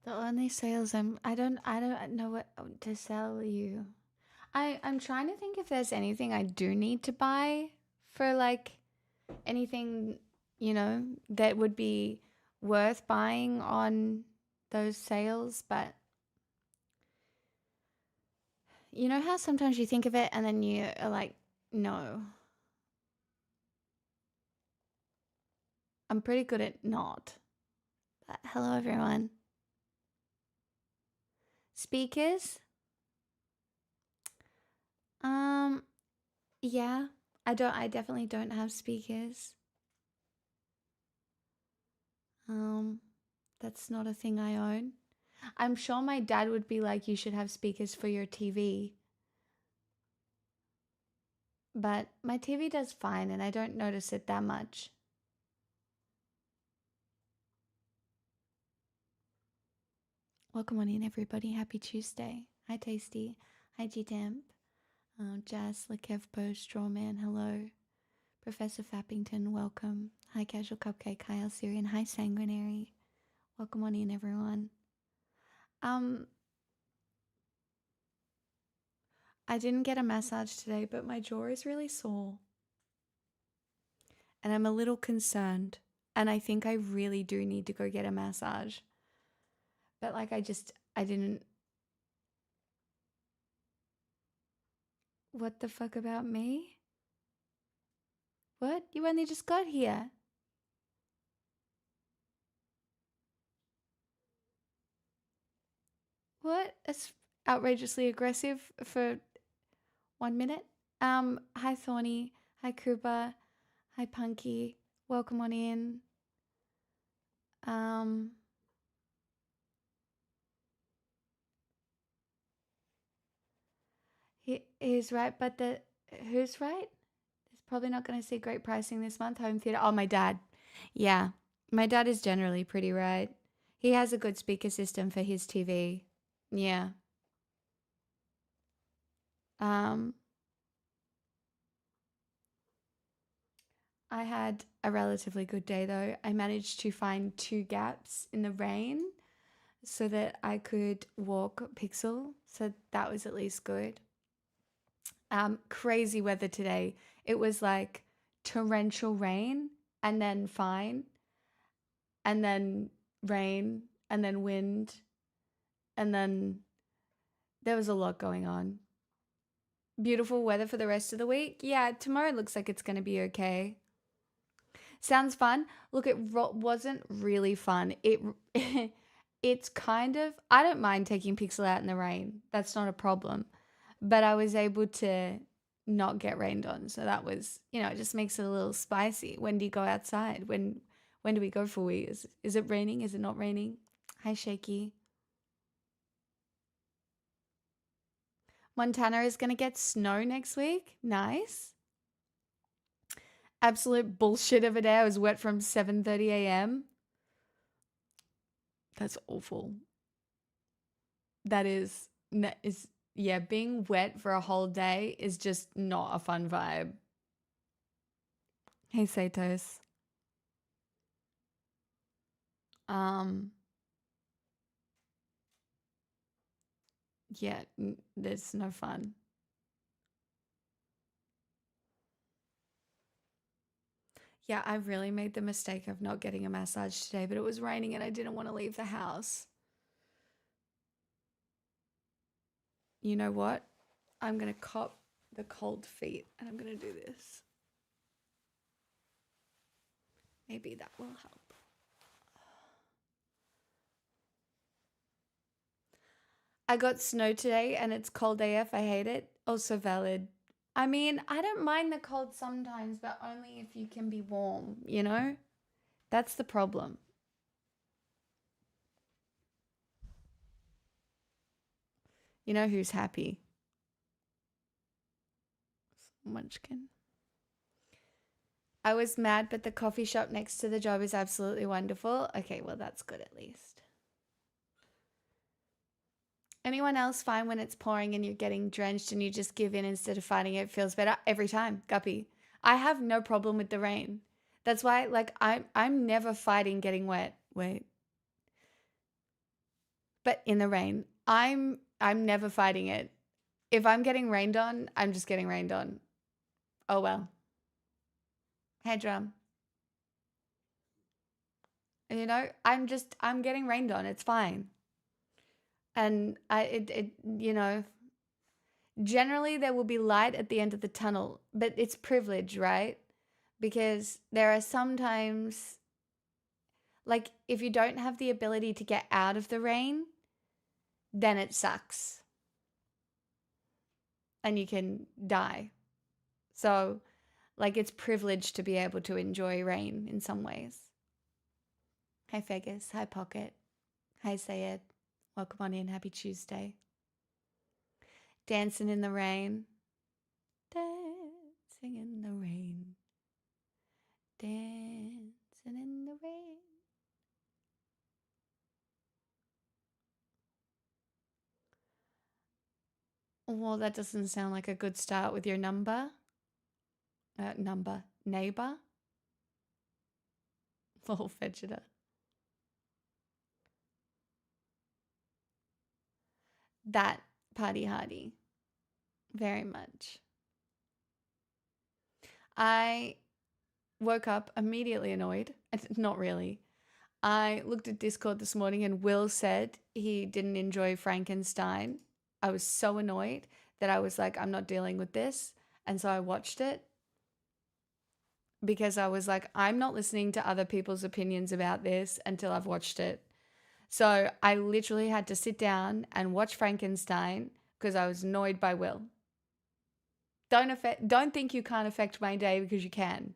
The only sales I don't know what to sell you. I'm trying to think if there's anything I do need to buy for like anything, that would be worth buying on those sales, but you know how sometimes you think of it and then you are like, no. I'm pretty good at not. But hello everyone. Speakers? Um yeah, I definitely don't have speakers. Um that's not a thing I own. I'm sure my dad would be like you should have speakers for your TV, but my TV does fine and I don't notice it that much. Welcome on in everybody. Happy Tuesday. Hi Tasty. Hi G Temp. Jazz, Lekevpo, Strawman, hello. Professor Fappington, welcome. Hi Casual Cupcake, hi Alcerian, hi Sanguinary. Welcome on in everyone. Um, I didn't get a massage today, but my jaw is really sore. And I'm a little concerned. And I think I really do need to go get a massage. But like I didn't. What the fuck about me? What? You only just got here. What? It's outrageously aggressive for 1 minute. Hi Thorny. Hi Koopa. Hi Punky. Welcome on in. Um, he's right, but who's right? He's probably not going to see great pricing this month. Home theater. Oh, my dad. Yeah, my dad is generally pretty right. He has a good speaker system for his TV. Yeah. Um, I had a relatively good day though. I managed to find two gaps in the rain so that I could walk Pixel. So that was at least good. Crazy weather today. It was like torrential rain and then fine, and then rain, and then wind, and then there was a lot going on. Beautiful weather for the rest of the week. Yeah, tomorrow looks like it's going to be okay. Sounds fun. Look, it wasn't really fun. It's kind of, I don't mind taking Pixel out in the rain. That's not a problem. But I was able to not get rained on. So that was, it just makes it a little spicy. When do you go outside? When do we go for wees? Is it raining? Is it not raining? Hi Shaky. Montana is going to get snow next week. Nice. Absolute bullshit of a day. I was wet from 7:30 a.m. That's awful. That is yeah, being wet for a whole day is just not a fun vibe. Hey Satos. Um yeah, there's no fun. Yeah, I really made the mistake of not getting a massage today, but it was raining and I didn't want to leave the house. You know what? I'm going to cop the cold feet and I'm going to do this. Maybe that will help. I got snow today and it's cold AF. I hate it. Also valid. I mean, I don't mind the cold sometimes, but only if you can be warm, you know? That's the problem. You know who's happy? Munchkin. I was mad, but the coffee shop next to the job is absolutely wonderful. Okay, well, that's good at least. Anyone else find when it's pouring and you're getting drenched and you just give in instead of fighting it feels better? Every time, Guppy. I have no problem with the rain. That's why, like, I'm never fighting getting wet. Wait. but in the rain. I'm never fighting it. If I'm getting rained on, I'm just getting rained on. Oh well. Hey drum. You know, I'm getting rained on. It's fine. And you know, generally there will be light at the end of the tunnel, but it's privilege, right? Because there are sometimes, like, if you don't have the ability to get out of the rain, then it sucks and you can die. So, like, it's privilege to be able to enjoy rain in some ways. Hi, Fegus. Hi, Pocket. Hi, Sayed. Welcome on in. Happy Tuesday. Dancing in the rain. Dancing in the rain. Dancing in the rain. Well, that doesn't sound like a good start with your neighbor. Little fidgeter. That party hardy. Very much. I woke up immediately annoyed. Not really. I looked at Discord this morning and Will said he didn't enjoy Frankenstein. I was so annoyed that I was like, I'm not dealing with this. And so I watched it because I was like, I'm not listening to other people's opinions about this until I've watched it. So I literally had to sit down and watch Frankenstein because I was annoyed by Will. Don't think you can't affect my day because you can.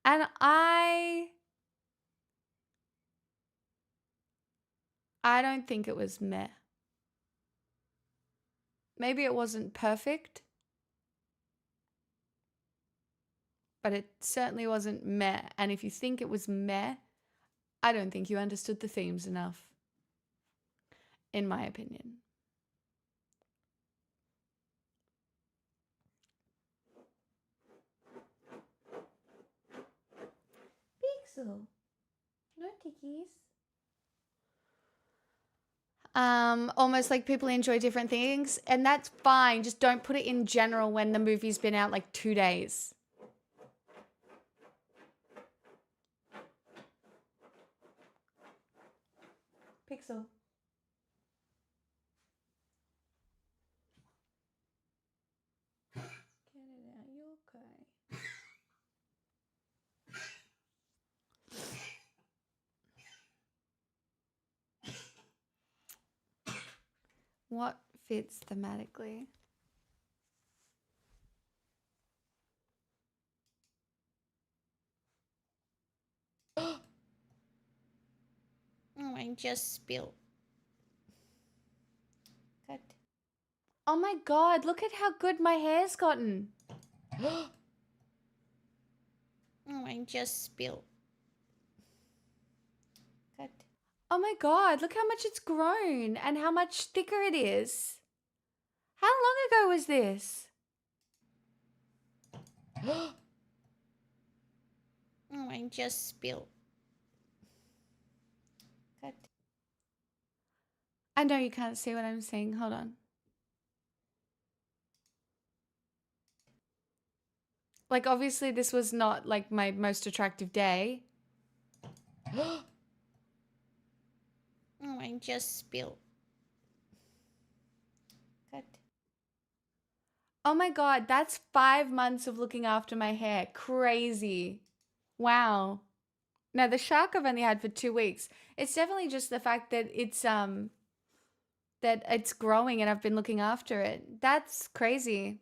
And I don't think it was meh. Maybe it wasn't perfect, but it certainly wasn't meh. And if you think it was meh, I don't think you understood the themes enough, in my opinion. Pixel, no tickies. Almost like people enjoy different things, and that's fine. Just don't put it in general when the movie's been out like 2 days. Pixel. Get it out. You okay? What fits thematically? Oh, I just spilled. Cut. Oh my god, look at how good my hair's gotten. Oh, I just spilled. Cut. Oh my god, look how much it's grown and how much thicker it is. How long ago was this? Oh, I just spilled. Cut. I know you can't see what I'm saying. Hold on. Like, obviously, this was not like my most attractive day. Oh, I just spilled. Cut. Oh my god, that's 5 months of looking after my hair. Crazy. Wow. No, the shark I've only had for 2 weeks. It's definitely just the fact that it's growing and I've been looking after it. That's crazy.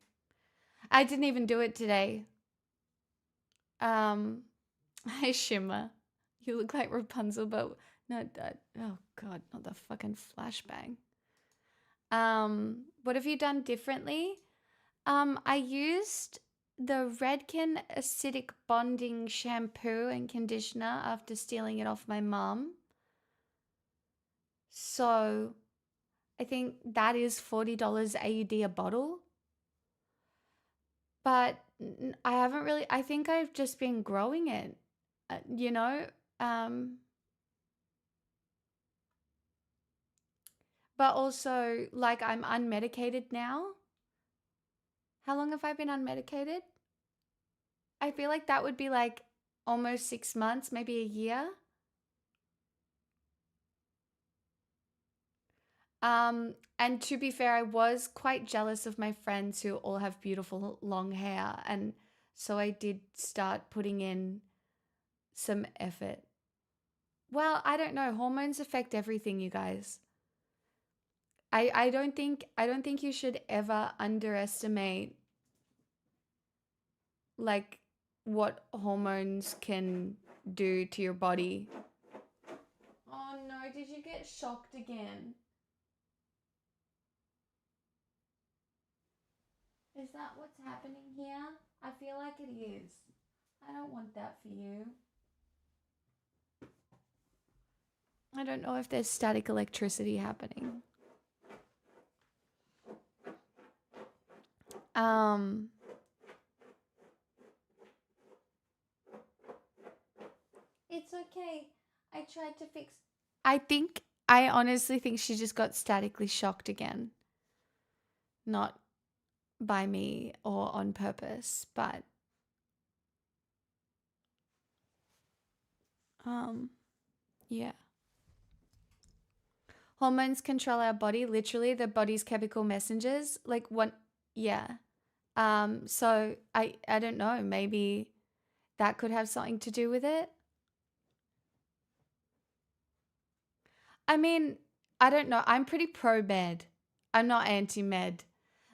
I didn't even do it today. Hi Shimmer. You look like Rapunzel, but no, oh god, not the fucking flashbang. What have you done differently? I used the Redken acidic bonding shampoo and conditioner after stealing it off my mum. So I think that is $40 AUD a bottle. But I haven't really, I think I've just been growing it, you know? But also, like, I'm unmedicated now. How long have I been unmedicated? I feel like that would be like almost 6 months, maybe a year. And to be fair, I was quite jealous of my friends who all have beautiful long hair. And so I did start putting in some effort. Well, I don't know. Hormones affect everything, you guys. I don't think you should ever underestimate like what hormones can do to your body. Oh no, did you get shocked again? Is that what's happening here? I feel like it is. I don't want that for you. I don't know if there's static electricity happening. Um, it's okay. I tried to fix. I honestly think she just got statically shocked again. Not by me or on purpose, but yeah. Hormones control our body, literally the body's chemical messengers. Like what yeah. So I don't know, maybe that could have something to do with it. I mean, I don't know. I'm pretty pro med. I'm not anti med.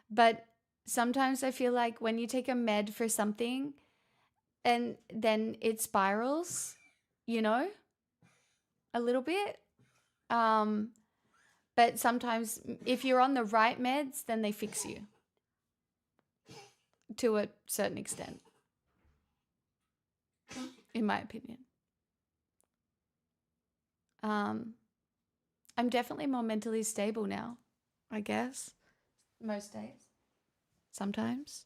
But sometimes I feel like when you take a med for something and then it spirals, you know, a little bit. Um, but sometimes if you're on the right meds, then they fix you to a certain extent, in my opinion. Um, I'm definitely more mentally stable now, I guess. Most days. Sometimes.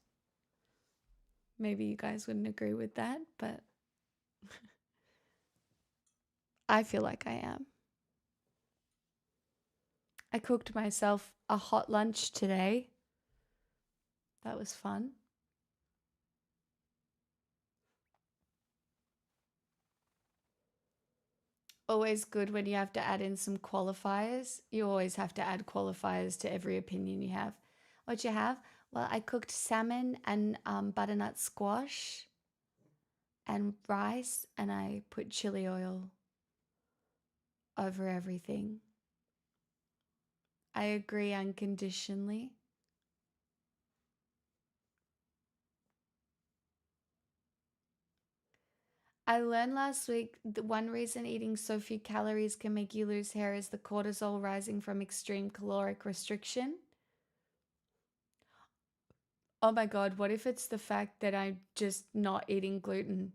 Maybe you guys wouldn't agree with that, but I feel like I am. I cooked myself a hot lunch today. That was fun. Always good when you have to add in some qualifiers. You always have to add qualifiers to every opinion you have. What'd you have? Well, I cooked salmon and butternut squash and rice, and I put chili oil over everything. I agree unconditionally. I learned last week the one reason eating so few calories can make you lose hair is the cortisol rising from extreme caloric restriction. Oh my God, what if it's the fact that I'm just not eating gluten?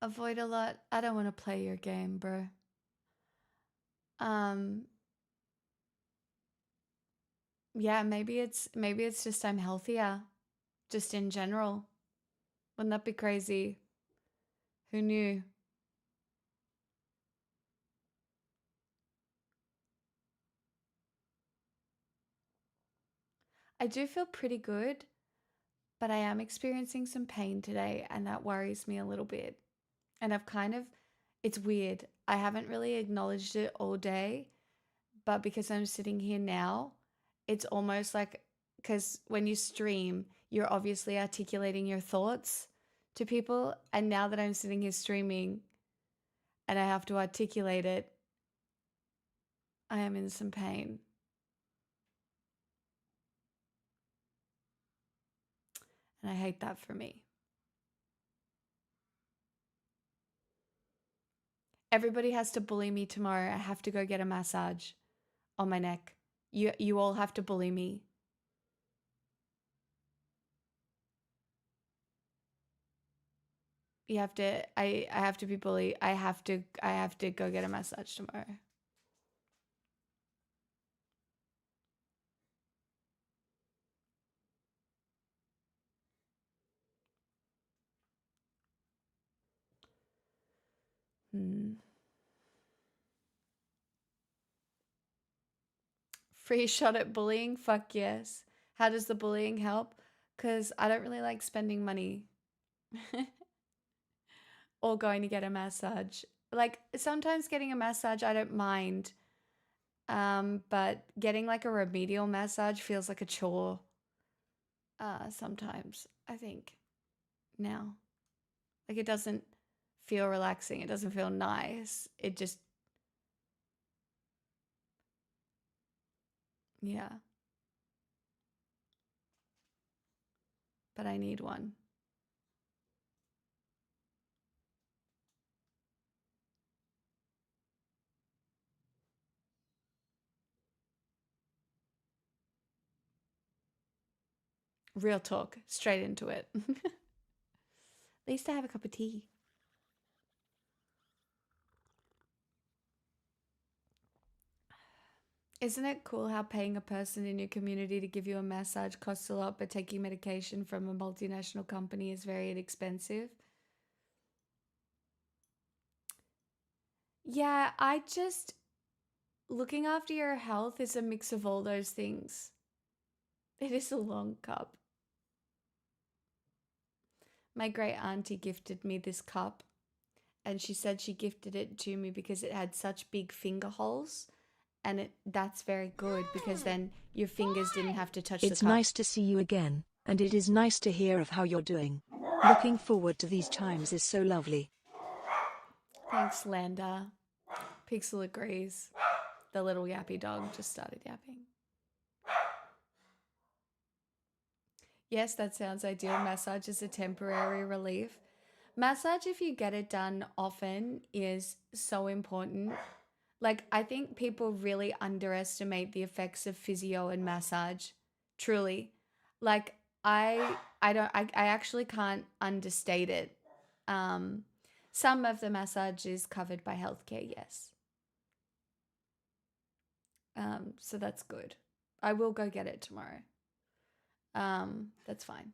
Avoid a lot. I don't want to play your game, bro. Um, yeah, maybe it's just I'm healthier, just in general. Wouldn't that be crazy? Who knew? I do feel pretty good, but I am experiencing some pain today, and that worries me a little bit. And it's weird. I haven't really acknowledged it all day, but because I'm sitting here now, it's almost like, because when you stream, you're obviously articulating your thoughts to people. And now that I'm sitting here streaming and I have to articulate it, I am in some pain. And I hate that for me. Everybody has to bully me tomorrow. I have to go get a massage on my neck. You all have to bully me. You have to I have to be bullied. I have to go get a massage tomorrow. Hmm. Free shot at bullying? Fuck yes. How does the bullying help? Because I don't really like spending money or going to get a massage. Like sometimes getting a massage, I don't mind. But getting like a remedial massage feels like a chore. Sometimes I think now, like it doesn't feel relaxing. It doesn't feel nice. It just, yeah. But I need one. Real talk, straight into it. At least I have a cup of tea. Isn't it cool how paying a person in your community to give you a massage costs a lot, but taking medication from a multinational company is very inexpensive? Yeah, I just, looking after your health is a mix of all those things. It is a long cup. My great auntie gifted me this cup, and she said she gifted it to me because it had such big finger holes, and that's very good because then your fingers didn't have to touch the It's cup. nice to see you again, and it is nice to hear of how you're doing. Looking forward to these times is so lovely. Thanks, Landa. Pixel agrees. The little yappy dog just started yapping. Yes, that sounds ideal. Massage is a temporary relief. Massage, if you get it done often, is so important. Like, I think people really underestimate the effects of physio and massage. Truly. Like, I actually can't understate it. Um, some of the massage is covered by healthcare, yes. So that's good. I will go get it tomorrow. That's fine.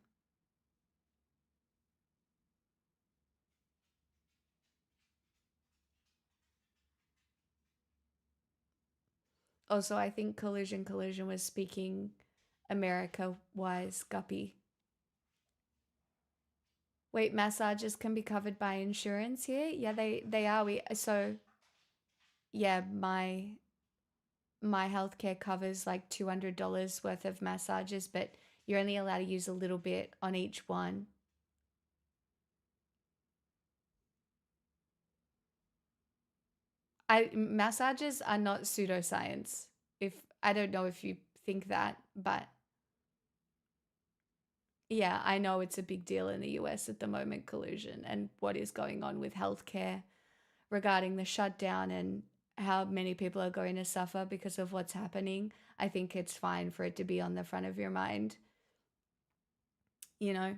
Also, I think Collision was speaking America wise guppy. Wait, massages can be covered by insurance here? Yeah, they are. We so yeah, my healthcare covers like $200 worth of massages, but you're only allowed to use a little bit on each one. I massages are not pseudoscience. If I don't know if you think that, but yeah, I know it's a big deal in the US at the moment, Collusion, and what is going on with healthcare regarding the shutdown and how many people are going to suffer because of what's happening. I think it's fine for it to be on the front of your mind, you know?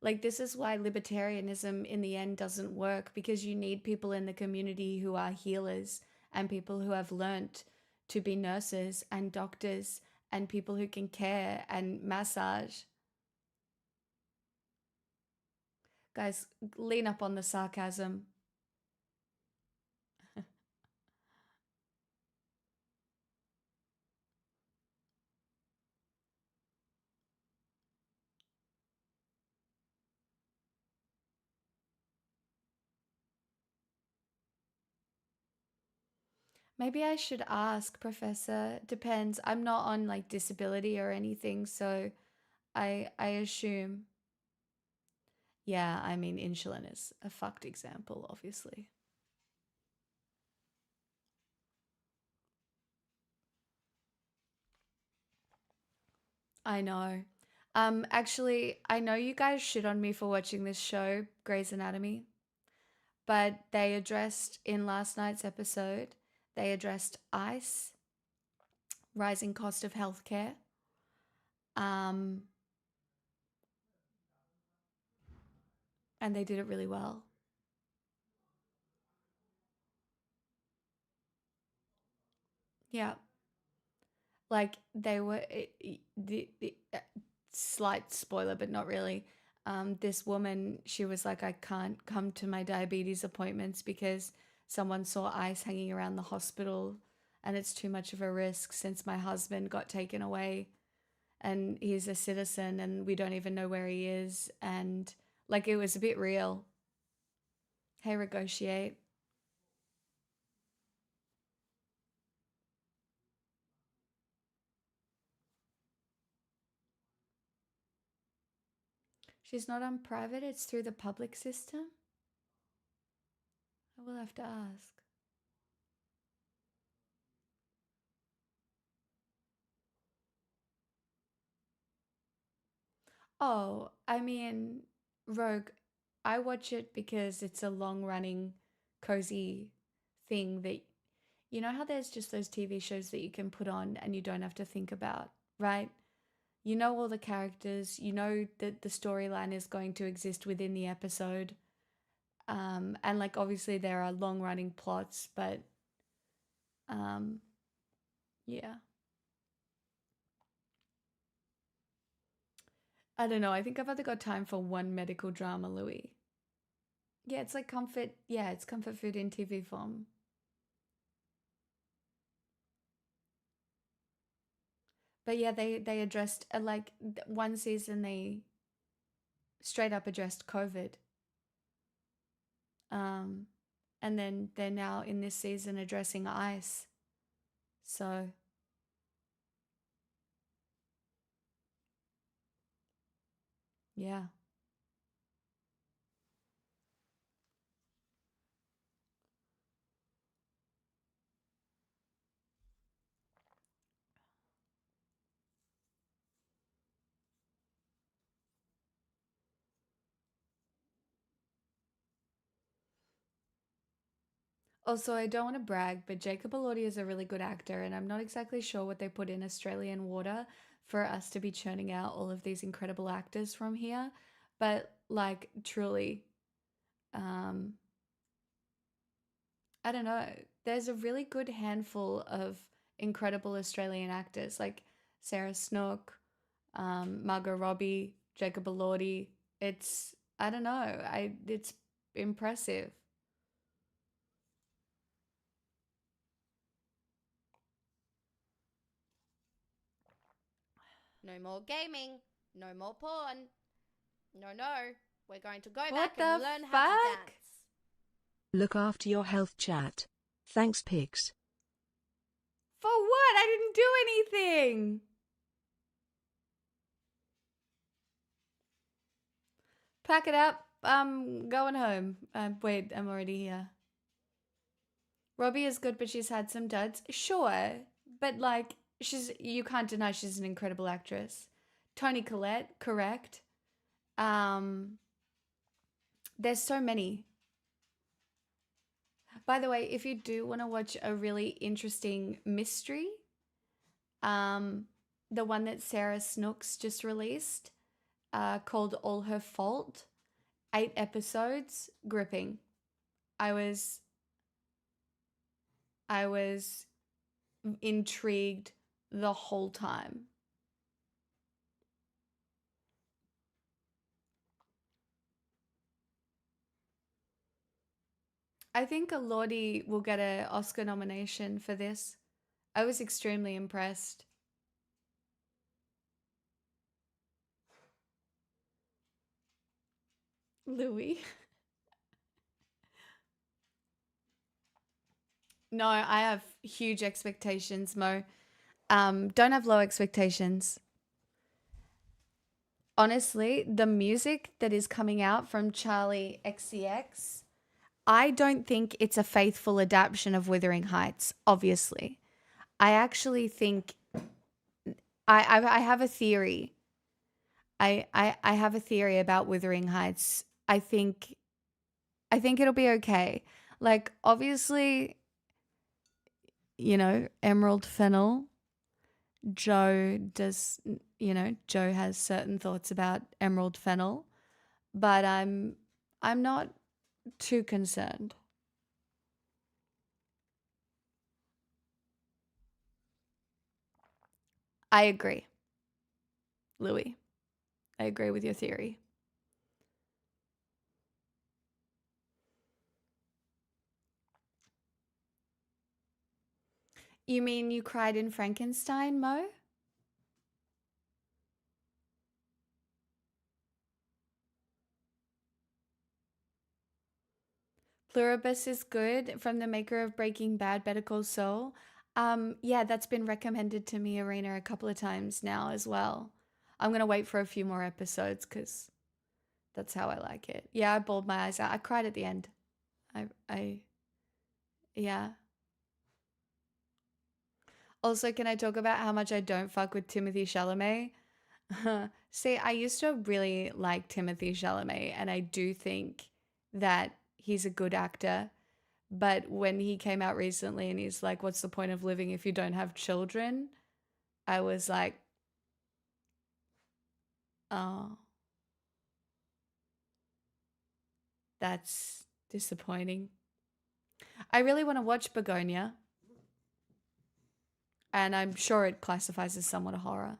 Like, this is why libertarianism in the end doesn't work because you need people in the community who are healers and people who have learnt to be nurses and doctors and people who can care and massage. Guys, lean up on the sarcasm. Maybe I should ask, Professor. Depends. I'm not on like disability or anything, so I assume. Yeah, I mean insulin is a fucked example, obviously. I know. Actually, I know you guys shit on me for watching this show, Grey's Anatomy, but they addressed in last night's episode, they addressed ICE, rising cost of healthcare. Um, and they did it really well. Yeah. Like they were the slight spoiler, but not really. this woman, she was like, I can't come to my diabetes appointments because someone saw ice hanging around the hospital and it's too much of a risk since my husband got taken away and he's a citizen and we don't even know where he is. And like, it was a bit real. Hey, Negotiate. She's not on private, it's through the public system? I will have to ask. Oh, I mean, Rogue, I watch it because it's a long running, cozy thing that, you know how there's just those TV shows that you can put on and you don't have to think about, right? You know all the characters, you know that the storyline is going to exist within the episode. And like obviously there are long running plots, but um, yeah. I don't know. I think I've either got time for one medical drama, Louis. Yeah, it's like comfort. Yeah, it's comfort food in TV form. But yeah, they addressed like one season they straight up addressed COVID. Um, and then they're now in this season addressing ICE. So yeah. Also, I don't want to brag, but Jacob Elordi is a really good actor, and I'm not exactly sure what they put in Australian water for us to be churning out all of these incredible actors from here. But like truly, um, I don't know. There's a really good handful of incredible Australian actors like Sarah Snook, Margot Robbie, Jacob Elordi. It's I don't know. It's impressive. No more gaming. No more porn. No, no. We're going to go What back and the learn how to fuck? dance. Look after your health, chat. Thanks, pigs. For what? I didn't do anything. Pack it up. I'm going home. Wait, I'm already here. Robbie is good, but she's had some duds. Sure, but like you can't deny she's an incredible actress. Toni Collette, correct. Um, there's so many. By the way, if you do want to watch a really interesting mystery, um, the one that Sarah Snooks just released, called All Her Fault, 8 episodes, gripping. I was I was intrigued the whole time. I think Elordi will get an Oscar nomination for this. I was extremely impressed. Louis. No, I have huge expectations, Mo. Don't have low expectations. Honestly, the music that is coming out from Charlie XCX, I don't think it's a faithful adaptation of Wuthering Heights, obviously. I actually think I have a theory. I have a theory about Wuthering Heights. I think it'll be okay. Like obviously, Emerald Fennel, Joe does, Joe has certain thoughts about Emerald Fennel, but I'm not too concerned. I agree, Louis. I agree with your theory. You mean you cried in Frankenstein, Mo? Pluribus is good, from the maker of Breaking Bad, Better Call Saul. Yeah, that's been recommended to me, Arena, a couple of times now as well. I'm gonna wait for a few more episodes because that's how I like it. Yeah, I bawled my eyes out. I cried at the end. I, yeah. Also, can I talk about how much I don't fuck with Timothy Chalamet? See, I used to really like Timothy Chalamet, and I do think that he's a good actor. But when he came out recently and he's like, "What's the point of living if you don't have children?" I was like, "Oh, that's disappointing." I really want to watch Begonia, and I'm sure it classifies as somewhat a horror.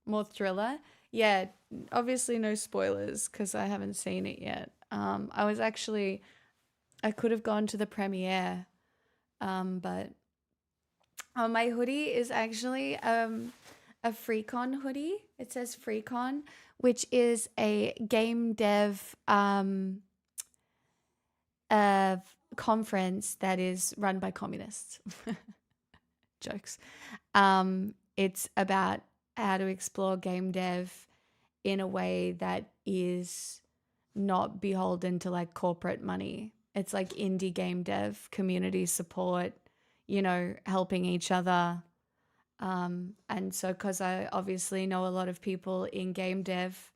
More thriller. Yeah, obviously no spoilers because I haven't seen it yet. I could have gone to the premiere, but my hoodie is actually a FreeCon hoodie. It says FreeCon, which is a game dev conference that is run by communists. Jokes. It's about how to explore game dev in a way that is not beholden to like corporate money. It's like indie game dev, community support, helping each other. And so, because I obviously know a lot of people in game dev,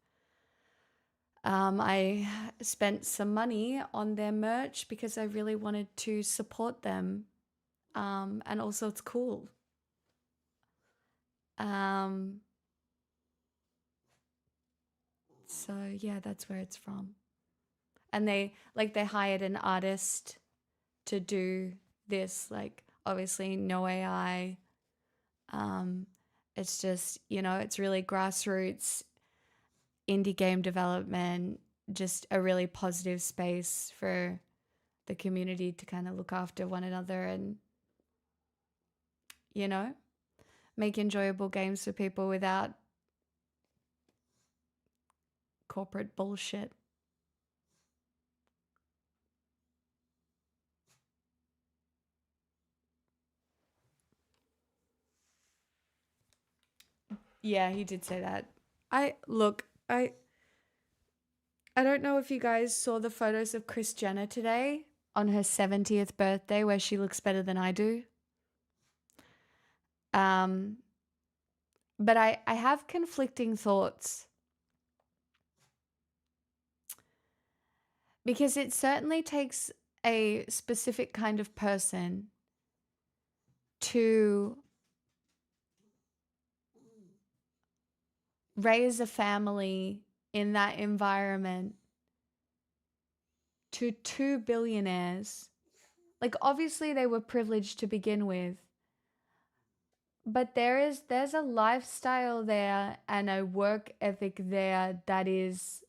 I spent some money on their merch because I really wanted to support them. And also, it's cool. Um, so yeah, that's where it's from. And they hired an artist to do this, like obviously no AI. Um, it's just, it's really grassroots indie game development, just a really positive space for the community to kind of look after one another and, you know, make enjoyable games for people without corporate bullshit. Yeah, he did say that. I look, I don't know if you guys saw the photos of Kris Jenner today on her 70th birthday where she looks better than I do. Um but I have conflicting thoughts because it certainly takes a specific kind of person to raise a family in that environment to two billionaires. Like obviously they were privileged to begin with, but there's a lifestyle there and a work ethic there that is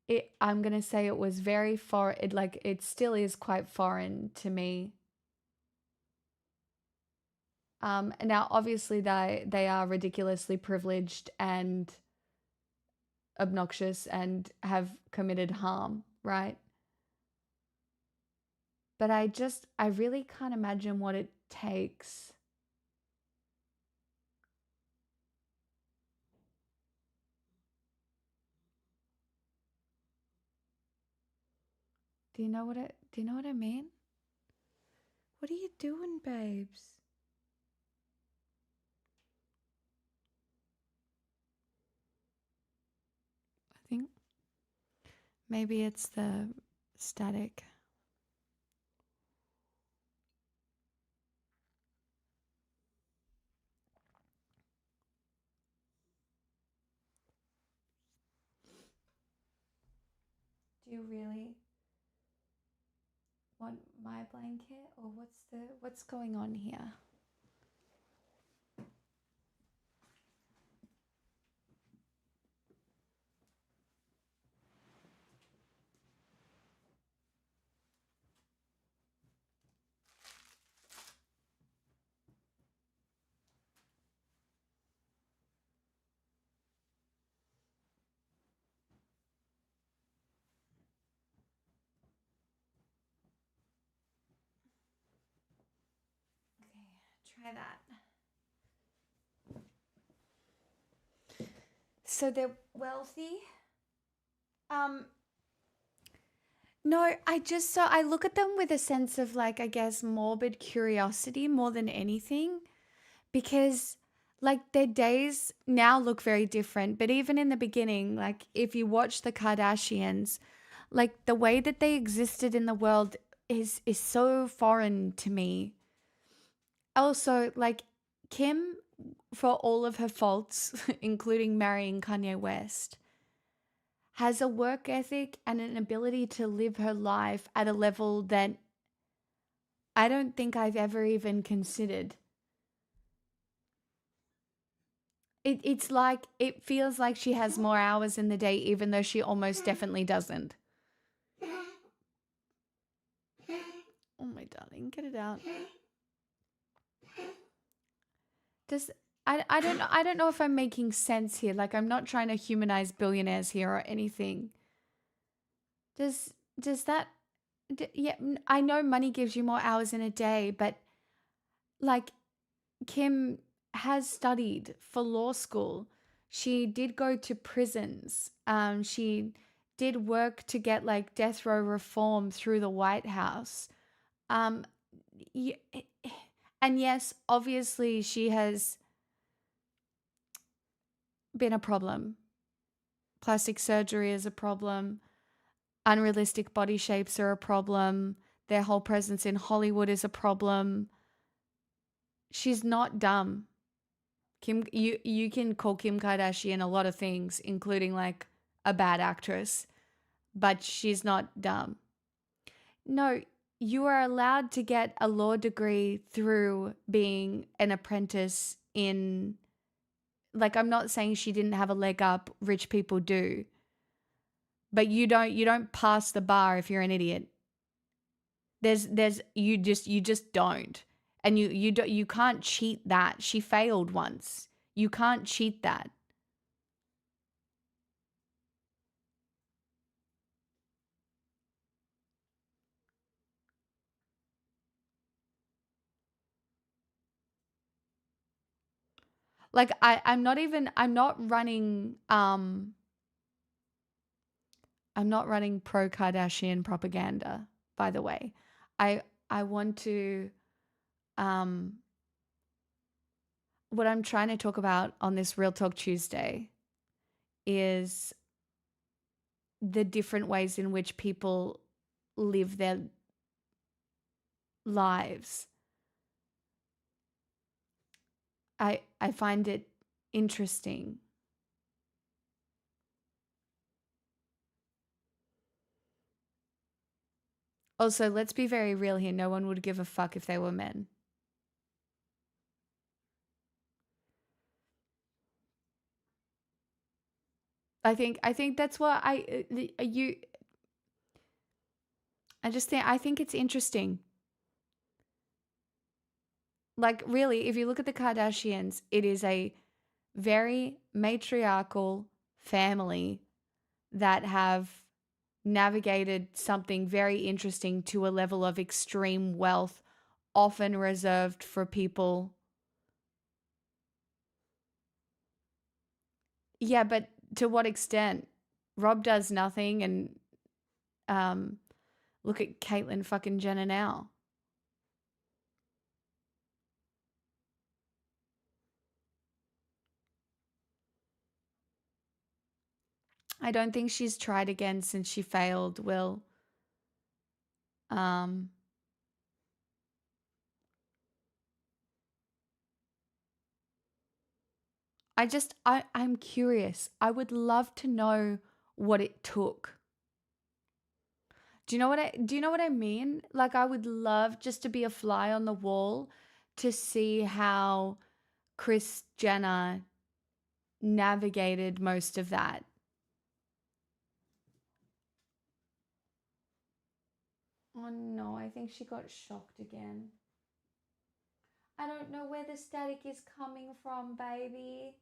it. I'm gonna say it was very foreign. It still is quite foreign to me. Now obviously they are ridiculously privileged and obnoxious and have committed harm, right? But I really can't imagine what it takes. Do you know what I mean? What are you doing, babes? I think maybe it's the static. Do you really want my blanket, or what's going on here? Okay, try that. So they're wealthy. No, I look at them with a sense of, like, I guess, morbid curiosity more than anything, because like their days now look very different, but even in the beginning, like if you watch the Kardashians, like the way that they existed in the world is so foreign to me. Also, like Kim, for all of her faults, including marrying Kanye West, has a work ethic and an ability to live her life at a level that I don't think I've ever even considered. It's like, it feels like she has more hours in the day, even though she almost definitely doesn't. Oh, my darling, get it out. Does I don't know if I'm making sense here. Like, I'm not trying to humanize billionaires here or anything. Does that yeah, I know money gives you more hours in a day, but like Kim has studied for law school. She did go to prisons. She did work to get like death row reform through the White House. Um, y- and yes, obviously she has been a problem. Plastic surgery is a problem. Unrealistic body shapes are a problem. Their whole presence in Hollywood is a problem. She's not dumb. You can call Kim Kardashian a lot of things, including like a bad actress, but she's not dumb. No, you are allowed to get a law degree through being an apprentice in, like, I'm not saying she didn't have a leg up, rich people do. But you don't pass the bar if you're an idiot. You just don't. And you can't cheat that. She failed once. You can't cheat that. Like I'm not running pro Kardashian propaganda, by the way. I want to um what I'm trying to talk about on this Real Talk Tuesday is the different ways in which people live their lives. I find it interesting. Also, let's be very real here. No one would give a fuck if they were men. I think that's what I think it's interesting. Like, really, if you look at the Kardashians, it is a very matriarchal family that have navigated something very interesting to a level of extreme wealth, often reserved for people. Yeah, but to what extent? Rob does nothing, and um, look at Caitlyn fucking Jenner now. I don't think she's tried again since she failed, Will. Um, I'm curious. I would love to know what it took. Do you know what I mean? Like I would love just to be a fly on the wall to see how Kris Jenner navigated most of that. Oh no, I think she got shocked again. I don't know where the static is coming from, baby.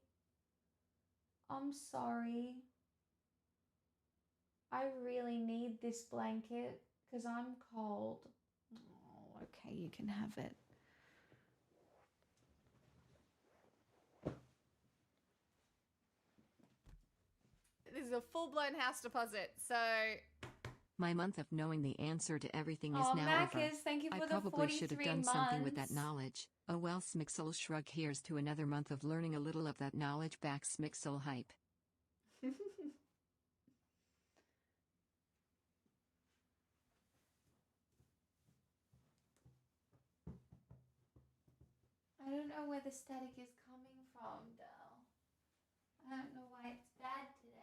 I'm sorry. I really need this blanket because I'm cold. Oh, okay, you can have it. This is a full-blown house deposit, so... My month of knowing the answer to everything is Oh, now over. Macas, thank you I for the probably should have 43 done something with that months. knowledge. Oh well, Smixel shrug. Here's to another month of learning a little of that knowledge back. Smixel hype. I don't know where the static is coming from, Dal. I don't know why it's bad today.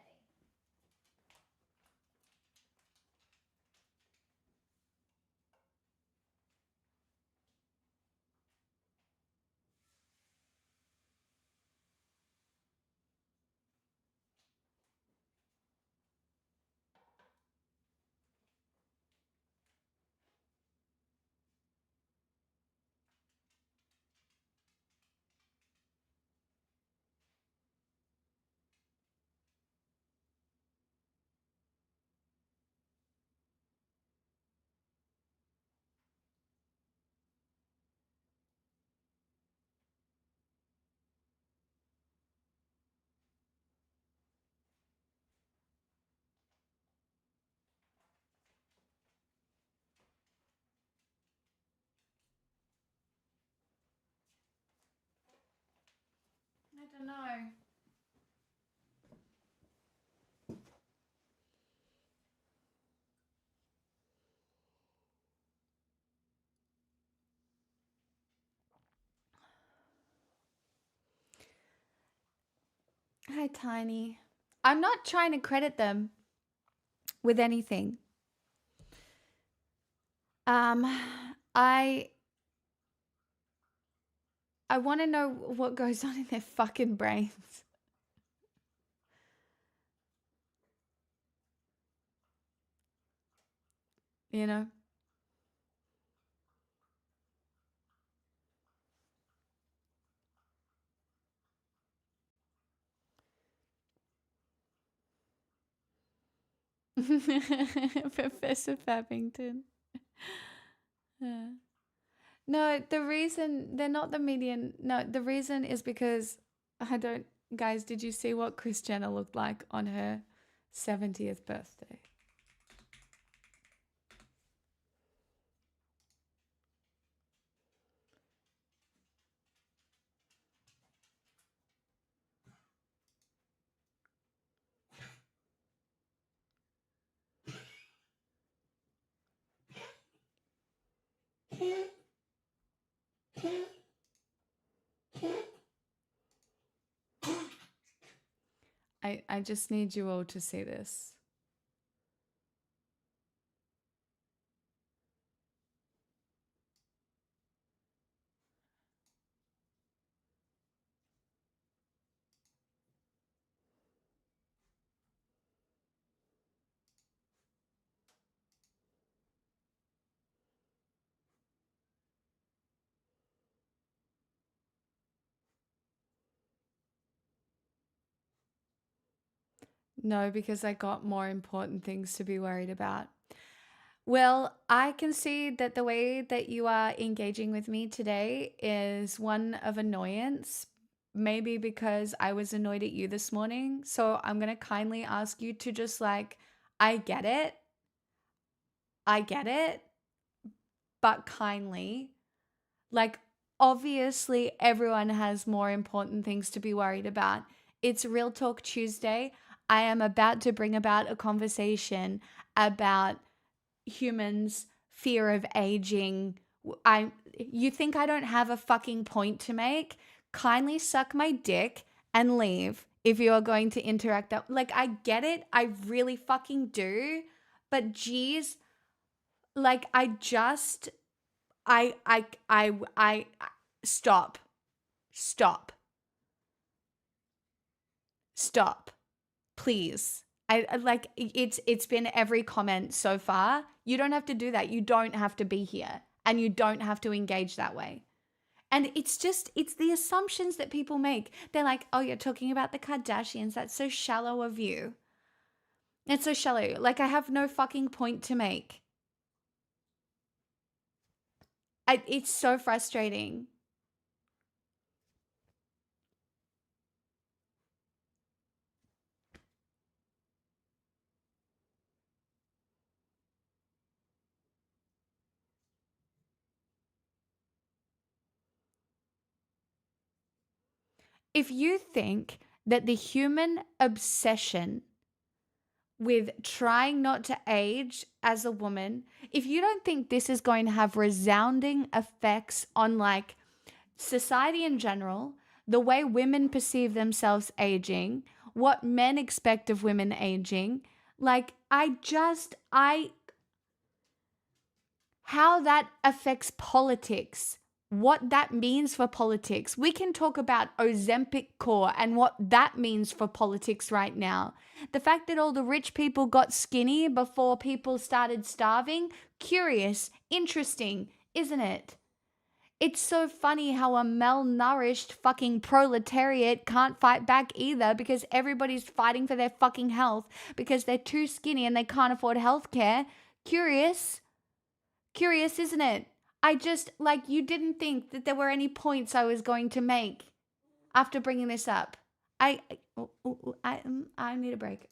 I don't know. Hi, Tiny. I'm not trying to credit them with anything. I want to know what goes on in their fucking brains. You know? Professor Fabbington. No, the reason they're not the median. No, the reason is because I don't. Guys, did you see what Kris Jenner looked like on her 70th birthday? I just need you all to see this. No, because I got more important things to be worried about. Well, I can see that the way that you are engaging with me today is one of annoyance, maybe because I was annoyed at you this morning. So I'm going to kindly ask you to just like, I get it. I get it. But kindly, like, obviously, everyone has more important things to be worried about. It's Real Talk Tuesday. I am about to bring about a conversation about humans' fear of aging. You think I don't have a fucking point to make? Kindly suck my dick and leave if you are going to interact. Like, I get it. I really fucking do. But geez, like I just I stop. Stop. Stop. Please. Like it's been every comment so far. You don't have to do that. You don't have to be here and you don't have to engage that way. And it's the assumptions that people make. They're like, "Oh, you're talking about the Kardashians. That's so shallow of you." It's so shallow. Like I have no fucking point to make. It's so frustrating. If you think that the human obsession with trying not to age as a woman, if you don't think this is going to have resounding effects on like society in general, the way women perceive themselves aging, what men expect of women aging, like how that affects politics, what that means for politics. We can talk about Ozempic Core and what that means for politics right now. The fact that all the rich people got skinny before people started starving, curious, interesting, isn't it? It's so funny how a malnourished fucking proletariat can't fight back either because everybody's fighting for their fucking health because they're too skinny and they can't afford healthcare. Curious. Curious, isn't it? I just, like, you didn't think that there were any points I was going to make after bringing this up. I need a break.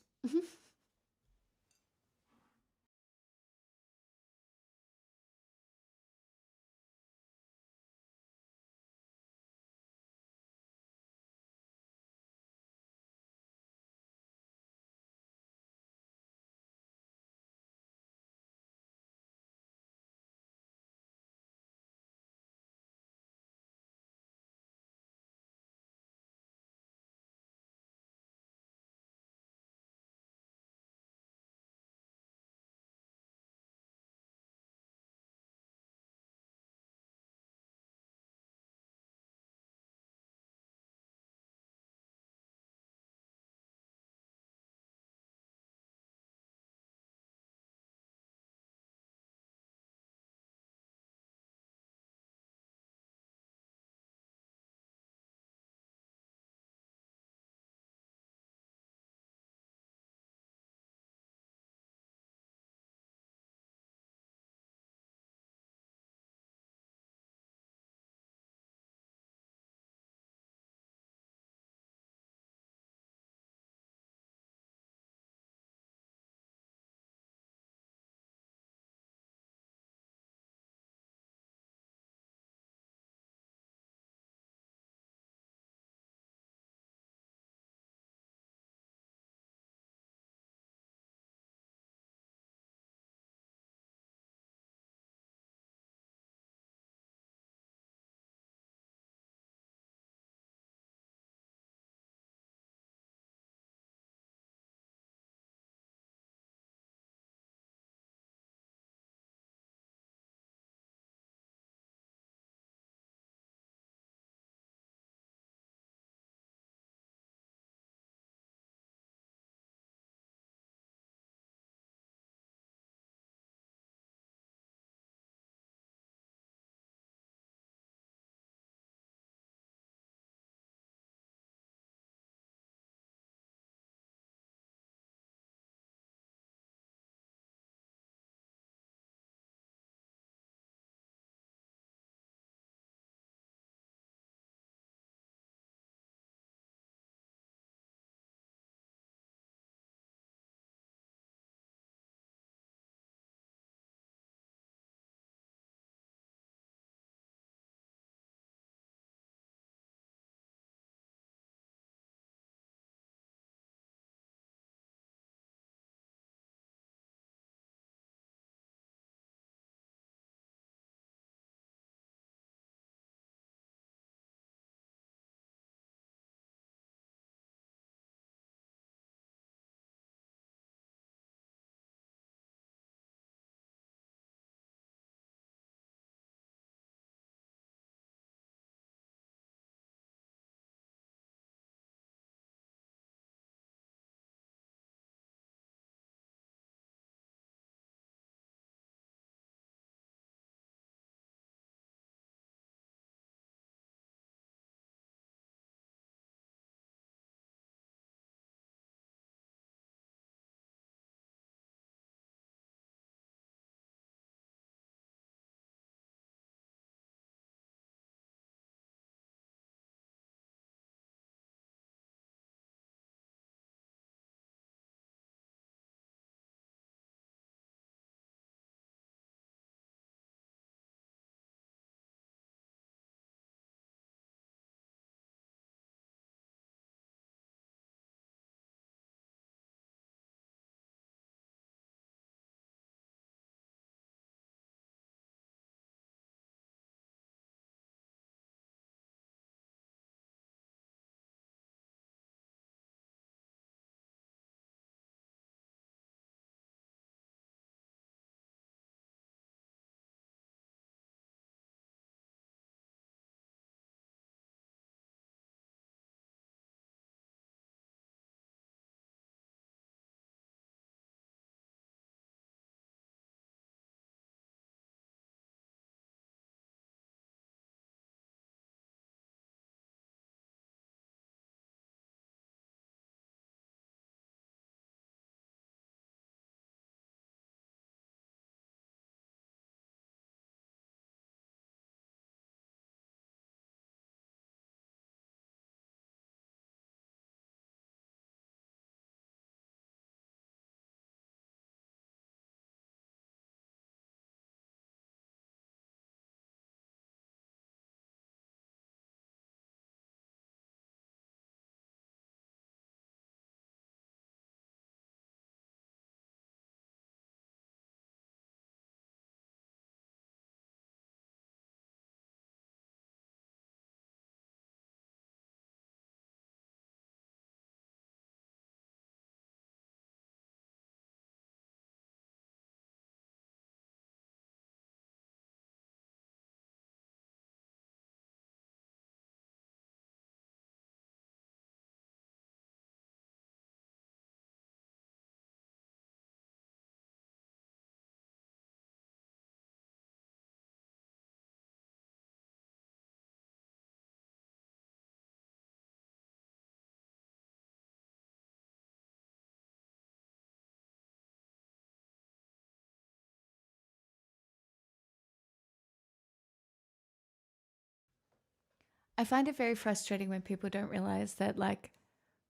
I find it very frustrating when people don't realize that, like,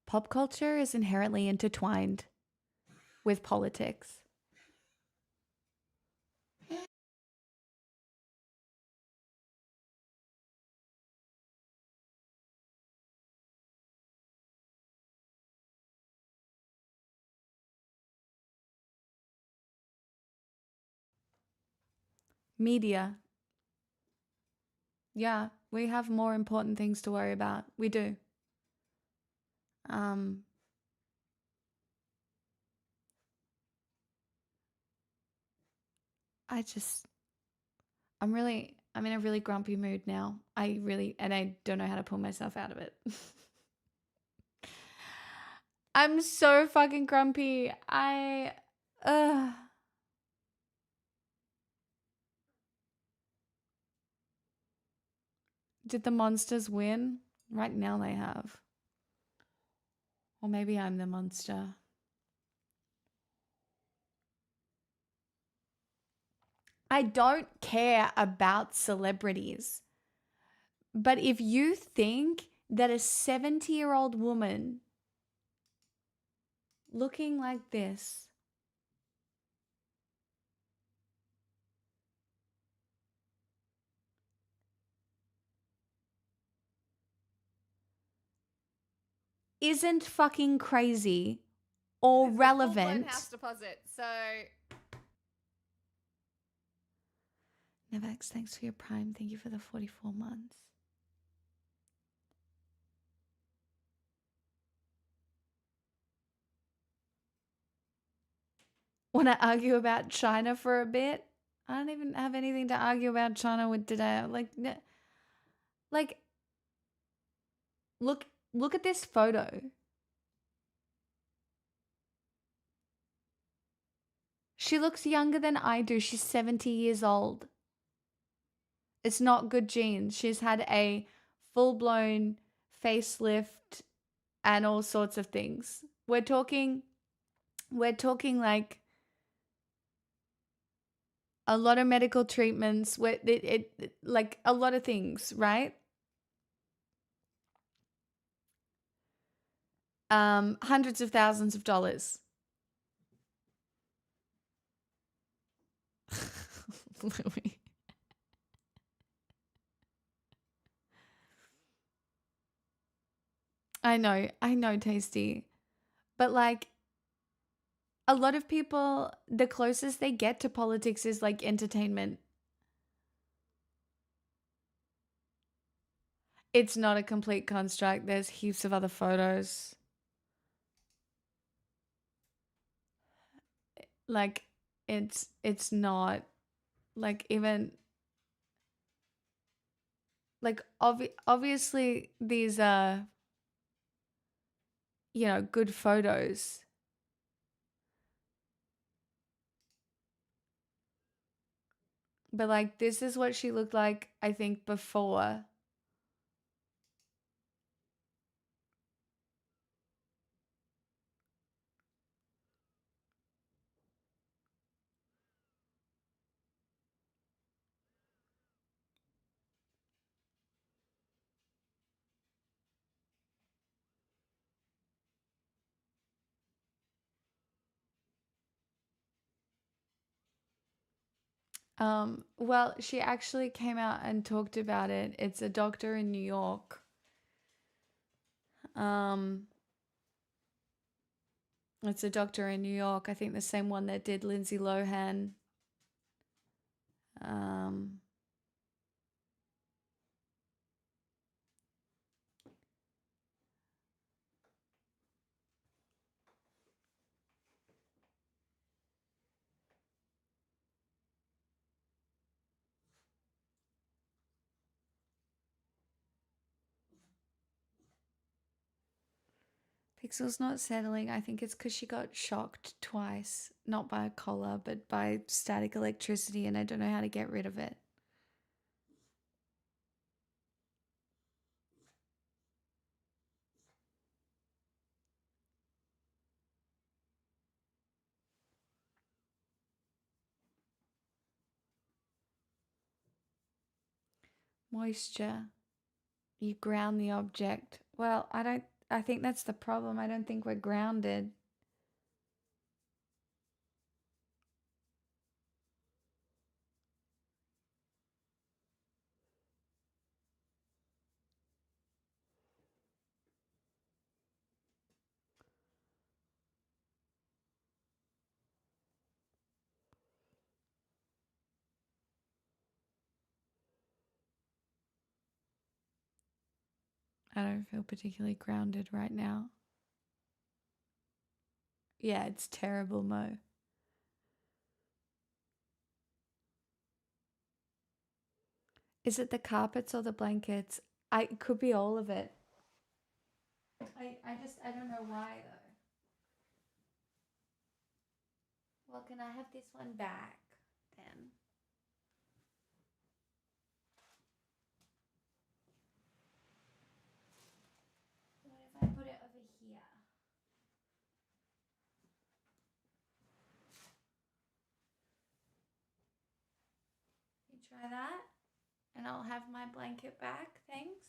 pop culture is inherently intertwined with politics. Media. Yeah, we have more important things to worry about. We do. Um, I'm in a really grumpy mood now. And I don't know how to pull myself out of it. I'm so fucking grumpy. Did the monsters win? Right now they have. Or maybe I'm the monster. I don't care about celebrities. But if you think that a 70-year-old woman looking like this isn't fucking crazy or It's a full-blown relevant. house deposit. So Nevax, thanks for your prime. Thank you for the 44 months. Want to argue about China for a bit? I don't even have anything to argue about China with today. Like, look at this photo. She looks younger than I do. She's 70 years old. It's not good genes. She's had a full-blown facelift and all sorts of things. We're talking like a lot of medical treatments, like a lot of things, right? Hundreds of thousands of dollars. Louis. I know, Tasty. But like a lot of people, the closest they get to politics is like entertainment. It's not a complete construct. There's heaps of other photos. Like it's not like even like obviously these are, you know, good photos. But like this is what she looked like, I think, before. Well, she actually came out and talked about it. It's a doctor in New York. Um, it's a doctor in New York. I think the same one that did Lindsay Lohan. Um, Pixel's not settling. I think it's because she got shocked twice. Not by a collar, but by static electricity, and I don't know how to get rid of it. Moisture. You ground the object. Well, I think that's the problem. I don't think we're grounded. I don't feel particularly grounded right now. Yeah, it's terrible, Mo. Is it the carpets or the blankets? It could be all of it. I don't know why though. Well, can I have this one back then? What if I put it over here? You try that, and I'll have my blanket back. Thanks.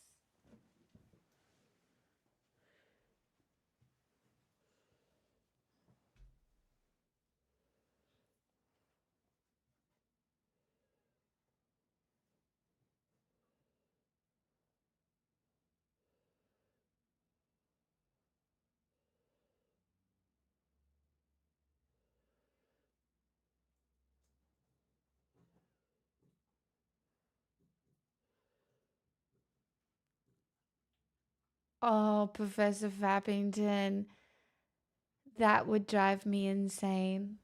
Oh, Professor Fappington, that would drive me insane.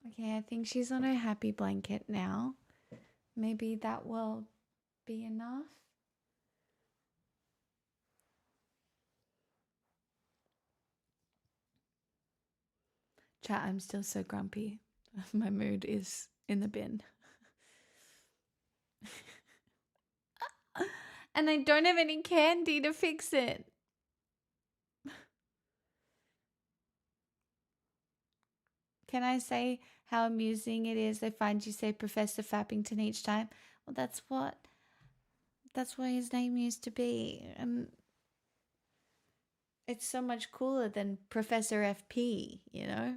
Okay, I think she's on her happy blanket now. Maybe that will be enough. Chat, I'm still so grumpy. My mood is in the bin. And I don't have any candy to fix it. Can I say how amusing it is they find you say Professor Fappington each time? Well, that's what his name used to be. And it's so much cooler than Professor FP, you know?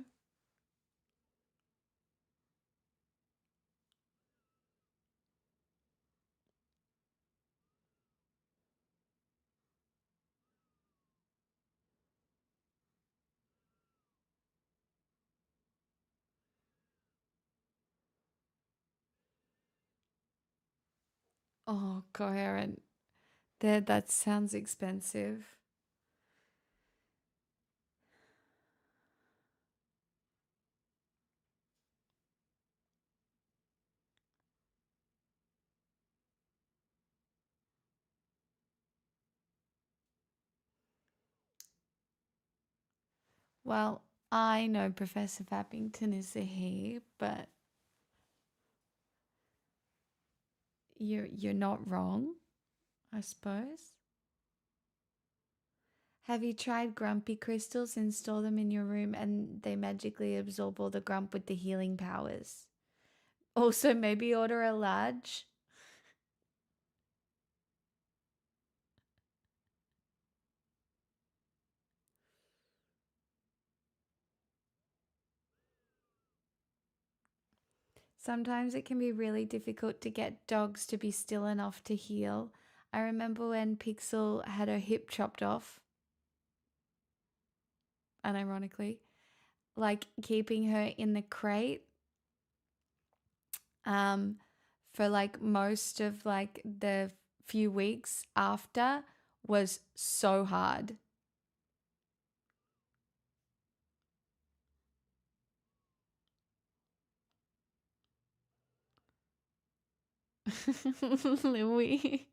Oh, coherent. That sounds expensive. Well, I know Professor Fappington is a he, but you're not wrong, I suppose. Have you tried grumpy crystals and store them in your room and they magically absorb all the grump with the healing powers? Also, maybe order a large. Sometimes it can be really difficult to get dogs to be still enough to heal. I remember when Pixel had her hip chopped off, unironically, like keeping her in the crate for like most of like the few weeks after was so hard. Louis.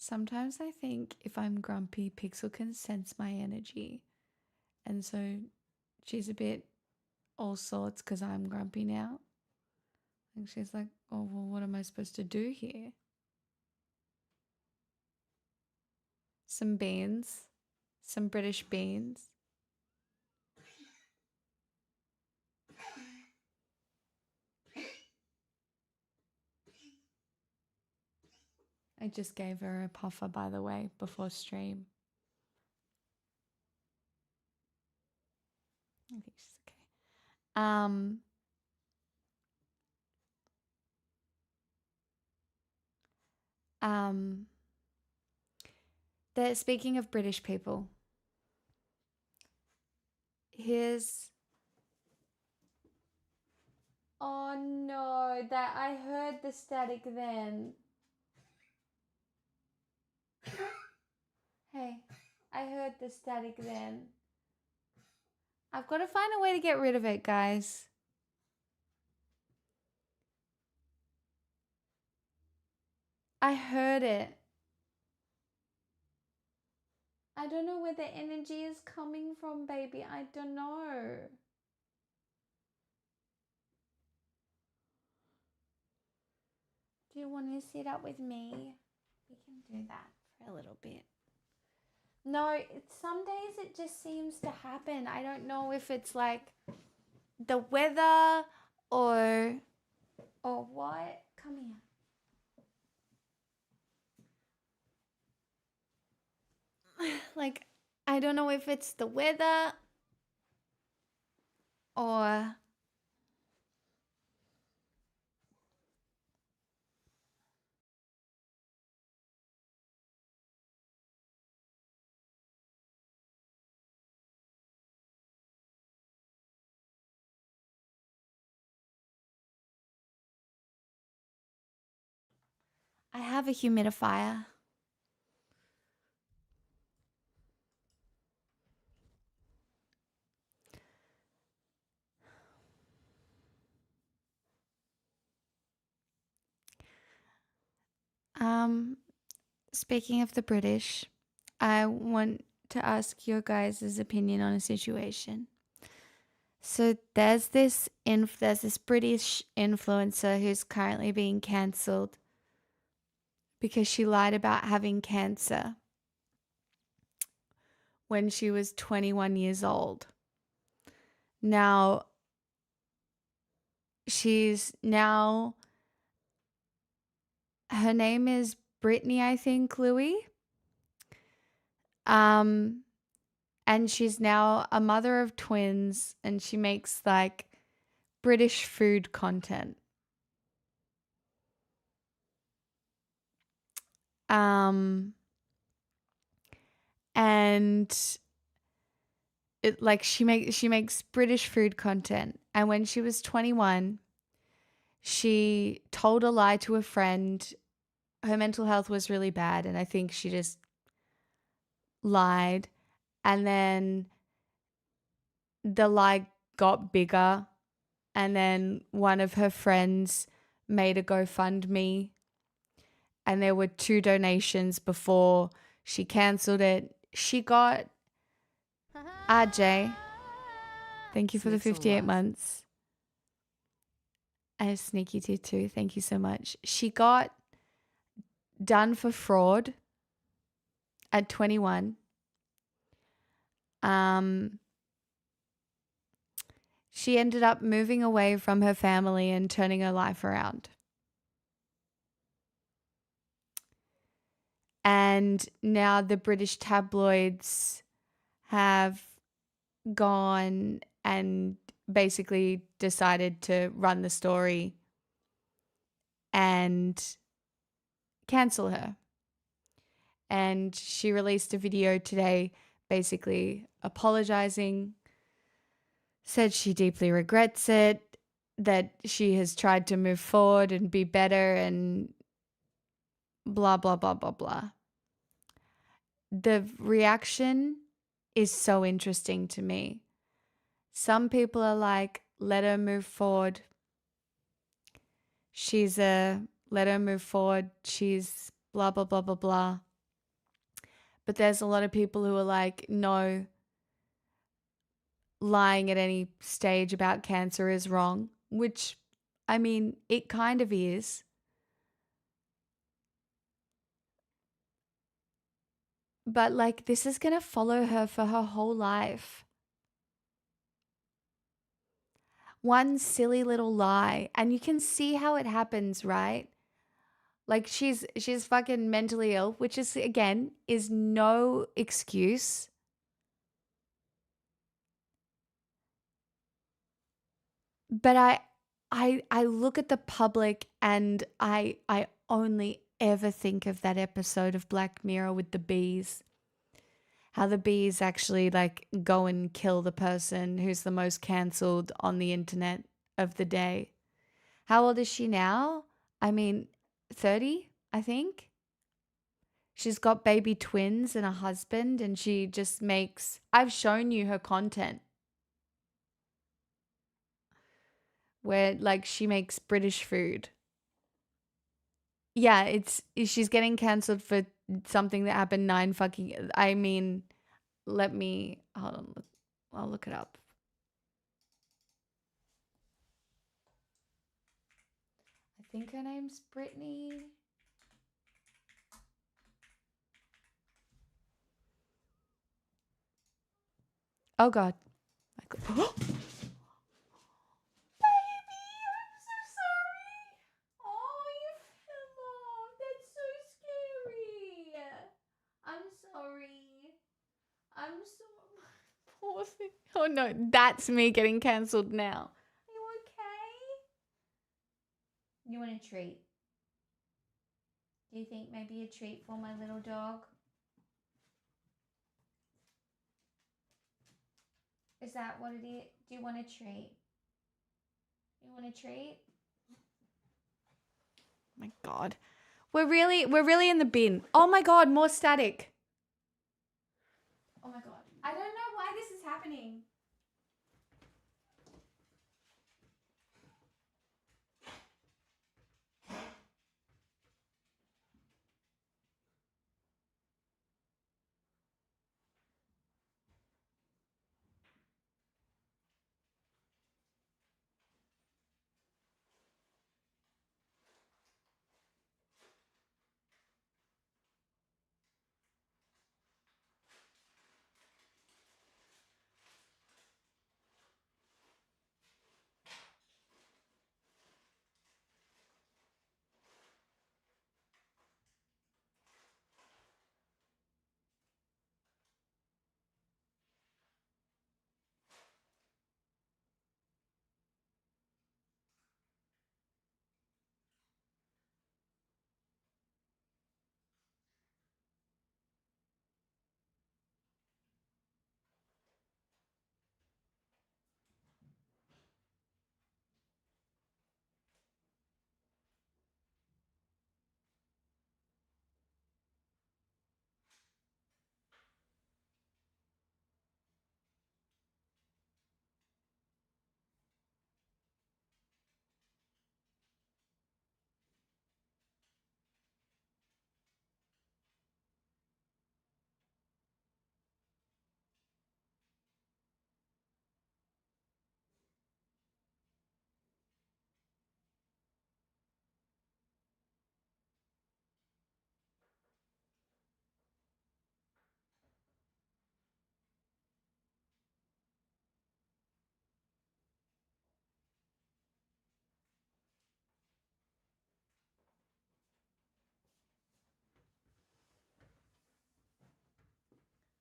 Sometimes I think if I'm grumpy, Pixel can sense my energy. And so she's a bit all sorts because I'm grumpy now. And she's like, oh, well, what am I supposed to do here? Some beans, some British beans. I just gave her a puffer, by the way, before stream. I think she's okay. Speaking of British people, here's. Oh no, that I heard the static then. Hey, I heard the static then. I've got to find a way to get rid of it, guys. I heard it. I don't know where the energy is coming from, baby. I don't know. Do you want to sit up with me? We can do that for a little bit. No, some days it just seems to happen. I don't know if it's like the weather or what. Come here. Like, I don't know if it's the weather or I have a humidifier. Speaking of the British, I want to ask your guys' opinion on a situation. So there's this British influencer who's currently being cancelled because she lied about having cancer when she was 21 years old. Now, her name is Brittany, I think, Louis. And she's now a mother of twins, and she makes like British food content. And it like she makes British food content. And when she was 21, she told a lie to a friend. Her mental health was really bad, and I think she just lied. And then the lie got bigger, and then one of her friends made a GoFundMe, and there were 2 donations before she cancelled it. She got RJ. Thank you for the 58 months. I have Sneaky Teeth too. Thank you so much. She got done for fraud at 21. She ended up moving away from her family and turning her life around. And now the British tabloids have gone and basically decided to run the story and cancel her. And she released a video today basically apologizing, said she deeply regrets it, that she has tried to move forward and be better and blah, blah, blah, blah, blah. The reaction is so interesting to me. Some people are like, let her move forward. Let her move forward. She's blah, blah, blah, blah, blah. But there's a lot of people who are like, no, lying at any stage about cancer is wrong, which, I mean, it kind of is. But like, this is going to follow her for her whole life. One silly little lie, and you can see how it happens, right? Like she's fucking mentally ill, which is again is no excuse. But I look at the public and I only ever think of that episode of Black Mirror with the bees. How the bees actually like go and kill the person who's the most cancelled on the internet of the day. How old is she now? I mean, 30, I think. She's got baby twins and a husband, and she just makes. I've shown you her content where like she makes British food. Yeah, she's getting cancelled for something that happened nine fucking. I mean, let me hold on. I'll look it up. I think her name's Brittany. Oh God. Baby, I'm so sorry. Oh, you fell off. That's so scary. I'm sorry. I'm so poor thing. Oh no, that's me getting cancelled now. Are you okay? You want a treat? Do you think maybe a treat for my little dog? Is that what it is? Do you want a treat? You want a treat? Oh my God. We're really in the bin. Oh my God, more static. Oh my God. I don't know why this is happening.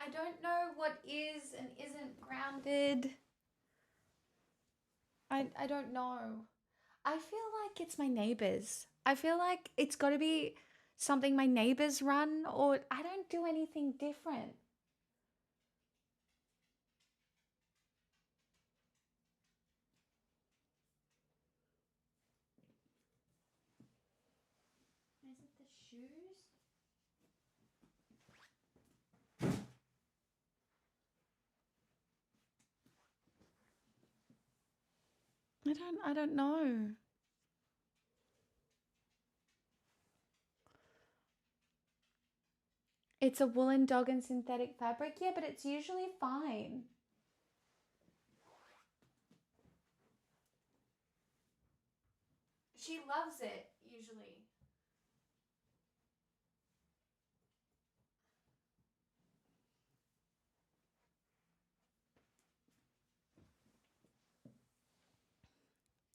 I don't know what is and isn't grounded. I don't know. I feel like it's my neighbors. I feel like it's got to be something my neighbors run, or I don't do anything different. Is it the shoes? I don't know. It's a woolen dog and synthetic fabric. Yeah, but it's usually fine. She loves it, usually.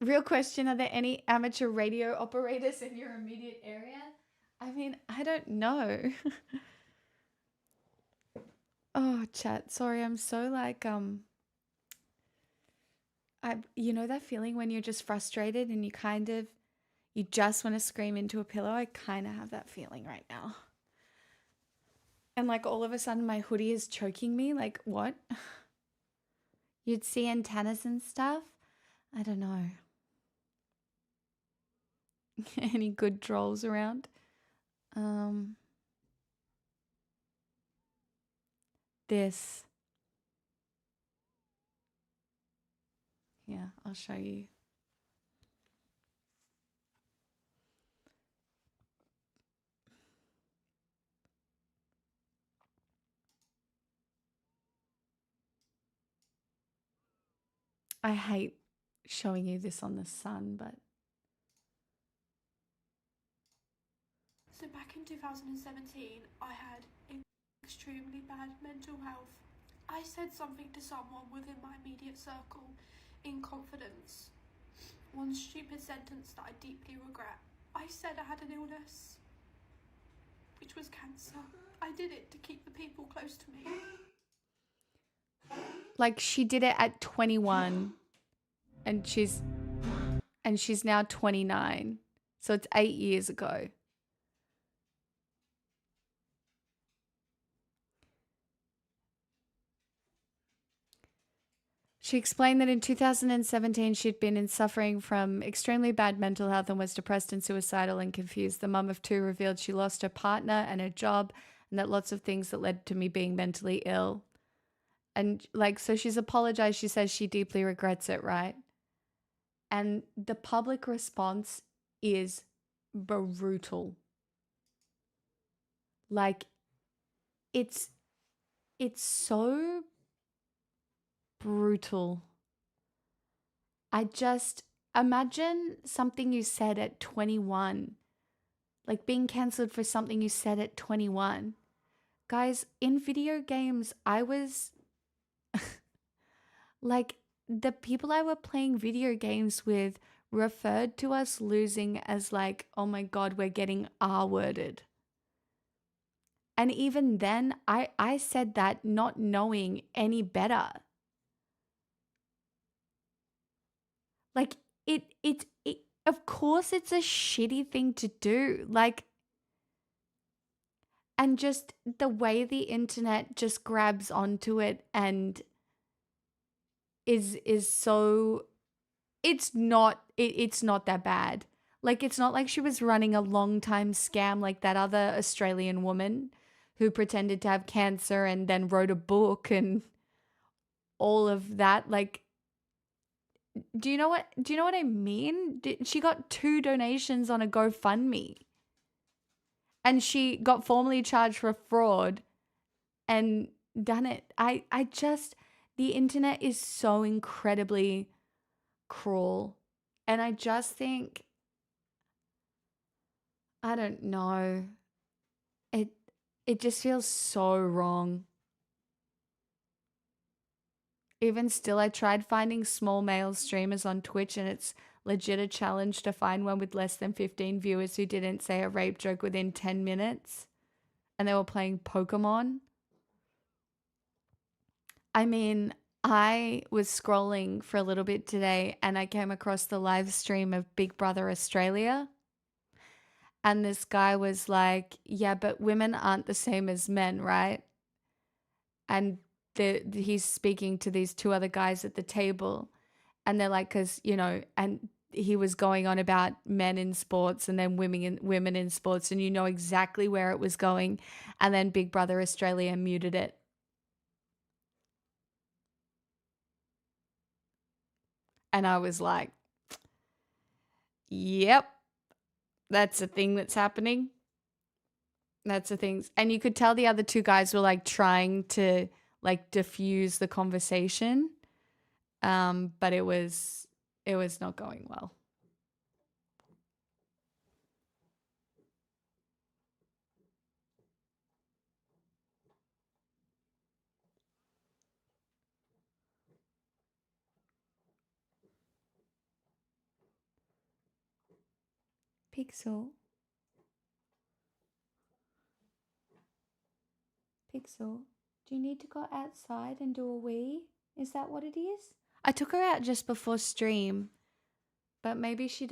Real question, are there any amateur radio operators in your immediate area? I mean, I don't know. Oh, chat. Sorry, I'm so like you know that feeling when you're just frustrated and you just want to scream into a pillow? I kind of have that feeling right now. And like all of a sudden my hoodie is choking me. Like what? You'd see antennas and stuff. I don't know. Any good trolls around? This. Yeah, I'll show you. I hate showing you this on the sun, but So back in 2017, I had extremely bad mental health. I said something to someone within my immediate circle in confidence. One stupid sentence that I deeply regret. I said I had an illness, which was cancer. I did it to keep the people close to me. like she did it at 21 and she's now 29. So it's 8 years ago. She explained that in 2017 she'd been suffering from extremely bad mental health and was depressed and suicidal and confused. The mum of two revealed she lost her partner and her job and that lots of things that led to me being mentally ill. And like, so she's apologized. She says she deeply regrets it, right? And the public response is brutal. Like, it's so brutal. I just imagine something you said at 21, like being cancelled for something you said at 21. Guys, in video games, I was like, the people I were playing video games with referred to us losing as like, oh my God, we're getting R-worded. And even then, I said that not knowing any better. Like, it of course it's a shitty thing to do. Like, and just the way the internet just grabs onto it and is so, it's not that bad. Like, it's not like she was running a long time scam like that other Australian woman who pretended to have cancer and then wrote a book and all of that. Like, do you know what I mean? She got 2 donations on a GoFundMe. And she got formally charged for fraud and done it. I just, the internet is so incredibly cruel. And I just think, I don't know. It just feels so wrong. Even still, I tried finding small male streamers on Twitch and it's legit a challenge to find one with less than 15 viewers who didn't say a rape joke within 10 minutes. And they were playing Pokemon. I mean, I was scrolling for a little bit today and I came across the live stream of Big Brother Australia. And this guy was like, yeah, but women aren't the same as men, right? And he's speaking to these 2 other guys at the table. And they're like, because, you know, and he was going on about men in sports and then women in sports. And you know exactly where it was going. And then Big Brother Australia muted it. And I was like, yep, that's a thing that's happening. That's the things. And you could tell the other two guys were like trying to like diffuse the conversation. But it was not going well. Pixel. Pixel, do you need to go outside and do a wee? Is that what it is? I took her out just before stream, but maybe she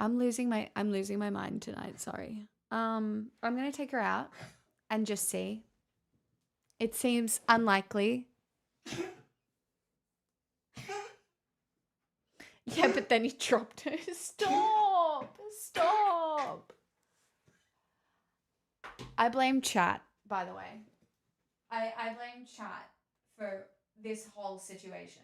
I'm losing my mind tonight, sorry. I'm going to take her out and just see. It seems unlikely. Yeah, but then he dropped her. Stop! Stop! I blame chat, by the way. I blame chat for this whole situation.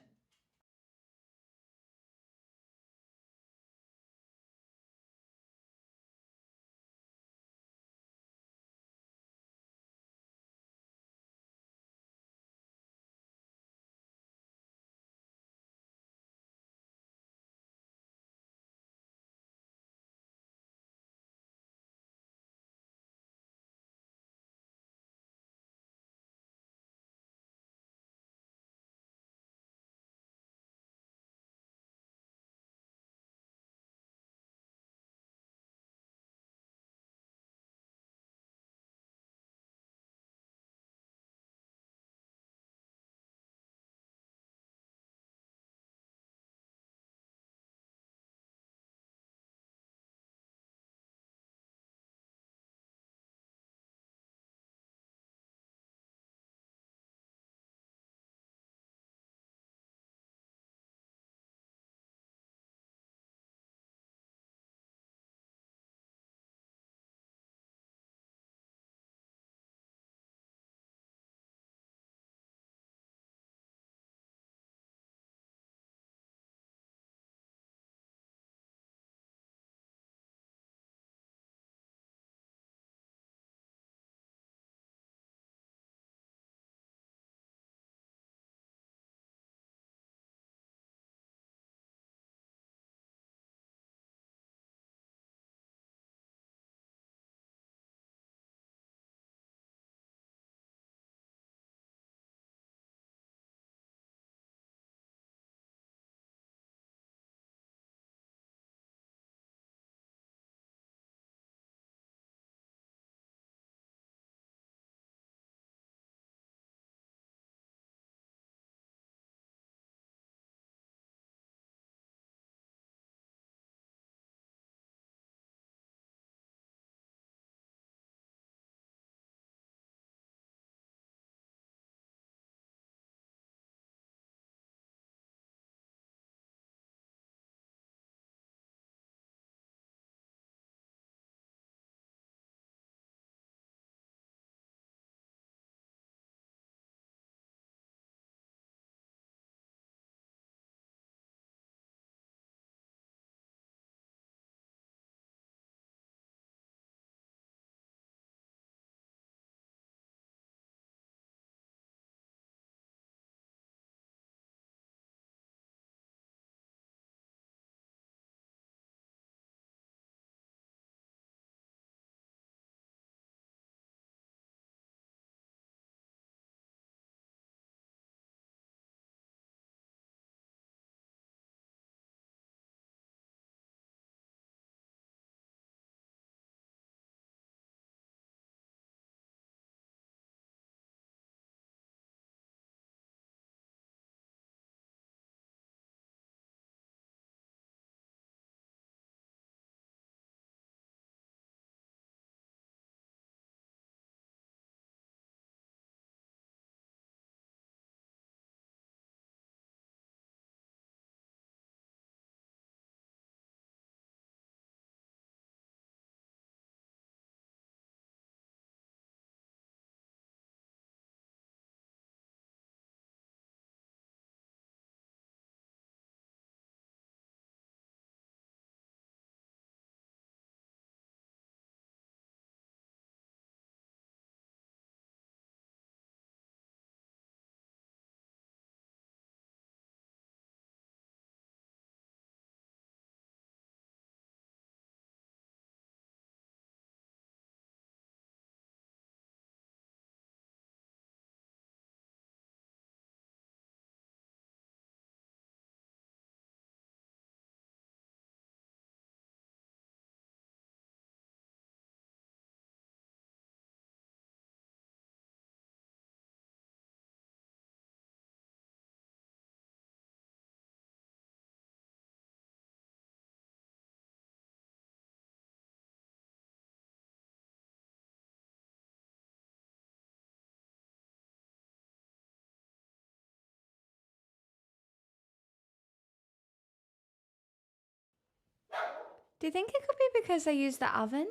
Do you think it could be because I use the oven?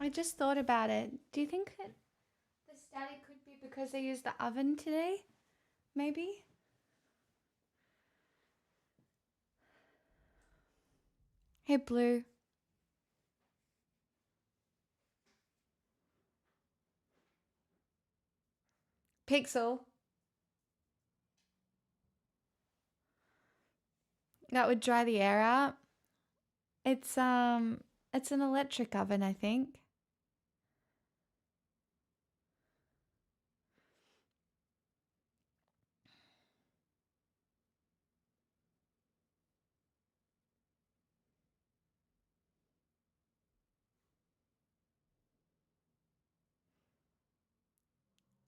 I just thought about it. Do you think that the static could be because I used the oven today? Maybe? Hey, Blue. Pixel. That would dry the air out. It's an electric oven, I think.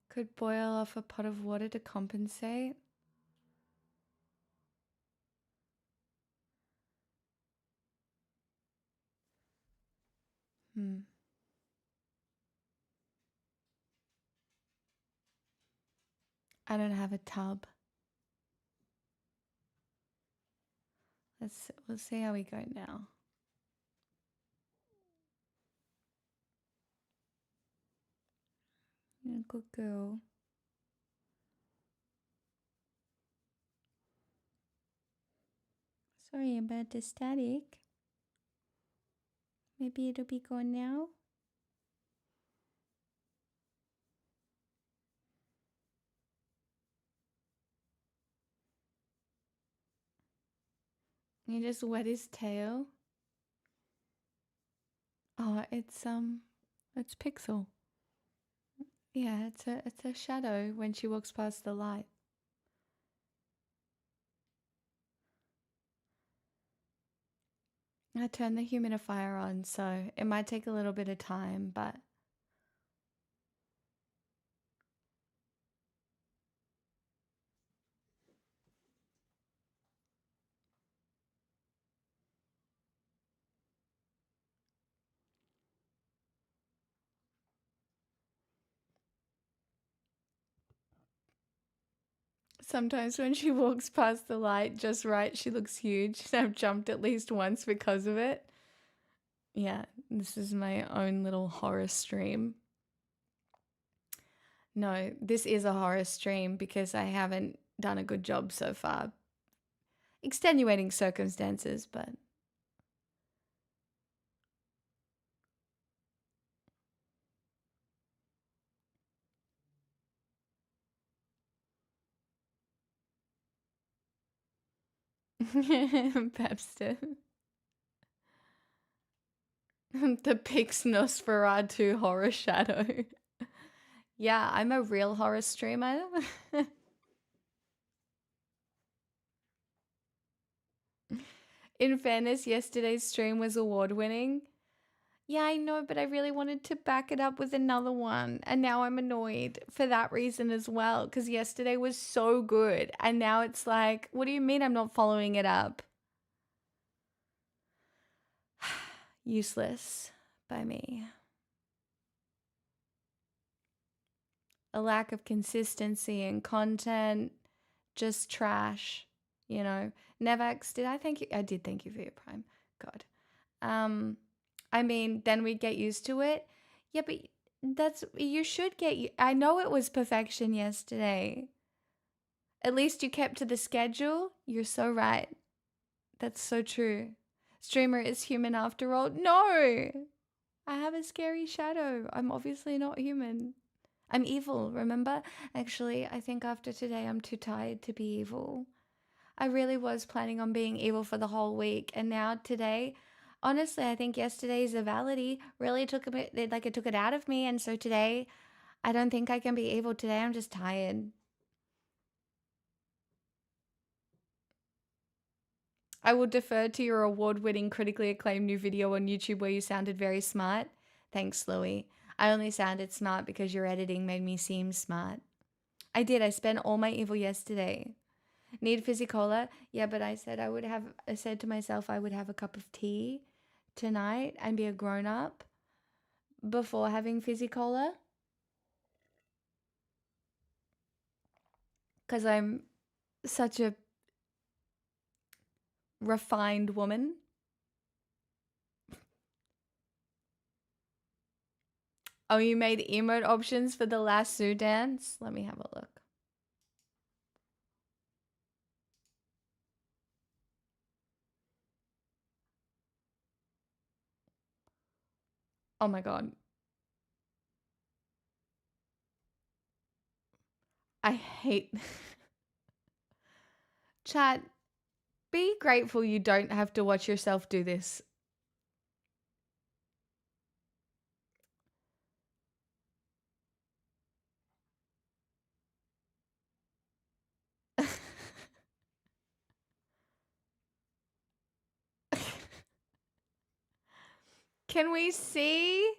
Could boil off a pot of water to compensate. I don't have a tub. We'll see how we go now. You're a good girl. Sorry about the static. Maybe it'll be gone now. You just wet his tail. Oh, it's Pixel. Yeah, it's a shadow when she walks past the light. I turned the humidifier on, so it might take a little bit of time, but sometimes when she walks past the light just right, she looks huge. I've jumped at least once because of it. Yeah, this is my own little horror stream. No, this is a horror stream because I haven't done a good job so far. Extenuating circumstances, but Pepster. The Pix Nosferatu horror shadow. Yeah, I'm a real horror streamer. In fairness, yesterday's stream was award winning. Yeah, I know, but I really wanted to back it up with another one. And now I'm annoyed for that reason as well. Because yesterday was so good. And now it's like, what do you mean I'm not following it up? Useless by me. A lack of consistency in content. Just trash. You know. Nevax, did I thank you? I did thank you for your Prime. God. I mean, then we'd get used to it. Yeah, but you should get, I know it was perfection yesterday. At least you kept to the schedule. You're so right. That's so true. Streamer is human after all. No! I have a scary shadow. I'm obviously not human. I'm evil, remember? Actually, I think after today I'm too tired to be evil. I really was planning on being evil for the whole week. And now today, honestly, I think yesterday's evality really took a bit, like it took it out of me. And so today, I don't think I can be evil today. I'm just tired. I will defer to your award-winning, critically acclaimed new video on YouTube where you sounded very smart. Thanks, Louie. I only sounded smart because your editing made me seem smart. I did. I spent all my evil yesterday. Need fizzy cola? Yeah, but I said I said to myself I would have a cup of tea tonight and be a grown-up before having fizzy cola. Because I'm such a refined woman. Oh, you made emote options for the lasso dance? Let me have a look. Oh my god. I hate... Chat, be grateful you don't have to watch yourself do this. Can we see?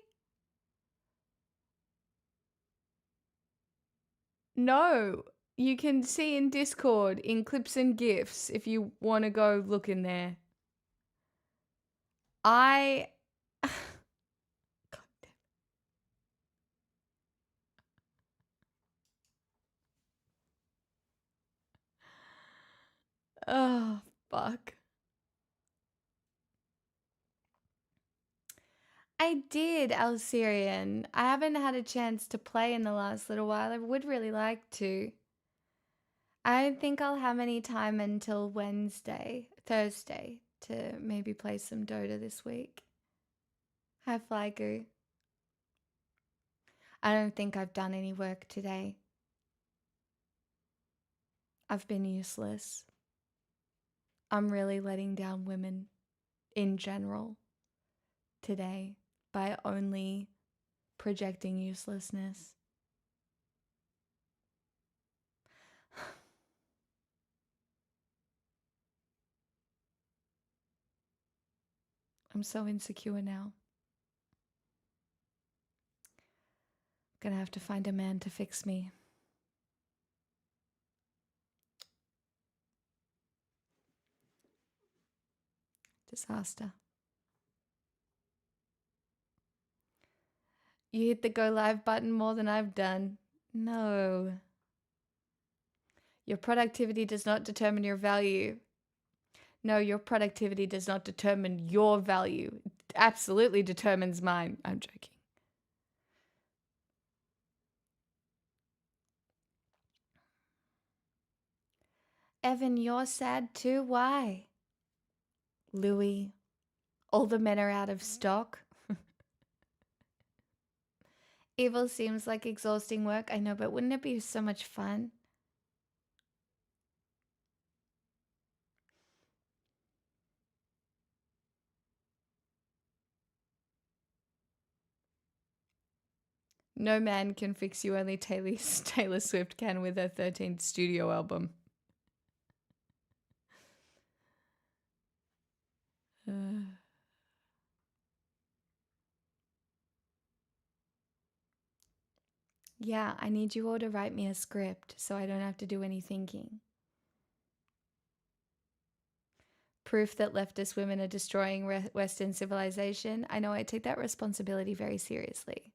No. You can see in Discord in clips and gifs if you want to go look in there. God damn. Oh, fuck. I did, Alcerian. I haven't had a chance to play in the last little while. I would really like to. I don't think I'll have any time until Thursday, to maybe play some Dota this week. Hi, Flygoo. I don't think I've done any work today. I've been useless. I'm really letting down women in general today by only projecting uselessness. I'm so insecure now. Gonna have to find a man to fix me. Disaster. You hit the go live button more than I've done. No. Your productivity does not determine your value. No, your productivity does not determine your value. It absolutely determines mine. I'm joking. Evan, you're sad too? Why? Louis, all the men are out of stock. Evil seems like exhausting work. I know, but wouldn't it be so much fun? No man can fix you, only Taylor Swift can with her 13th studio album. Yeah, I need you all to write me a script so I don't have to do any thinking. Proof that leftist women are destroying Western civilization. I know I take that responsibility very seriously.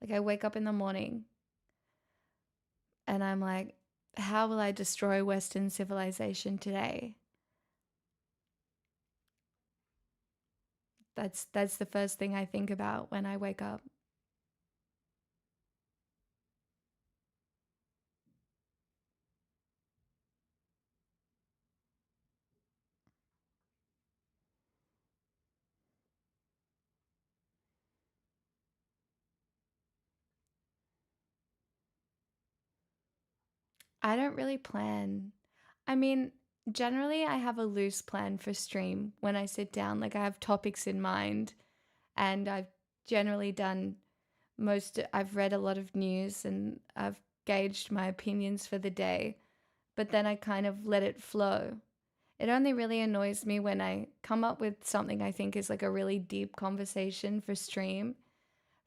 Like, I wake up in the morning and I'm like, how will I destroy Western civilization today? That's the first thing I think about when I wake up. I don't really plan. I mean, generally I have a loose plan for stream when I sit down. Like, I have topics in mind and I've generally done I've read a lot of news and I've gauged my opinions for the day, but then I kind of let it flow. It only really annoys me when I come up with something I think is like a really deep conversation for stream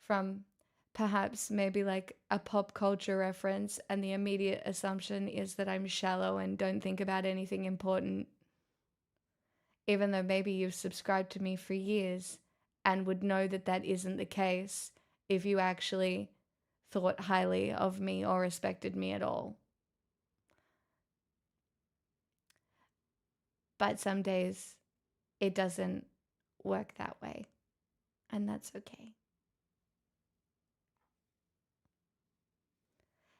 from perhaps maybe like a pop culture reference, and the immediate assumption is that I'm shallow and don't think about anything important, even though maybe you've subscribed to me for years and would know that that isn't the case if you actually thought highly of me or respected me at all. But some days it doesn't work that way. And that's okay.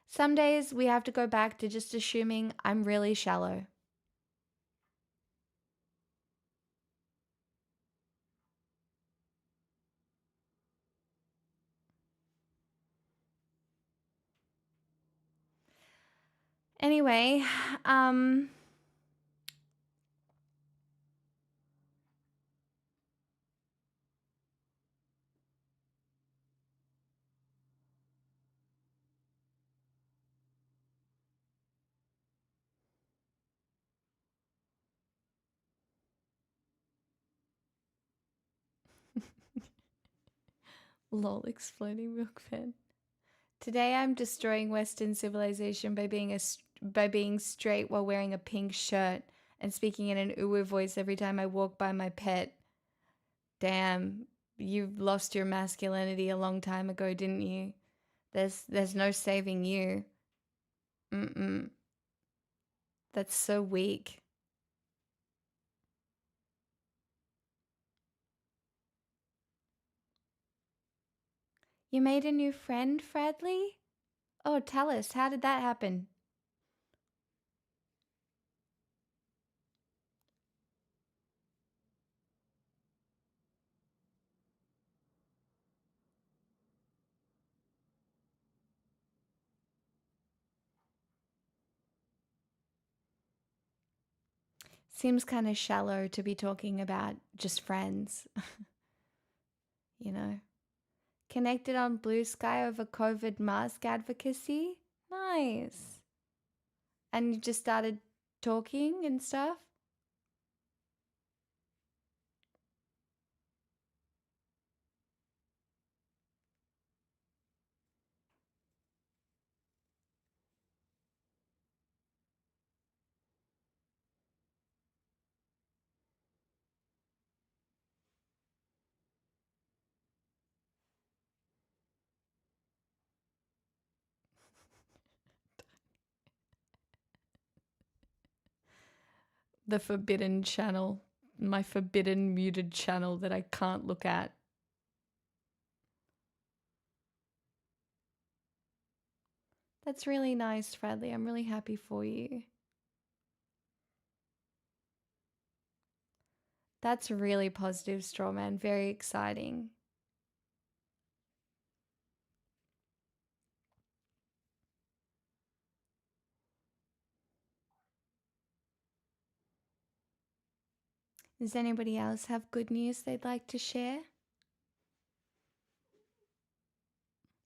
Some days we have to go back to just assuming I'm really shallow. Anyway, lol, exploding milk fan. Today I'm destroying Western civilization by being straight while wearing a pink shirt and speaking in an uwu voice every time I walk by my pet. Damn, you lost your masculinity a long time ago, didn't you? There's no saving you. Mm-mm. That's so weak. You made a new friend, Fradley? Oh, tell us, how did that happen? Seems kind of shallow to be talking about just friends. You know? Connected on Blue Sky over COVID mask advocacy? Nice. And you just started talking and stuff? The forbidden channel. My forbidden muted channel that I can't look at. That's really nice, Fradley. I'm really happy for you. That's really positive, Strawman. Very exciting. Does anybody else have good news they'd like to share?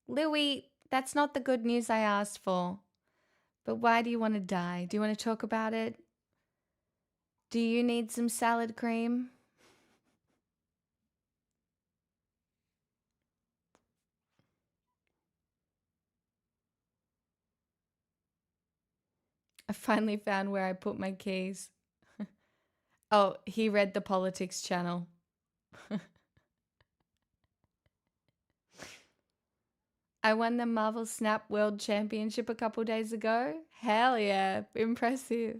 Louie, that's not the good news I asked for. But why do you want to die? Do you want to talk about it? Do you need some salad cream? I finally found where I put my keys. Oh, he read the politics channel. I won the Marvel Snap World Championship a couple days ago. Hell yeah, impressive.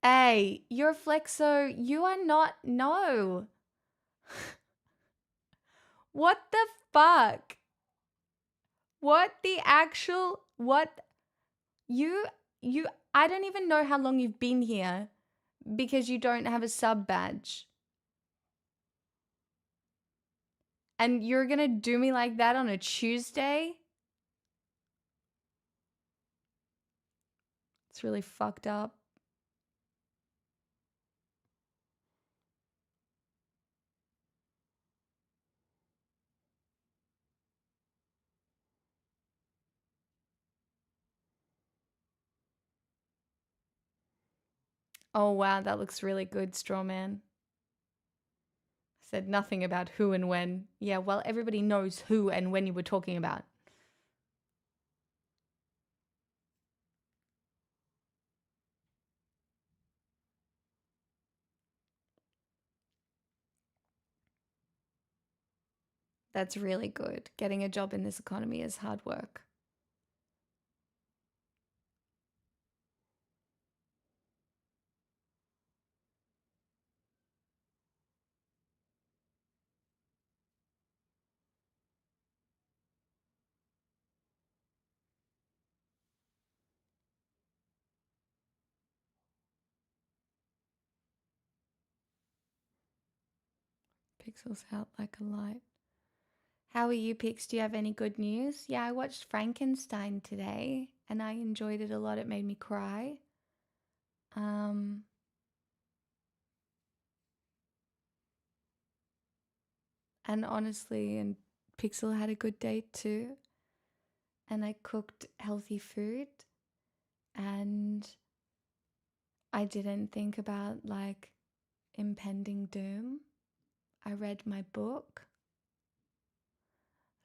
Hey, you're Flexo. You are not. No. What the fuck? What the actual. What? You. I don't even know how long you've been here because you don't have a sub badge. And you're gonna do me like that on a Tuesday? It's really fucked up. Oh wow, that looks really good, Strawman. Said nothing about who and when. Yeah, well, everybody knows who and when you were talking about. That's really good. Getting a job in this economy is hard work. Pixels out like a light. How are you, Pix? Do you have any good news? Yeah, I watched Frankenstein today and I enjoyed it a lot. It made me cry. And honestly, and Pixel had a good date too. And I cooked healthy food and I didn't think about like impending doom. I read my book.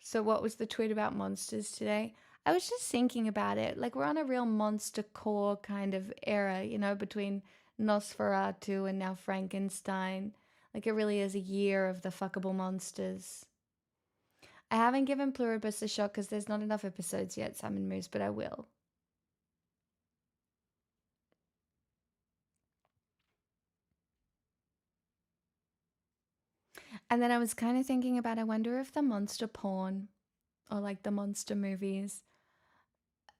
So what was the tweet about monsters today? I was just thinking about it. Like we're on a real monster core kind of era, you know, between Nosferatu and now Frankenstein. Like it really is a year of the fuckable monsters. I haven't given Pluribus a shot because there's not enough episodes yet, Simon Moose, but I will. And then I was kind of thinking about, I wonder if the monster porn or like the monster movies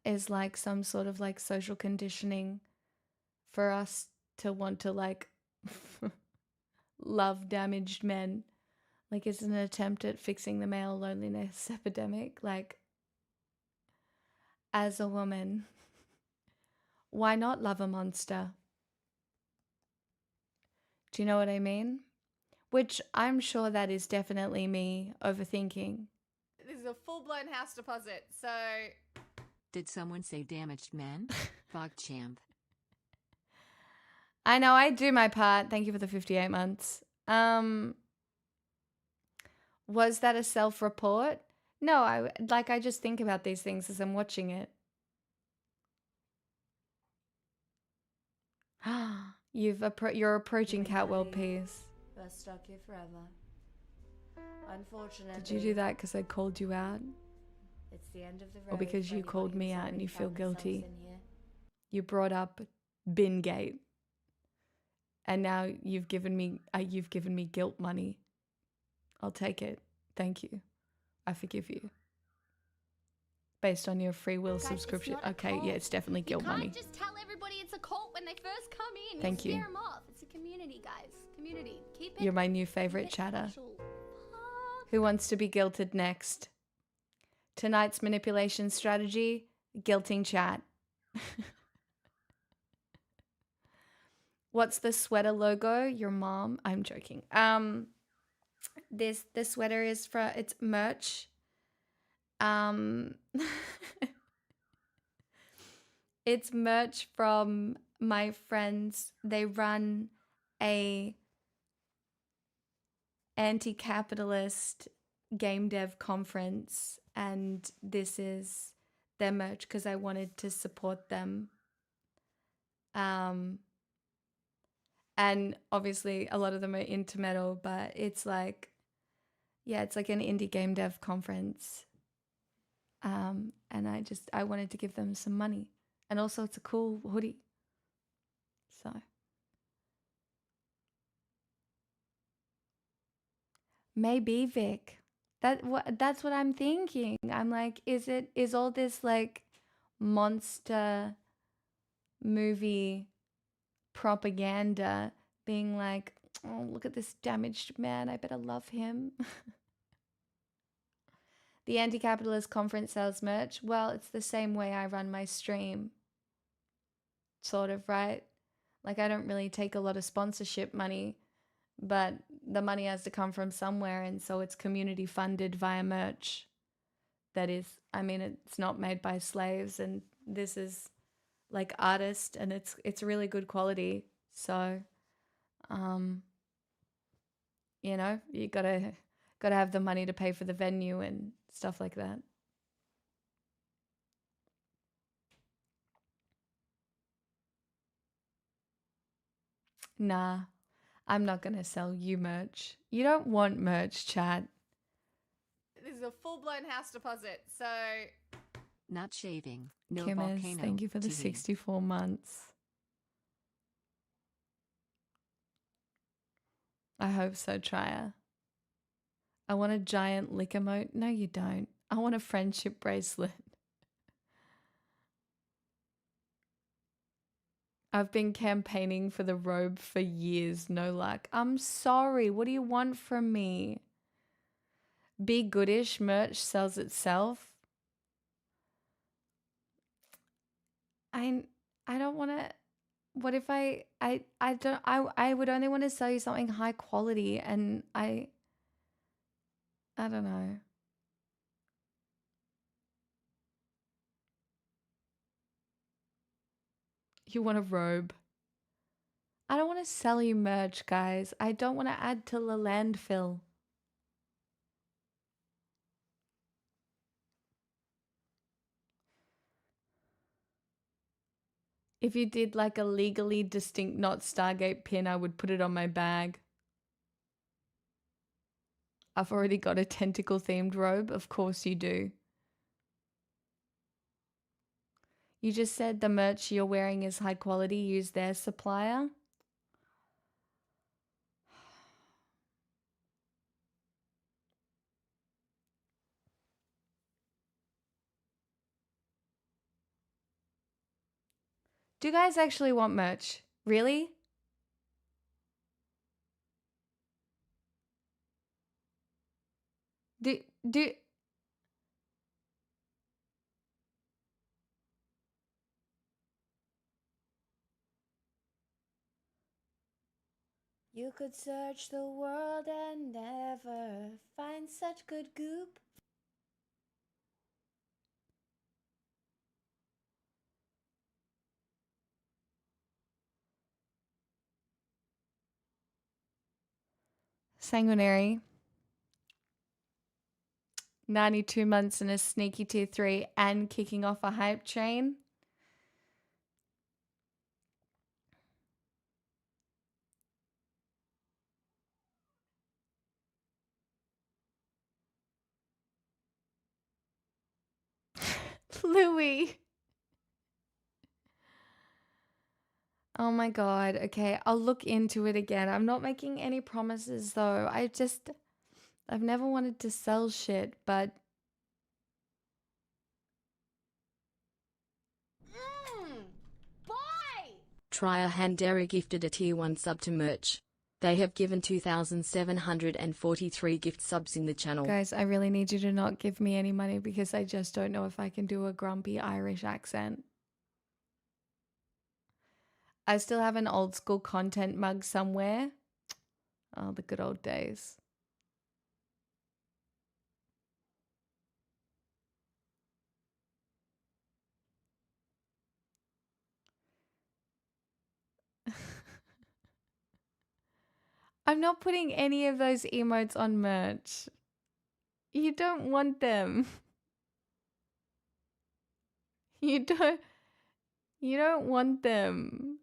is like some sort of like social conditioning for us to want to like love damaged men. Like it's an attempt at fixing the male loneliness epidemic. Like as a woman, why not love a monster? Do you know what I mean? Which I'm sure that is definitely me overthinking. This is a full-blown house deposit, so... Did someone say damaged man? PogChamp. I know, I do my part. Thank you for the 58 months. Was that a self-report? No, I just think about these things as I'm watching it. You're approaching Catworld Peas. We're stuck here forever. Unfortunately... Did you do that because I called you out? It's the end of the road. Or because for you called anybody me who's out and you already feel found themselves guilty? in here. You brought up Bingate. And now you've given me guilt money. I'll take it. Thank you. I forgive you. Based on your free will Guys, subscription. it's not a Okay, cult. yeah, it's definitely guilt money. You can't just tell everybody it's a cult when they first come in. Thank you. Scare them off. It's a community, guys. Community. Keep it. You're my new keep favorite it chatter. casual. Fuck. Who wants to be guilted next? Tonight's manipulation strategy, guilting chat. What's the sweater logo? Your mom? I'm joking. This sweater is it's merch. It's merch from my friends. They run a anti-capitalist game dev conference, and this is their merch because I wanted to support them. And obviously a lot of them are into metal, but it's like, yeah, it's like an indie game dev conference. And I wanted to give them some money. And also it's a cool hoodie. So. Maybe Vic. That's what I'm thinking. I'm like, is all this like monster movie propaganda being like, oh, look at this damaged man, I better love him. The anti-capitalist conference sells merch. Well, it's the same way I run my stream. Sort of, right? Like I don't really take a lot of sponsorship money, but the money has to come from somewhere, and so it's community funded via merch. That is, I mean, it's not made by slaves, and this is like artist, and it's really good quality. So, you know, you gotta have the money to pay for the venue and stuff like that. Nah, I'm not gonna sell you merch. You don't want merch, chat. This is a full-blown house deposit, so... Not shaving. No Kim is, volcano. thank you for the TV. 64 months. I hope so, Trya. I want a giant lick emote. No, you don't. I want a friendship bracelet. I've been campaigning for the robe for years, no luck. I'm sorry. What do you want from me? Be Goodish merch sells itself. I don't want to. What if I would only want to sell you something high quality, and I don't know. You want a robe? I don't want to sell you merch, guys. I don't want to add to the landfill. If you did like a legally distinct not Stargate pin, I would put it on my bag. I've already got a tentacle themed robe. Of course you do. You just said the merch you're wearing is high quality. Use their supplier. Do you guys actually want merch? Really? Do You could search the world and never find such good goop. Sanguinary. 92 months in a sneaky tier 3 and kicking off a hype train. Louis. Oh my god. Okay, I'll look into it again. I'm not making any promises though. I've never wanted to sell shit, but Boy! Trier Handera gifted a tier 1 sub to merch. They have given 2,743 gift subs in the channel. guys, I really need you to not give me any money because I just don't know if I can do a grumpy Irish accent. I still have an old school content mug somewhere. Oh, the good old days. I'm not putting any of those emotes on merch. You don't want them. You don't want them.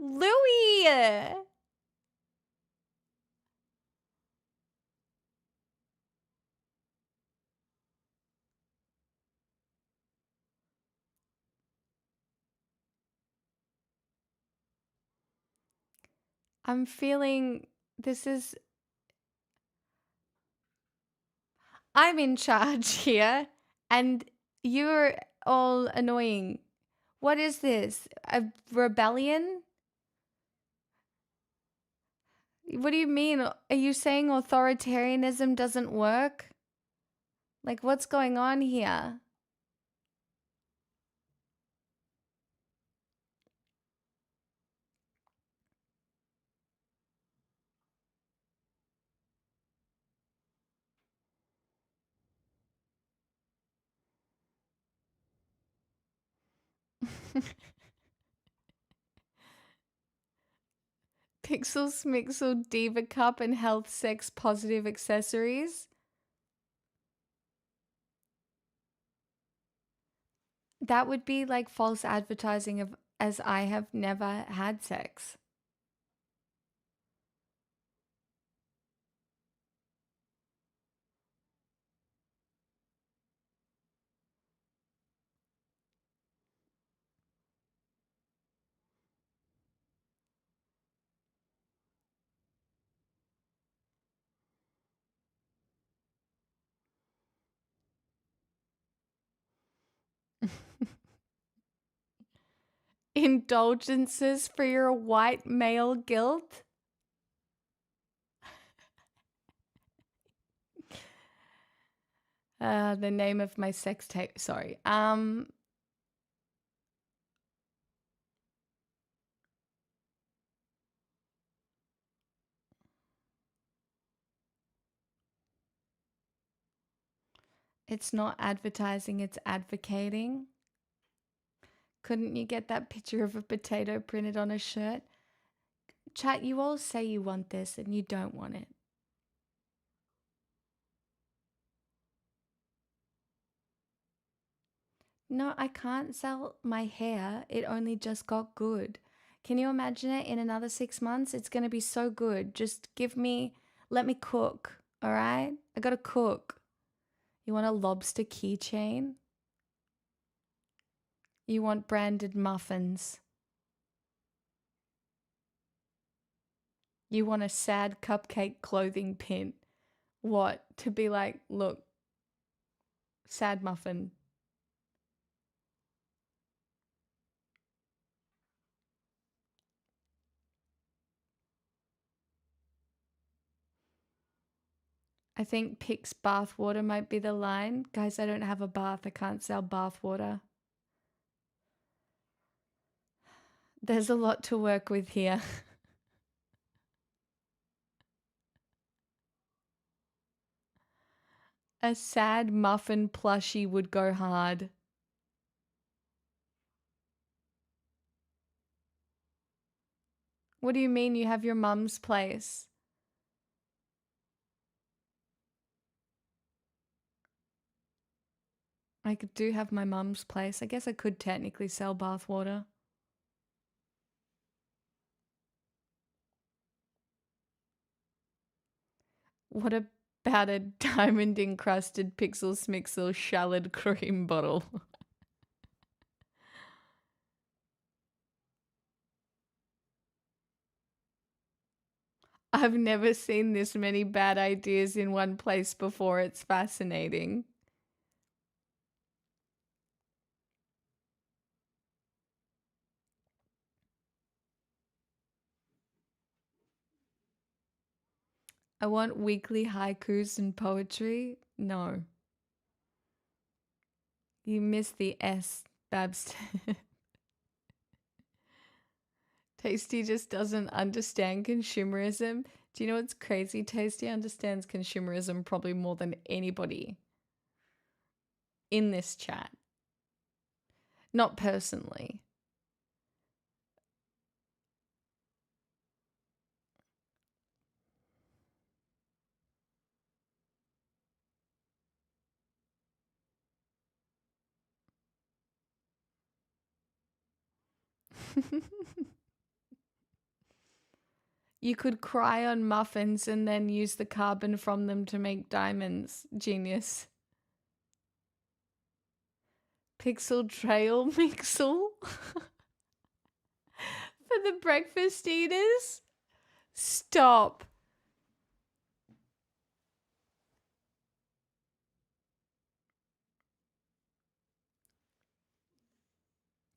Louis! I'm feeling I'm in charge here and you're all annoying. What is this? A rebellion? What do you mean? Are you saying authoritarianism doesn't work? Like, what's going on here? Pixel Smixel Diva Cup and health sex positive accessories. That would be like false advertising of as I have never had sex. Indulgences for your white male guilt? The name of my sex tape. Sorry. It's not advertising, it's advocating. Couldn't you get that picture of a potato printed on a shirt? Chat, you all say you want this and you don't want it. No, I can't sell my hair. It only just got good. Can you imagine it in another 6 months? It's going to be so good. Just let me cook, all right? I got to cook. You want a lobster keychain? You want branded muffins? You want a sad cupcake clothing pin? What? To be like, look, sad muffin. I think Pix bathwater might be the line. Guys, I don't have a bath. I can't sell bathwater. There's a lot to work with here. A sad muffin plushie would go hard. What do you mean you have your mum's place? Do have my mum's place. I guess I could technically sell bathwater. What about a diamond encrusted pixel smixel shallot cream bottle? I've never seen this many bad ideas in one place before. It's fascinating. I want weekly haikus and poetry. No. You missed the S, Babs. Tasty just doesn't understand consumerism. Do you know what's crazy? Tasty understands consumerism probably more than anybody in this chat. Not personally. You could cry on muffins and then use the carbon from them to make diamonds. Genius. Pixel Trail Mixel? For the breakfast eaters? Stop.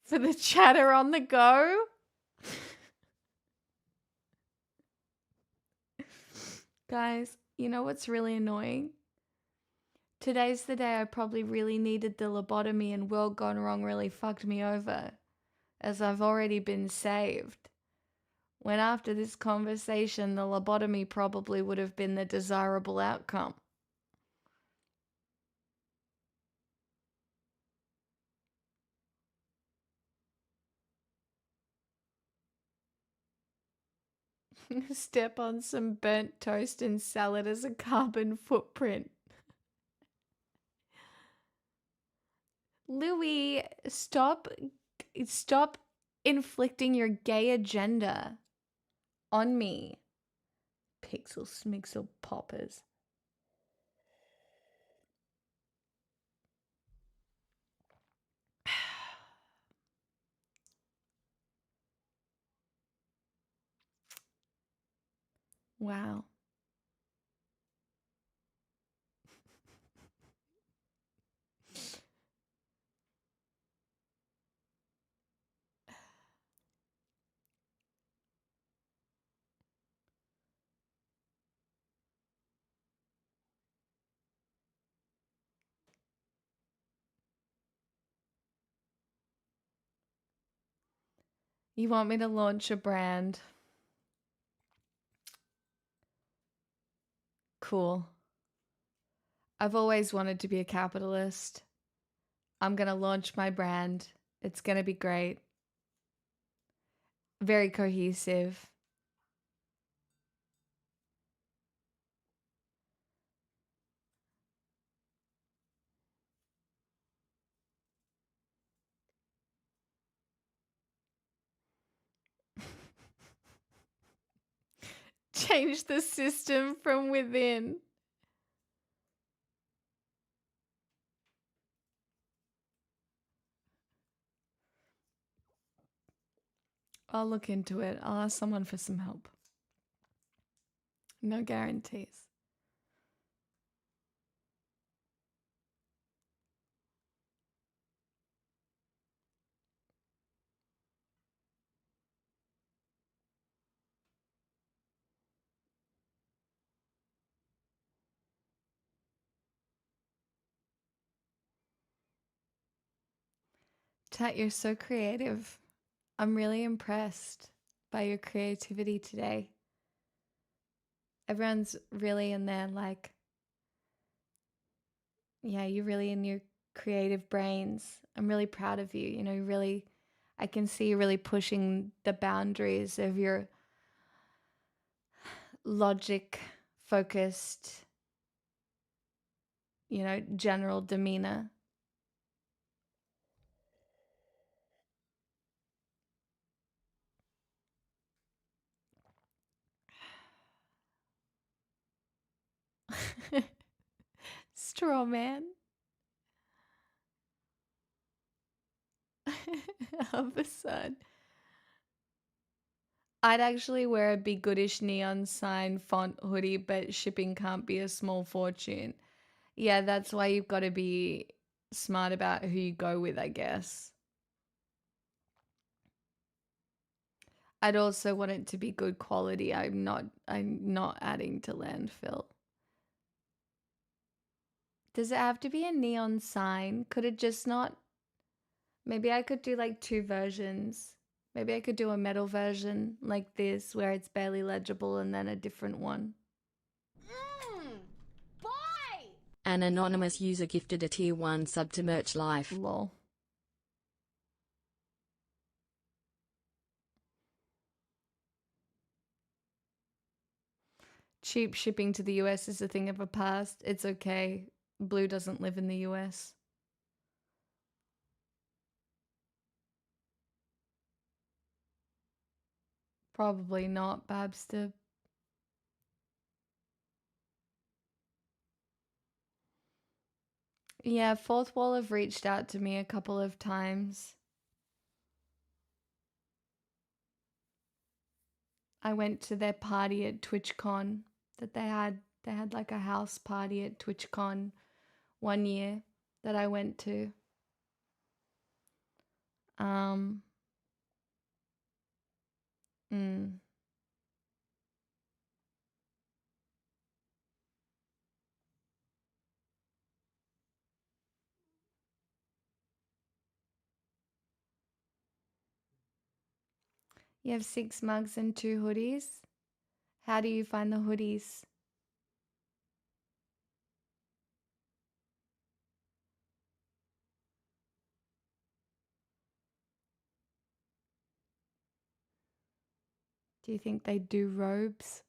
For the chatter on the go? Guys, you know what's really annoying? Today's the day I probably really needed the lobotomy and World Gone Wrong really fucked me over, as I've already been saved. When after this conversation, the lobotomy probably would have been the desirable outcome. Step on some burnt toast and salad as a carbon footprint. Louis, stop inflicting your gay agenda on me. Pixel smixel poppers. Wow. You want me to launch a brand? Cool. I've always wanted to be a capitalist. I'm gonna launch my brand. It's gonna be great. Very cohesive. Change the system from within. I'll look into it. I'll ask someone for some help. No guarantees. Tat, you're so creative. I'm really impressed by your creativity today. Everyone's really in there, like, yeah, you're really in your creative brains. I'm really proud of you. You know, really, I can see you really pushing the boundaries of your logic focused, you know, general demeanor. Straw man. Of a sun. I'd actually wear a Be Goodish neon sign font hoodie, but shipping can't be a small fortune. Yeah, that's why you've got to be smart about who you go with, I guess. I'd also want it to be good quality. I'm not adding to landfill. Does it have to be a neon sign? Could it just not? Maybe I could do like two versions. Maybe I could do a metal version like this where it's barely legible and then a different one. Boy! An anonymous user gifted a tier 1 sub to Merch Life. Lol. Cheap shipping to the US is a thing of the past. It's okay. Blue doesn't live in the US. Probably not, Babster. Yeah, Fourth Wall have reached out to me a couple of times. I went to their party at TwitchCon that they had. They had like a house party at TwitchCon one year that I went to. Um. Mm. You have 6 mugs and 2 hoodies. How do you find the hoodies? Do you think they do robes?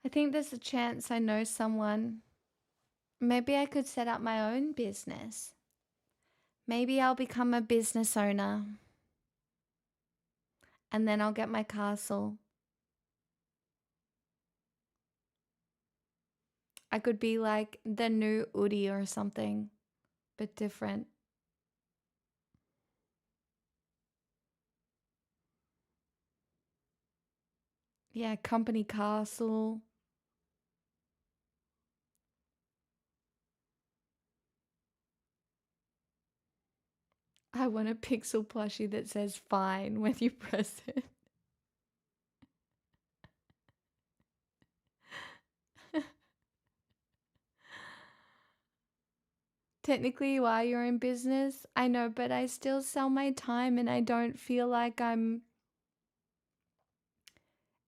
I think there's a chance I know someone. Maybe I could set up my own business. Maybe I'll become a business owner. And then I'll get my castle. I could be like the new Udi or something, but different. Yeah, company castle. I want a pixel plushie that says fine when you press it. Technically, you are your own business. I know, but I still sell my time and I don't feel like I'm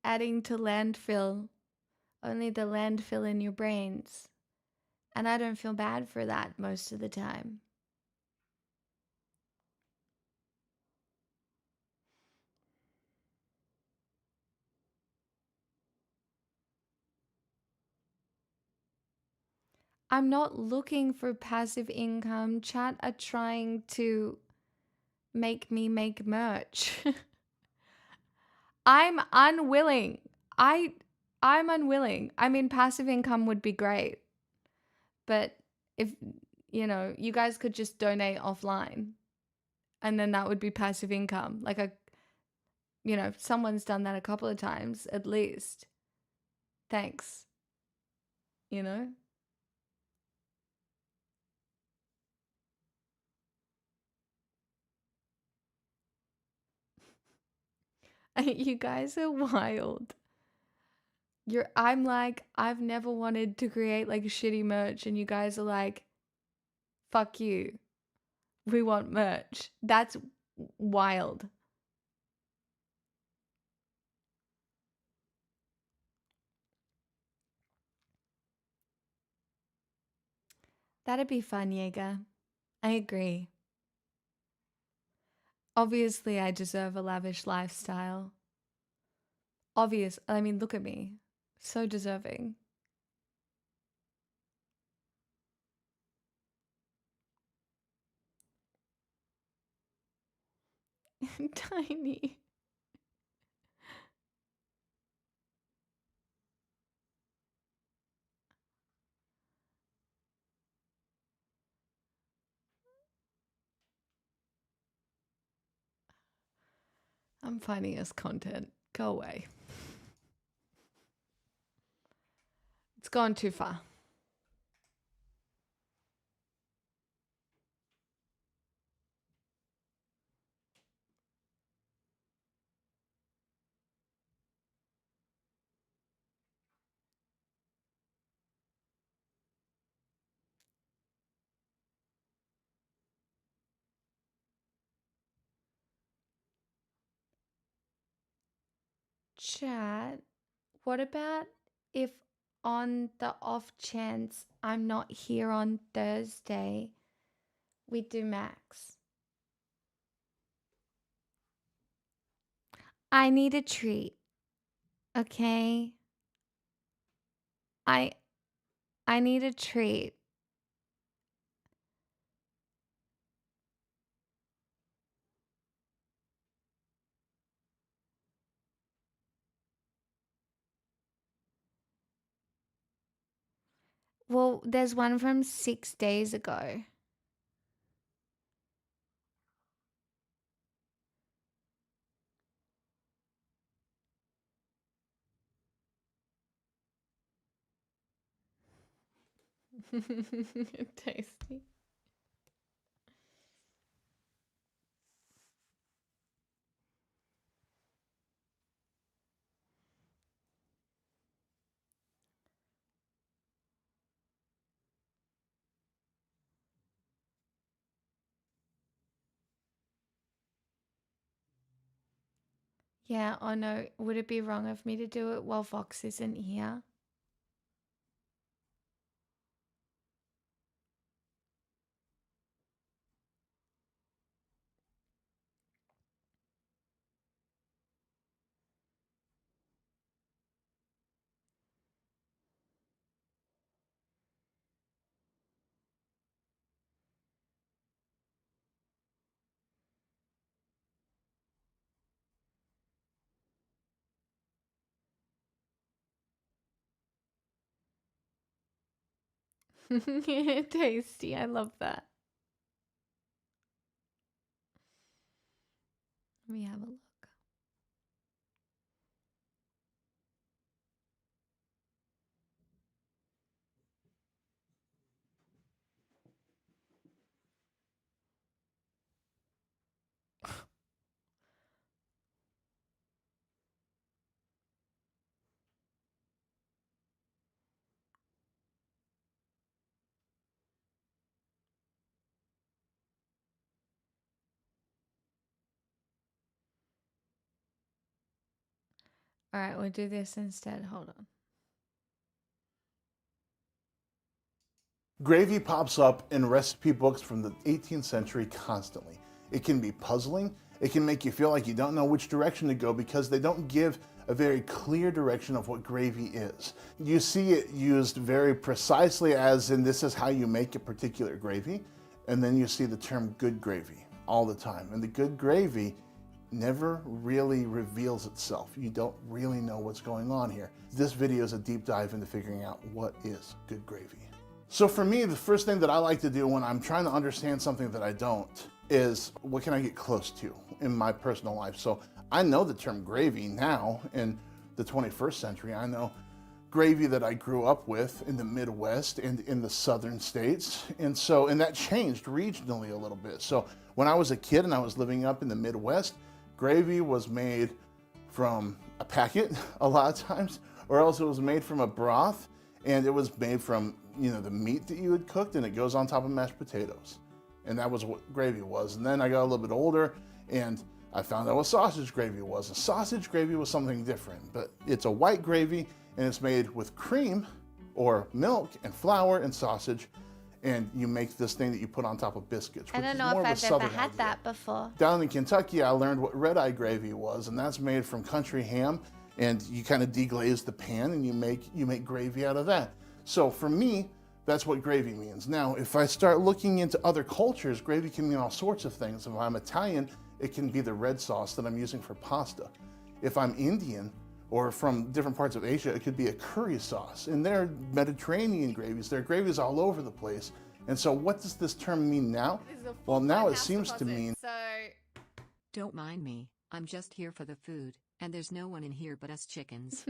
adding to landfill. Only the landfill in your brains. And I don't feel bad for that most of the time. I'm not looking for passive income. Chat are trying to make me make merch. I'm unwilling. I'm unwilling. I mean, passive income would be great. But if, you guys could just donate offline and then that would be passive income. Like someone's done that a couple of times at least. Thanks. You guys are wild. I'm like, I've never wanted to create like shitty merch, and you guys are like, fuck you. We want merch. That's wild. That'd be fun, Jaeger. I agree. Obviously, I deserve a lavish lifestyle. I mean, look at me. So deserving. Tiny. I'm finding us content. Go away. It's gone too far. Chat, what about if on the off chance I'm not here on Thursday, we do Max? I need a treat. Okay? I I need a treat. Well, there's one from 6 days ago. Tasty. Yeah, oh no, would it be wrong of me to do it while Vox isn't here? Tasty, I love that. Let me have a look. All right, we'll do this instead. Hold on. Gravy pops up in recipe books from the 18th century constantly. It can be puzzling. It can make you feel like you don't know which direction to go because they don't give a very clear direction of what gravy is. You see it used very precisely as in this is how you make a particular gravy, and then you see the term good gravy all the time. And the good gravy never really reveals itself. You don't really know what's going on here. This video is a deep dive into figuring out what is good gravy. So for me, the first thing that I like to do when I'm trying to understand something that I don't is what can I get close to in my personal life? So I know the term gravy now in the 21st century. I know gravy that I grew up with in the Midwest and in the southern states. And that changed regionally a little bit. So when I was a kid and I was living up in the Midwest, gravy was made from a packet a lot of times, or else it was made from a broth, and it was made from, you know, the meat that you had cooked, and it goes on top of mashed potatoes. And that was what gravy was. And then I got a little bit older and I found out what sausage gravy was. A sausage gravy was something different, but it's a white gravy and it's made with cream or milk and flour and sausage. And you make this thing that you put on top of biscuits. I which don't is know more if of a I've ever southern had idea. that before. Down in Kentucky, I learned what red-eye gravy was, and that's made from country ham, and you kind of deglaze the pan and you make gravy out of that. So for me, that's what gravy means. Now, if I start looking into other cultures, gravy can mean all sorts of things. If I'm Italian, it can be the red sauce that I'm using for pasta. If I'm Indian or from different parts of Asia, it could be a curry sauce. And there are Mediterranean gravies. There are gravies all over the place. And so what does this term mean now? Well, now it seems to mean... So, Don't mind me, I'm just here for the food, and there's no one in here but us chickens.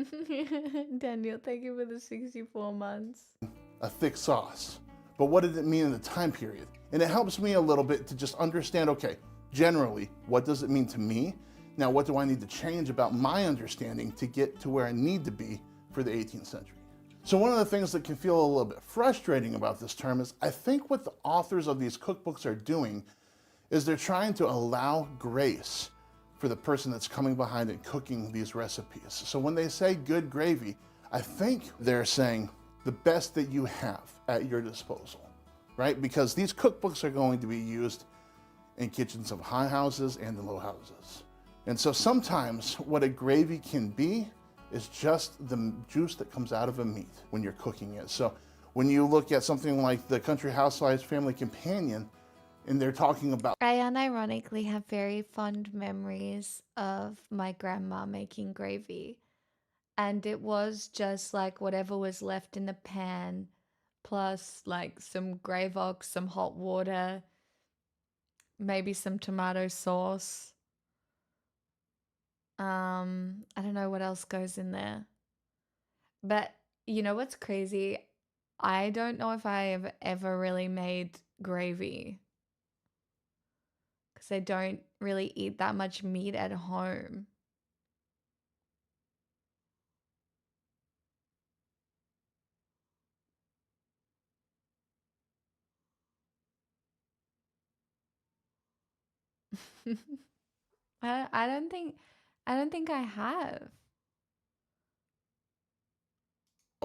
Daniel, thank you for the 64 months. a thick sauce. But what did it mean in the time period? And it helps me a little bit to just understand, okay, generally, what does it mean to me? Now, what do I need to change about my understanding to get to where I need to be for the 18th century? So one of the things that can feel a little bit frustrating about this term is I think what the authors of these cookbooks are doing is they're trying to allow grace for the person that's coming behind and cooking these recipes. So when they say good gravy, I think they're saying the best that you have at your disposal, right? Because these cookbooks are going to be used in kitchens of high houses and in low houses. And so sometimes what a gravy can be is just the juice that comes out of a meat when you're cooking it. So when you look at something like the Country Housewives Family Companion, and they're talking about... I unironically have very fond memories of my grandma making gravy. And it was just like whatever was left in the pan, plus like some Gravox, some hot water, maybe some tomato sauce. I don't know what else goes in there. But you know what's crazy? I don't know if I have ever really made gravy. Because I don't really eat that much meat at home. I don't think I have.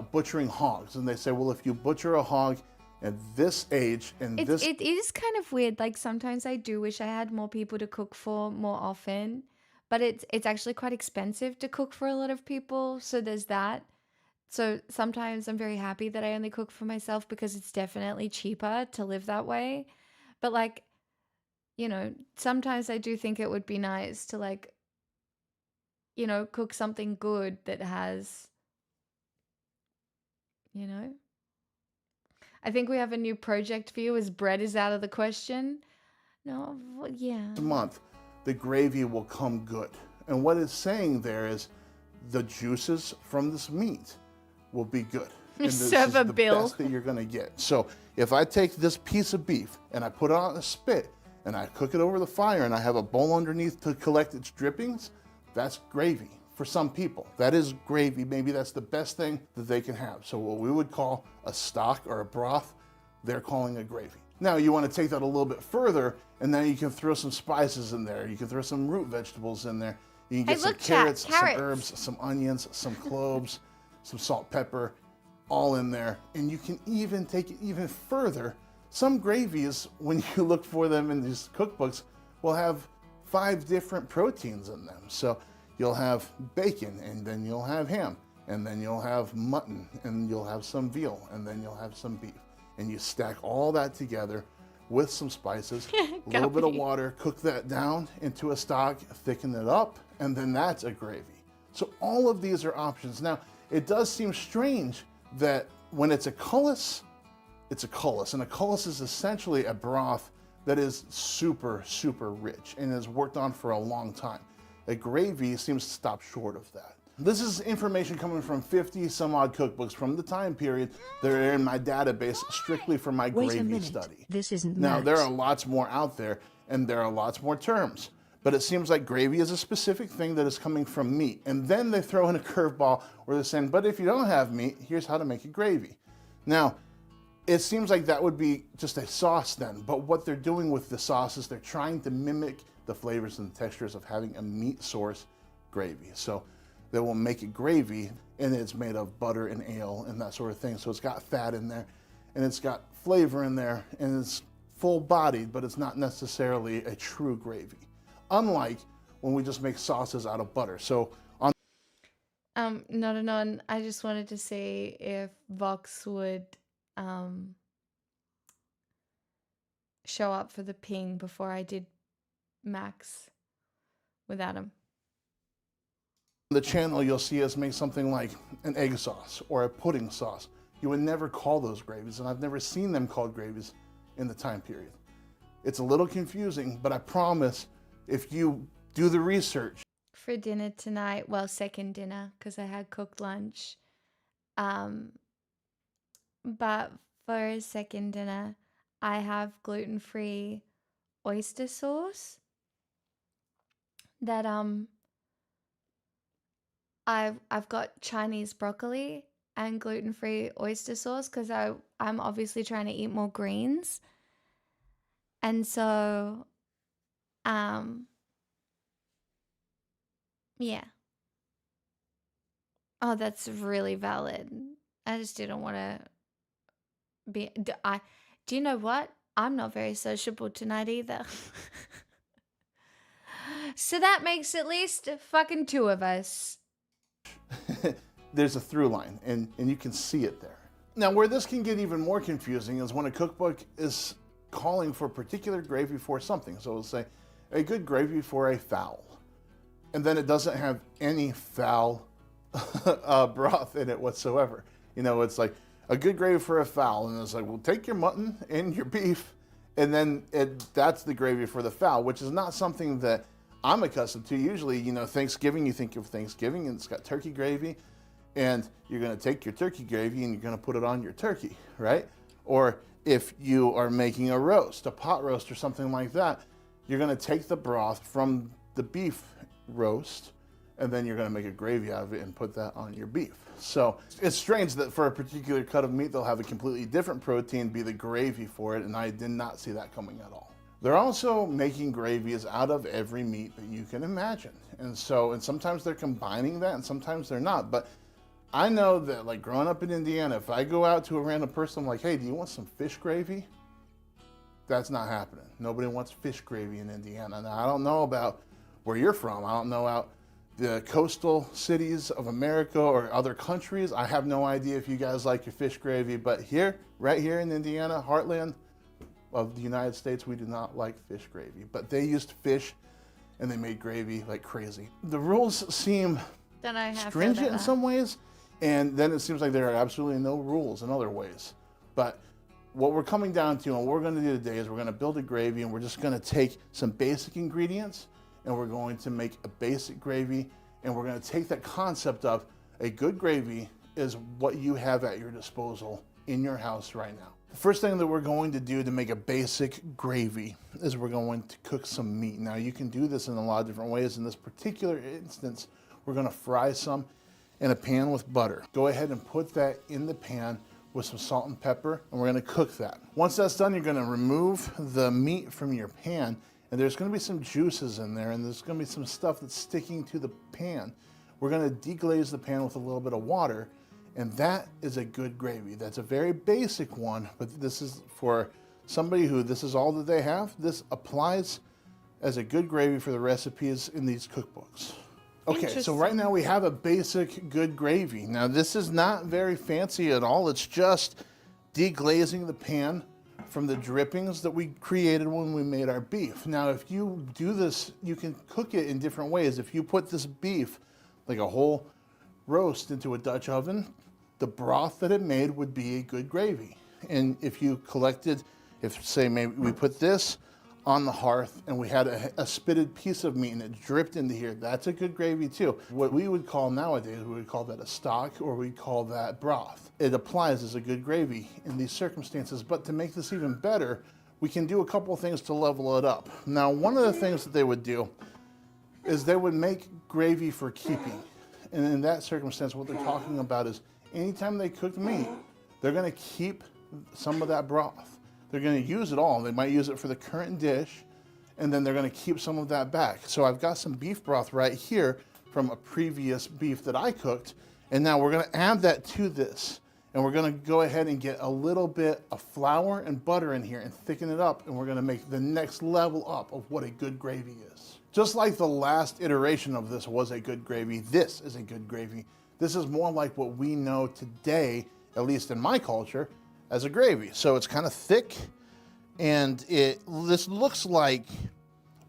butchering hogs, and they say, well, if you butcher a hog at this age and this... It is kind of weird. Like sometimes I do wish I had more people to cook for more often, but it's actually quite expensive to cook for a lot of people. So there's that. So sometimes I'm very happy that I only cook for myself because it's definitely cheaper to live that way. But like, you know, sometimes I do think it would be nice to like, you know, cook something good that has, you know. I think we have a new project for you as bread is out of the question. No, well, yeah. month, the gravy will come good. And what it's saying there is the juices from this meat will be good. And this Serve is a the bill. best that you're gonna get. So if I take this piece of beef and I put it on a spit and I cook it over the fire and I have a bowl underneath to collect its drippings, that's gravy for some people. That is gravy. Maybe that's the best thing that they can have. So what we would call a stock or a broth, they're calling a gravy. Now you want to take that a little bit further, and then you can throw some spices in there. You can throw some root vegetables in there. You can Hey, get some look, chat, carrots, some carrots. herbs, some onions, some cloves, some salt, pepper, all in there. And you can even take it even further. Some gravies, when you look for them in these cookbooks, will have 5 different proteins in them. So you'll have bacon, and then you'll have ham, and then you'll have mutton, and you'll have some veal, and then you'll have some beef. And you stack all that together with some spices, a little bit of water, cook that down into a stock, thicken it up, and then that's a gravy. So all of these are options. Now, it does seem strange that when it's a cullis, it's a cullis. And a cullis is essentially a broth that is super, super rich and is worked on for a long time. A gravy seems to stop short of that. This is information coming from 50 some odd cookbooks from the time period that are in my database strictly for my Wait a gravy minute. study. This isn't Now, Max. there are lots more out there, and there are lots more terms. But it seems like gravy is a specific thing that is coming from meat. And then they throw in a curveball where they're saying, but if you don't have meat, here's how to make a gravy. Now, it seems like that would be just a sauce then. But what they're doing with the sauce is they're trying to mimic the flavors and the textures of having a meat source gravy. So they will make it gravy, and it's made of butter and ale and that sort of thing. So it's got fat in there, and it's got flavor in there, and it's full-bodied, but it's not necessarily a true gravy. Unlike when we just make sauces out of butter. So on Not a non. I just wanted to see if Vox would show up for the ping before I did Max without him. the channel, you'll see us make something like an egg sauce or a pudding sauce. You would never call those gravies, and I've never seen them called gravies in the time period. It's a little confusing, but I promise if you do the research. For dinner tonight, well, second dinner, because I had cooked lunch. But for a second dinner, I have gluten-free oyster sauce that I've got Chinese broccoli and gluten-free oyster sauce because I'm obviously trying to eat more greens. And so yeah. Oh, that's really valid. I just didn't want to be do you know what? I'm not very sociable tonight either. So that makes at least fucking 2 of us. There's a through line, and you can see it there. Now, where this can get even more confusing is when a cookbook is calling for particular gravy for something. So it'll say, a good gravy for a fowl. And then it doesn't have any fowl broth in it whatsoever. You know, it's like a good gravy for a fowl. And it's like, well, take your mutton and your beef, and then that's the gravy for the fowl, which is not something that I'm accustomed to. Usually, you know, Thanksgiving, you think of Thanksgiving and it's got turkey gravy, and you're going to take your turkey gravy and you're going to put it on your turkey, right? Or if you are making a roast, a pot roast or something like that, you're going to take the broth from the beef roast, and then you're going to make a gravy out of it and put that on your beef. So it's strange that for a particular cut of meat, they'll have a completely different protein be the gravy for it, and I did not see that coming at all. They're also making gravies out of every meat that you can imagine. And sometimes they're combining that and sometimes they're not. But I know that, like, growing up in Indiana, if I go out to a random person, I'm like, hey, do you want some fish gravy? That's not happening. Nobody wants fish gravy in Indiana. Now, I don't know about where you're from. I don't know about the coastal cities of America or other countries. I have no idea if you guys like your fish gravy. But here, right here in Indiana, heartland of the United States, we do not like fish gravy. But they used fish and they made gravy like crazy. The rules seem Then I have stringent in some ways, and then it seems like there are absolutely no rules in other ways. But what we're coming down to and what we're going to do today is we're going to build a gravy, and we're just going to take some basic ingredients and we're going to make a basic gravy, and we're going to take that concept of a good gravy is what you have at your disposal in your house right now. The first thing that we're going to do to make a basic gravy is we're going to cook some meat. Now, you can do this in a lot of different ways. In this particular instance, we're going to fry some in a pan with butter. Go ahead and put that in the pan with some salt and pepper, and we're going to cook that. Once that's done, you're going to remove the meat from your pan, and there's going to be some juices in there, and there's going to be some stuff that's sticking to the pan. We're going to deglaze the pan with a little bit of water, and that is a good gravy. That's a very basic one, but this is for somebody who this is all that they have. This applies as a good gravy for the recipes in these cookbooks. Okay, so right now we have a basic good gravy. Now this is not very fancy at all. It's just deglazing the pan from the drippings that we created when we made our beef. Now if you do this, you can cook it in different ways. If you put this beef, like a whole roast, into a Dutch oven, the broth that it made would be a good gravy. And if you collected, if say maybe we put this on the hearth and we had a spitted piece of meat and it dripped into here, that's a good gravy too. What we would call nowadays, we would call that a stock, or we'd call that broth. It applies as a good gravy in these circumstances, but to make this even better, we can do a couple of things to level it up. Now, one of the things that they would do is they would make gravy for keeping. And in that circumstance, what they're talking about is anytime they cook meat, they're gonna keep some of that broth. They're going to use it all. They might use it for the current dish, and then they're going to keep some of that back. So I've got some beef broth right here from a previous beef that I cooked, and now we're going to add that to this. And we're going to go ahead and get a little bit of flour and butter in here and thicken it up, and we're going to make the next level up of what a good gravy is. Just like the last iteration of this was a good gravy, this is a good gravy. This is more like what we know today, at least in my culture, as a gravy. So it's kind of thick, and this looks like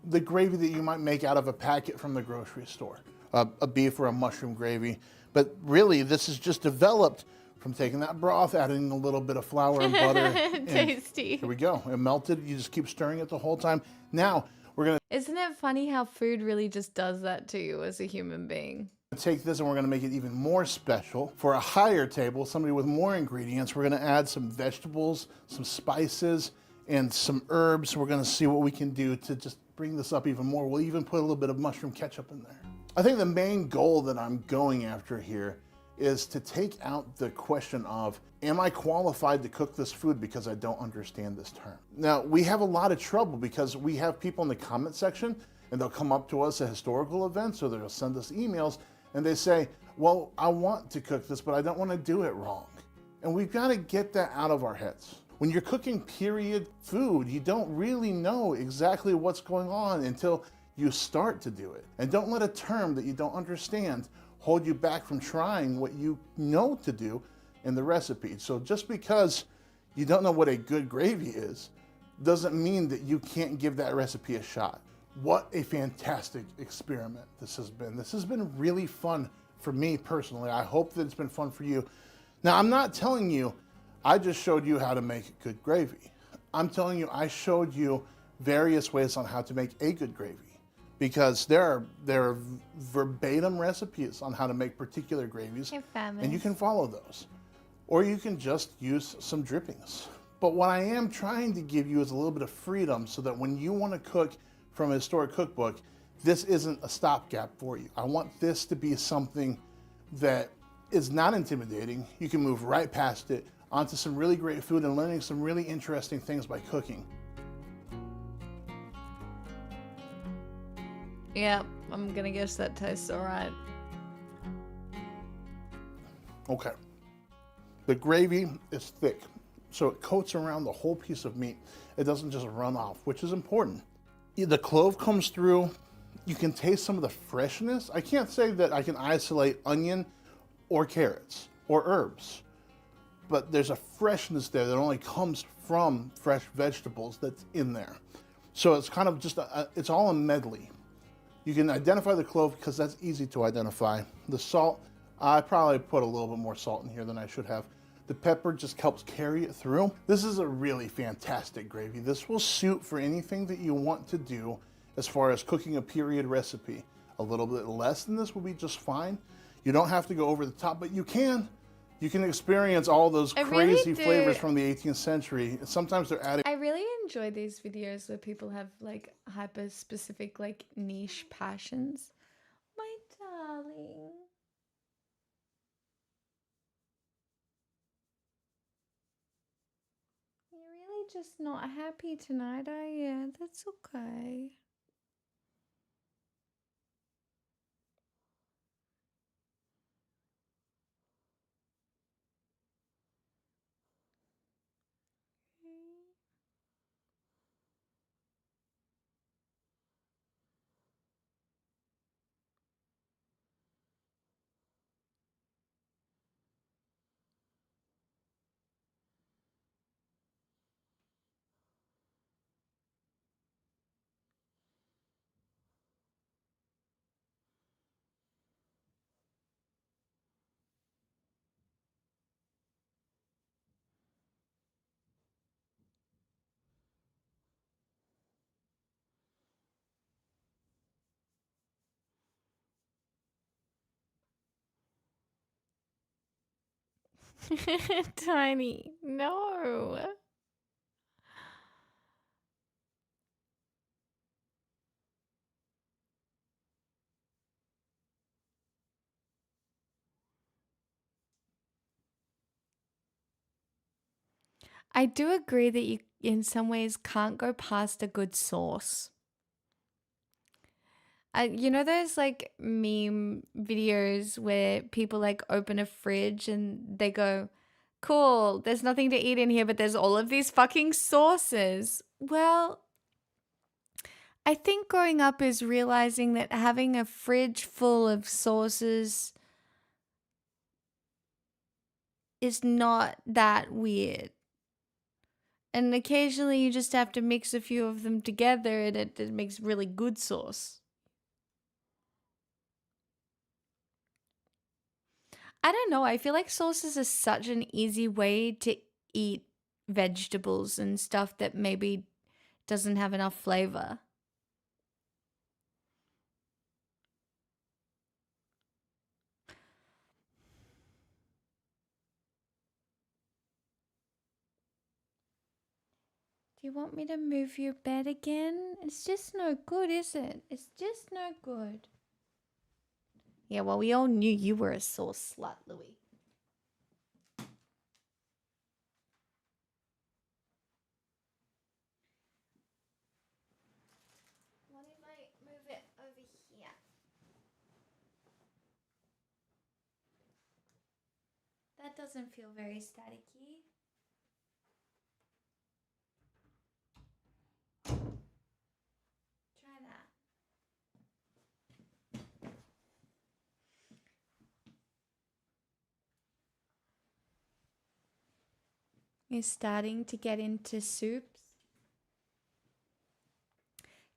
the gravy that you might make out of a packet from the grocery store, a beef or a mushroom gravy. But really, this is just developed from taking that broth, adding a little bit of flour and butter. Tasty. Here we go. It melted. You just keep stirring it the whole time. Now we're gonna Isn't it funny how food really just does that to you as a human being? take this and we're going to make it even more special. For a higher table, somebody with more ingredients, we're going to add some vegetables, some spices, and some herbs. We're going to see what we can do to just bring this up even more. We'll even put a little bit of mushroom ketchup in there. I think the main goal that I'm going after here is to take out the question of, am I qualified to cook this food because I don't understand this term? Now, we have a lot of trouble because we have people in the comment section, and they'll come up to us at historical events, or they'll send us emails, and they say, well, I want to cook this, but I don't want to do it wrong. And we've got to get that out of our heads. When you're cooking period food, you don't really know exactly what's going on until you start to do it. And don't let a term that you don't understand hold you back from trying what you know to do in the recipe. So just because you don't know what a good gravy is, doesn't mean that you can't give that recipe a shot. What a fantastic experiment this has been. This has been really fun for me personally. I hope that it's been fun for you. Now, I'm not telling you, I just showed you how to make good gravy. I'm telling you, I showed you various ways on how to make a good gravy, because there are verbatim recipes on how to make particular gravies, and you can follow those. Or you can just use some drippings. But what I am trying to give you is a little bit of freedom so that when you want to cook from a historic cookbook, this isn't a stopgap for you. I want this to be something that is not intimidating. You can move right past it onto some really great food and learning some really interesting things by cooking. Yep, I'm gonna guess that tastes alright. Okay. The gravy is thick, so it coats around the whole piece of meat. It doesn't just run off, which is important. The clove comes through. You can taste some of the freshness. I can't say that I can isolate onion or carrots or herbs, but there's a freshness there that only comes from fresh vegetables that's in there. So it's kind of just, it's all a medley. You can identify the clove because that's easy to identify. The salt, I probably put a little bit more salt in here than I should have. The pepper just helps carry it through. This is a really fantastic gravy. This will suit for anything that you want to do as far as cooking a period recipe. A little bit less than this will be just fine. You don't have to go over the top, but you can. You can experience all those crazy flavors from the 18th century. Sometimes they're adding. I really enjoy these videos where people have like hyper specific, like niche passions. My darling. You're really just not happy tonight, are you? That's okay. Tiny, no. I do agree that you, in some ways, can't go past a good sauce. You know those like meme videos where people like open a fridge and they go, cool, there's nothing to eat in here, but there's all of these fucking sauces. Well, I think growing up is realizing that having a fridge full of sauces is not that weird. And occasionally you just have to mix a few of them together and it makes really good sauce. I don't know. I feel like sauces are such an easy way to eat vegetables and stuff that maybe doesn't have enough flavor. Do you want me to move your bed again? It's just no good, is it? It's just no good. Yeah, well, we all knew you were a sauce slut, Louis. What if I move it over here? That doesn't feel very staticky. Try that. You're starting to get into soups.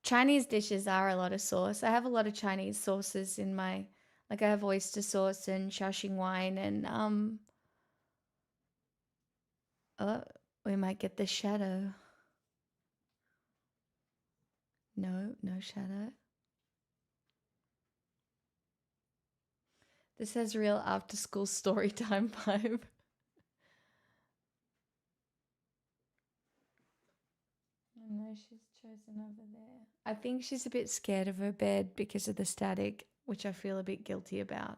Chinese dishes are a lot of sauce. I have a lot of Chinese sauces in my, like I have oyster sauce and Shaoxing wine and oh, we might get the shadow. No, no shadow. This has real after school story time vibe. No, she's chosen over there. I think she's a bit scared of her bed because of the static, which I feel a bit guilty about.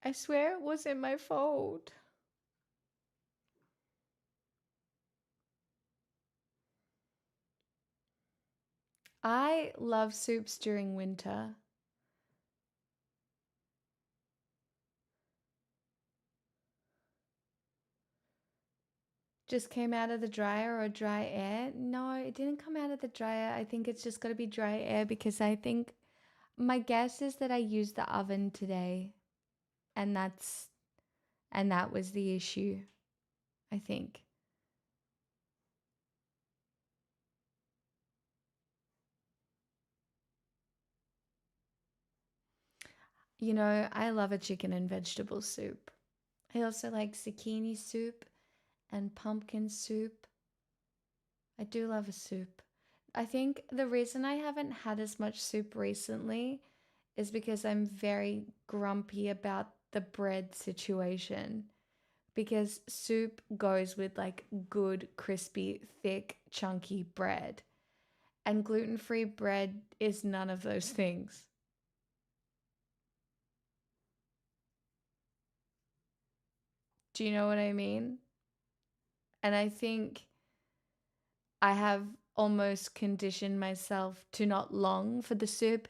I swear it wasn't my fault. I love soups during winter. Just came out of the dryer or dry air? No, it didn't come out of the dryer. I think it's just got to be dry air because I think my guess is that I used the oven today and that was the issue, I think. You know, I love a chicken and vegetable soup. I also like zucchini soup and pumpkin soup. I do love a soup. I think the reason I haven't had as much soup recently is because I'm very grumpy about the bread situation. Because soup goes with like good, crispy, thick, chunky bread. And gluten-free bread is none of those things. Do you know what I mean? And I think I have almost conditioned myself to not long for the soup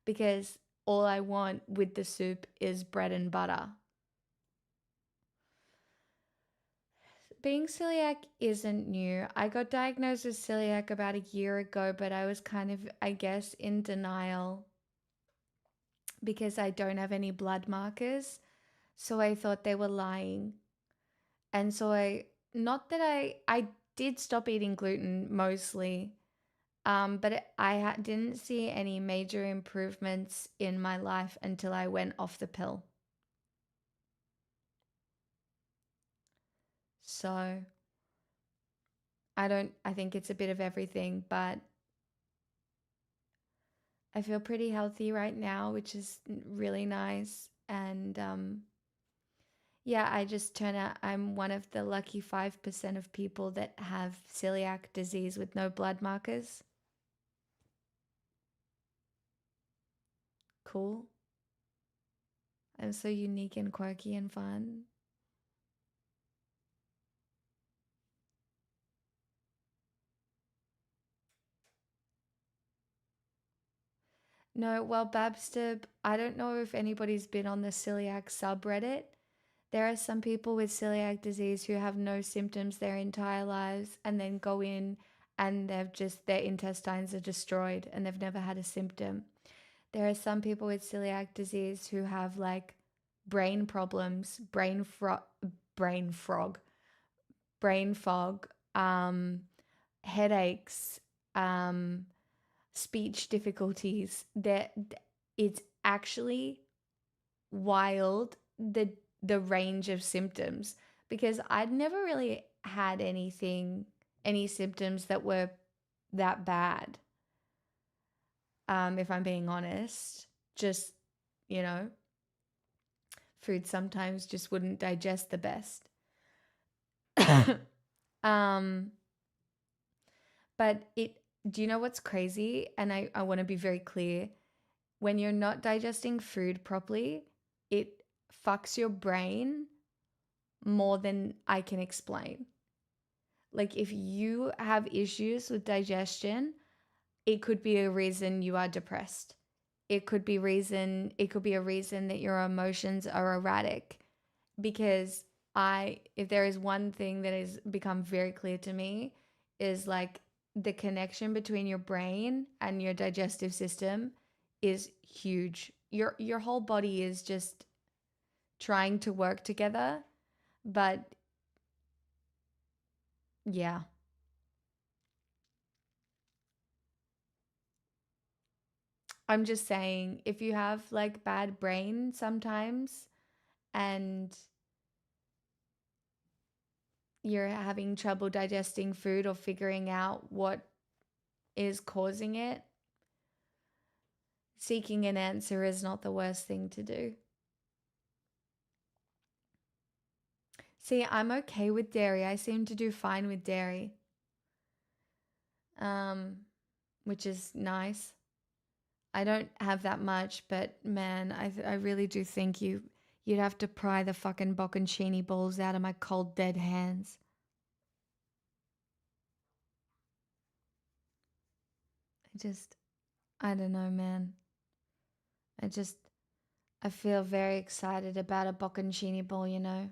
because all I want with the soup is bread and butter. Being celiac isn't new. I got diagnosed with celiac about a year ago, but I was kind of, I guess, in denial because I don't have any blood markers. So I thought they were lying. And so not that I did stop eating gluten mostly, but I didn't see any major improvements in my life until I went off the pill. So I think it's a bit of everything, but I feel pretty healthy right now, which is really nice. And yeah, I just turn out I'm one of the lucky 5% of people that have celiac disease with no blood markers. Cool. I'm so unique and quirky and fun. No, well, Babster, I don't know if anybody's been on the celiac subreddit. There are some people with celiac disease who have no symptoms their entire lives and then go in and their intestines are destroyed and they've never had a symptom. There are some people with celiac disease who have like brain problems, brain fog, headaches, speech difficulties. That it's actually wild the range of symptoms because I'd never really had any symptoms that were that bad. If I'm being honest, just, food sometimes just wouldn't digest the best. But do you know what's crazy? And I want to be very clear. When you're not digesting food properly, it fucks your brain more than I can explain. Like if you have issues with digestion, it could be a reason you are depressed. It could be a reason that your emotions are erratic. Because if there is one thing that has become very clear to me is like the connection between your brain and your digestive system is huge. Your whole body is just trying to work together, but yeah. I'm just saying, if you have like bad brain sometimes and you're having trouble digesting food or figuring out what is causing it, seeking an answer is not the worst thing to do. See, I'm okay with dairy. I seem to do fine with dairy. Which is nice. I don't have that much, but man, I really do think you'd have to pry the fucking bocconcini balls out of my cold dead hands. I don't know, man. I feel very excited about a bocconcini ball, you know?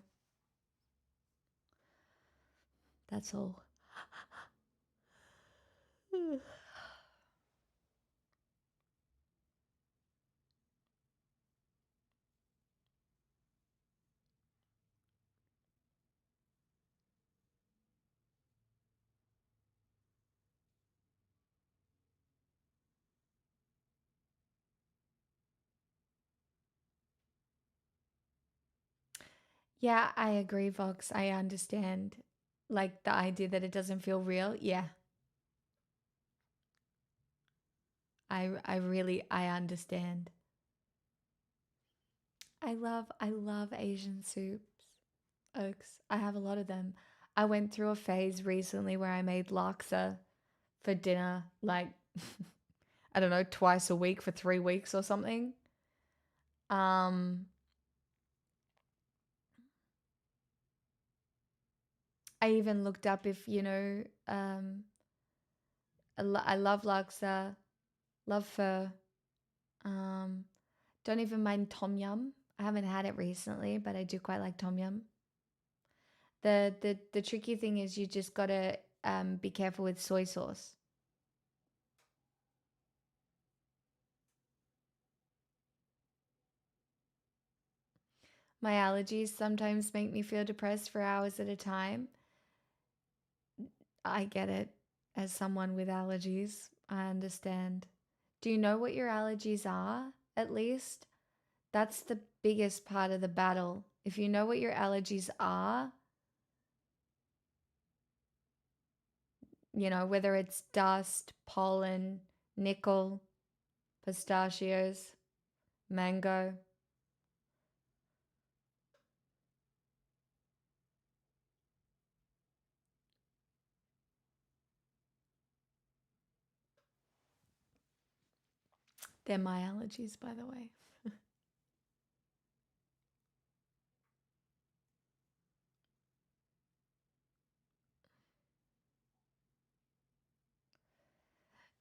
That's all. Yeah, I agree, Vox. I understand. Like the idea that it doesn't feel real. Yeah. I understand. I love Asian soups. Oaks. I have a lot of them. I went through a phase recently where I made laksa for dinner, like I don't know, twice a week for 3 weeks or something. Um I even looked up if, I love laksa, love pho. Um, don't even mind tom yum. I haven't had it recently, but I do quite like tom yum. The tricky thing is you just gotta be careful with soy sauce. My allergies sometimes make me feel depressed for hours at a time. I get it. As someone with allergies, I understand. Do you know what your allergies are, at least? That's the biggest part of the battle. If you know what your allergies are, whether it's dust, pollen, nickel, pistachios, mango. They're my allergies, by the way.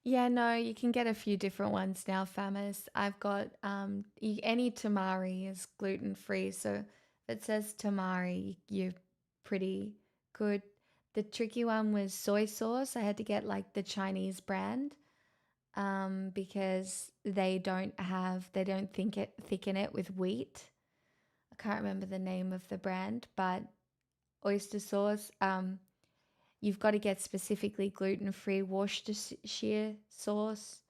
Yeah, no, you can get a few different ones now, Famis. I've got any tamari is gluten free, so if it says tamari, you're pretty good. The tricky one was soy sauce. I had to get like the Chinese brand because they don't thicken it with wheat. I can't remember the name of the brand, but oyster sauce. You've got to get specifically gluten-free Worcestershire sauce.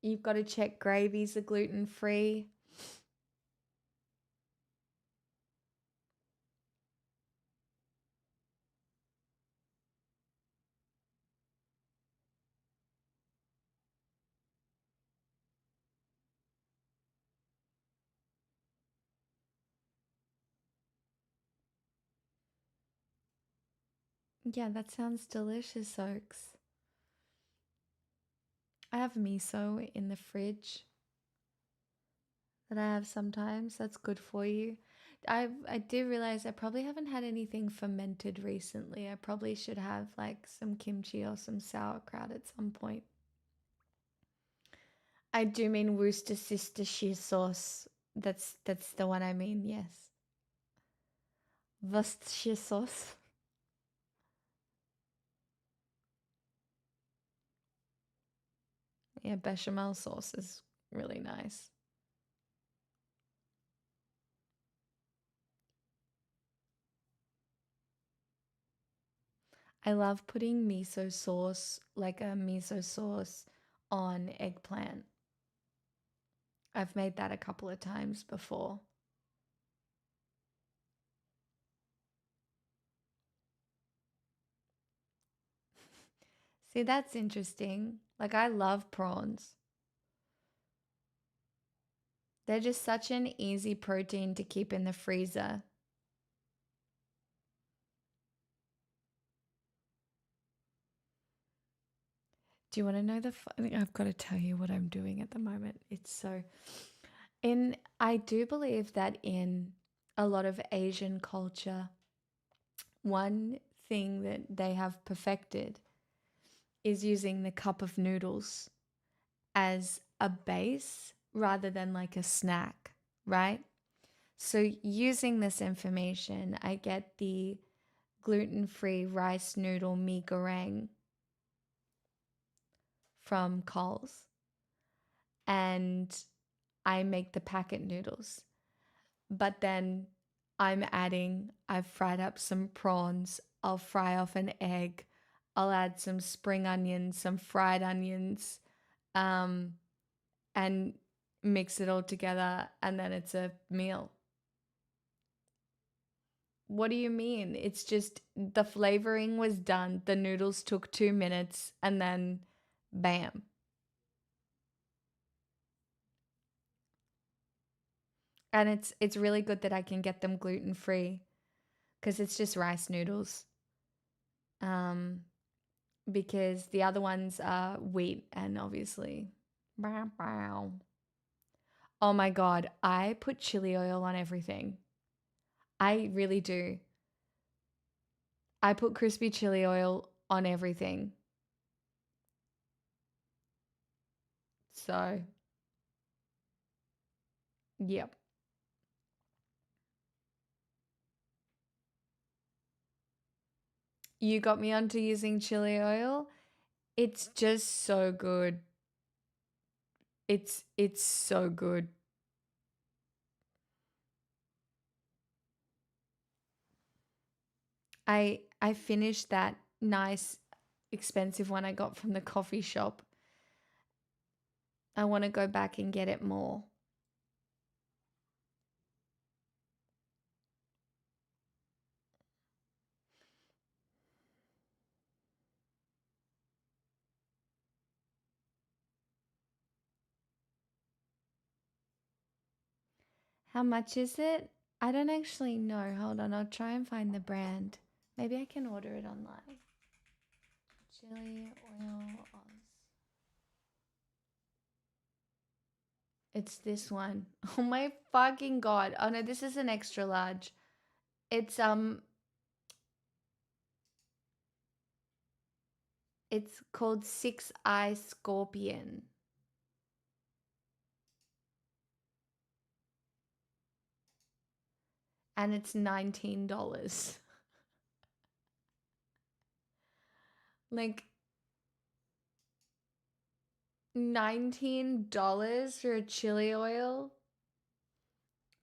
You've got to check gravies are gluten-free. Yeah, that sounds delicious, Oaks. I have miso in the fridge that I have sometimes. That's good for you. I do realize I probably haven't had anything fermented recently. I probably should have like some kimchi or some sauerkraut at some point. I do mean Worcestershire sauce. That's the one I mean, yes. Worcestershire sauce. Yeah, bechamel sauce is really nice. I love putting miso sauce, like a miso sauce, on eggplant. I've made that a couple of times before. See, that's interesting. Like, I love prawns. They're just such an easy protein to keep in the freezer. Do you want to know I've got to tell you what I'm doing at the moment. It's so I do believe that in a lot of Asian culture, one thing that they have perfected is using the cup of noodles as a base rather than like a snack, right? So, using this information, I get the gluten-free rice noodle mee goreng from Coles, and I make the packet noodles. But then I've fried up some prawns, I'll fry off an egg, I'll add some spring onions, some fried onions, um, and mix it all together, and then it's a meal. What do you mean? It's just the flavoring was done, the noodles took 2 minutes, and then bam. And it's really good that I can get them gluten free because it's just rice noodles. Because the other ones are wheat and obviously. Oh my God, I put chili oil on everything. I really do. I put crispy chili oil on everything. So, yep. You got me onto using chili oil. It's just so good. It's so good. I finished that nice expensive one I got from the coffee shop. I want to go back and get it more. How much is it? I don't actually know. Hold on, I'll try and find the brand. Maybe I can order it online. Chili oil Oz. It's this one. Oh my fucking God. Oh no, this is an extra large. It's called 6-Eye Scorpion. And it's $19. Like $19 for a chili oil.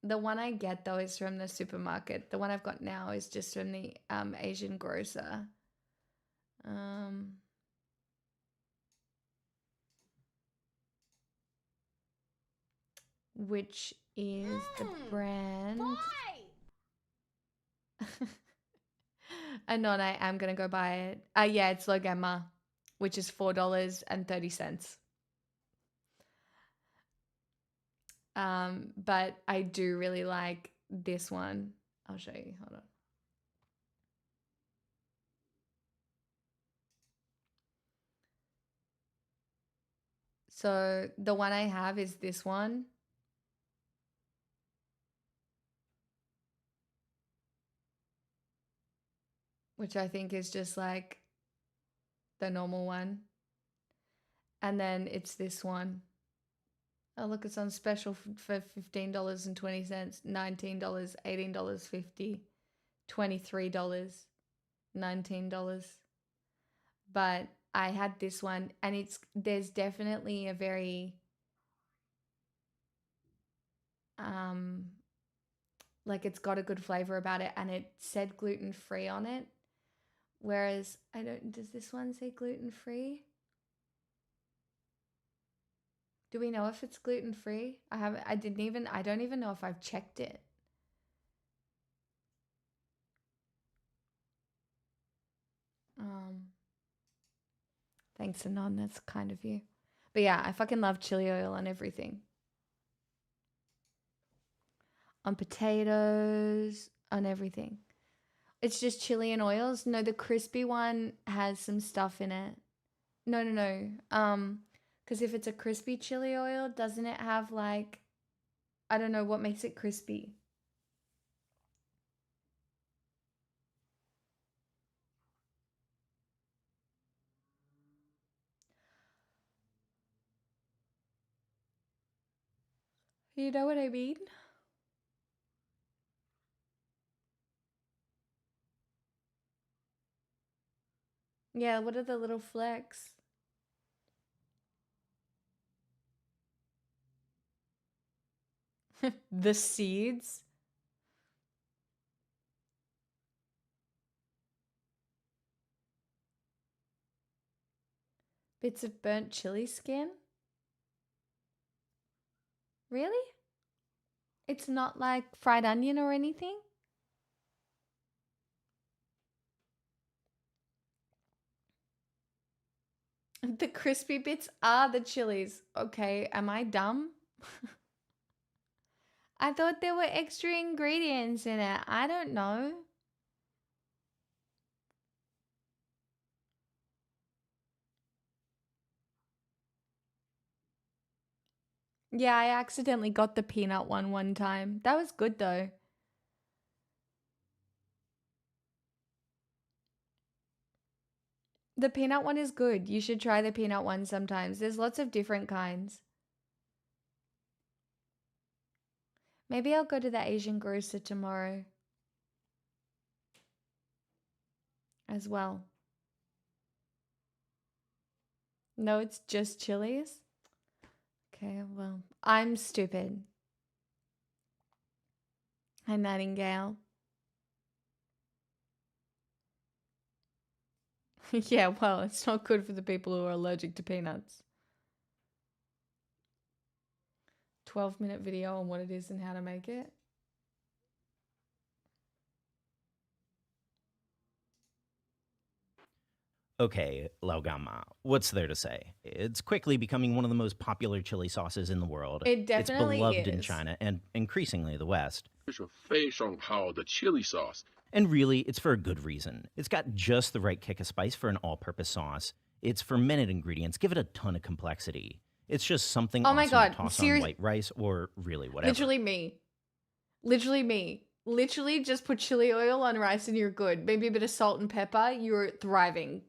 The one I get though is from the supermarket. The one I've got now is just from the Asian grocer. Which is the brand. And I am gonna go buy it. Yeah, it's Logamma, which is $4.30. But I do really like this one. I'll show you. Hold on. So the one I have is this one. Which I think is just like the normal one. And then it's this one. Oh, look, it's on special for $15.20, $19, $18.50, $23, $19. But I had this one, and there's definitely a very like it's got a good flavor about it, and it said gluten-free on it. Whereas does this one say gluten-free? Do we know if it's gluten-free? I don't even know if I've checked it. Thanks, Anon, that's kind of you. But yeah, I fucking love chili oil on everything. On potatoes, on everything. It's just chili and oils. No, the crispy one has some stuff in it. No. Because if it's a crispy chili oil, doesn't it have like, I don't know what makes it crispy. You know what I mean? Yeah, what are the little flecks? The seeds? Bits of burnt chili skin? Really? It's not like fried onion or anything? The crispy bits are the chilies. Okay, am I dumb? I thought there were extra ingredients in it. I don't know. Yeah, I accidentally got the peanut one time. That was good though. The peanut one is good. You should try the peanut one sometimes. There's lots of different kinds. Maybe I'll go to the Asian grocer tomorrow as well. No, it's just chilies. Okay, well, I'm stupid. Hi, Nightingale. Yeah, well, it's not good for the people who are allergic to peanuts. 12-minute video on what it is and how to make it. Okay, Laogama, what's there to say? It's quickly becoming one of the most popular chili sauces in the world. It definitely It's beloved in is. China and increasingly the West. 是非常好的 chili sauce。 And really, it's for a good reason. It's got just the right kick of spice for an all-purpose sauce. Its fermented ingredients give it a ton of complexity. It's just something Oh awesome my God, to toss serious- on white rice or really whatever. Literally me. Literally me. Literally just put chili oil on rice and you're good. Maybe a bit of salt and pepper, you're thriving.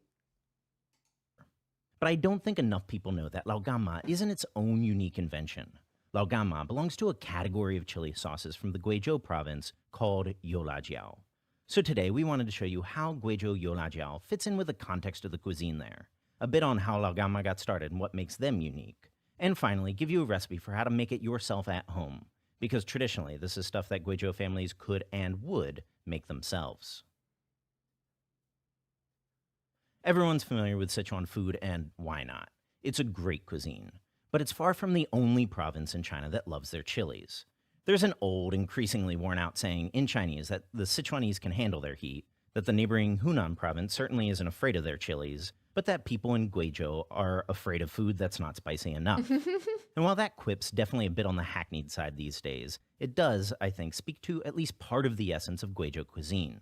But I don't think enough people know that Laogama isn't its own unique invention. Laogama belongs to a category of chili sauces from the Guizhou province called Youlajiao. So today we wanted to show you how Guizhou Youlajiao fits in with the context of the cuisine there, a bit on how Laogama got started and what makes them unique, and finally give you a recipe for how to make it yourself at home, because traditionally this is stuff that Guizhou families could and would make themselves. Everyone's familiar with Sichuan food, and why not? It's a great cuisine, but it's far from the only province in China that loves their chilies. There's an old, increasingly worn-out saying in Chinese that the Sichuanese can handle their heat, that the neighboring Hunan province certainly isn't afraid of their chilies, but that people in Guizhou are afraid of food that's not spicy enough. And while that quip's definitely a bit on the hackneyed side these days, it does, I think, speak to at least part of the essence of Guizhou cuisine.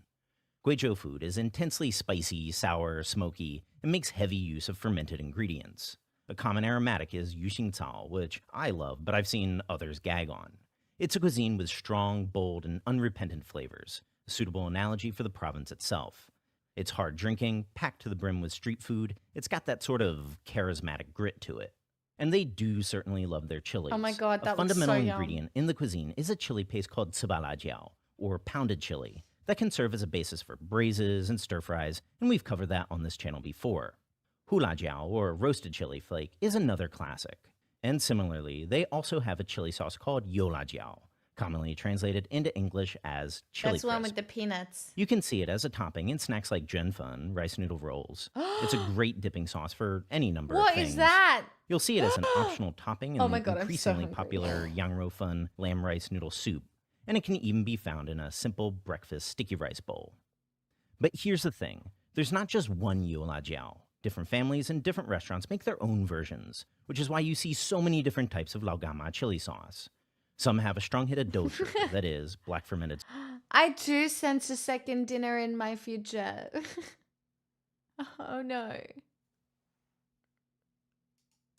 Guizhou food is intensely spicy, sour, smoky, and makes heavy use of fermented ingredients. A common aromatic is yuxingcao, which I love, but I've seen others gag on. It's a cuisine with strong, bold, and unrepentant flavors, a suitable analogy for the province itself. It's hard drinking, packed to the brim with street food. It's got that sort of charismatic grit to it. And they do certainly love their chilies. Oh my God, that A looks so fundamental yum. ingredient in the cuisine is a chili paste called cibalajiao, or pounded chili, that can serve as a basis for braises and stir-fries, and we've covered that on this channel before. Hulajiao, or roasted chili flake, is another classic. And similarly, they also have a chili sauce called Youlajiao, commonly translated into English as chili That's the one crisp. with the peanuts. You can see it as a topping in snacks like Zhenfen, rice noodle rolls. It's a great dipping sauce for any number of What things. is that? You'll see it as an optional topping in Oh my the God, I'm so increasingly hungry. popular Yang Rou Fun lamb rice noodle soup, and it can even be found in a simple breakfast sticky rice bowl. But here's the thing. There's not just one Youlajiao. Different families and different restaurants make their own versions, which is why you see so many different types of Laogama chili sauce. Some have a strong hit of douchi, that is, black fermented I do sense a second dinner in my future. Oh no.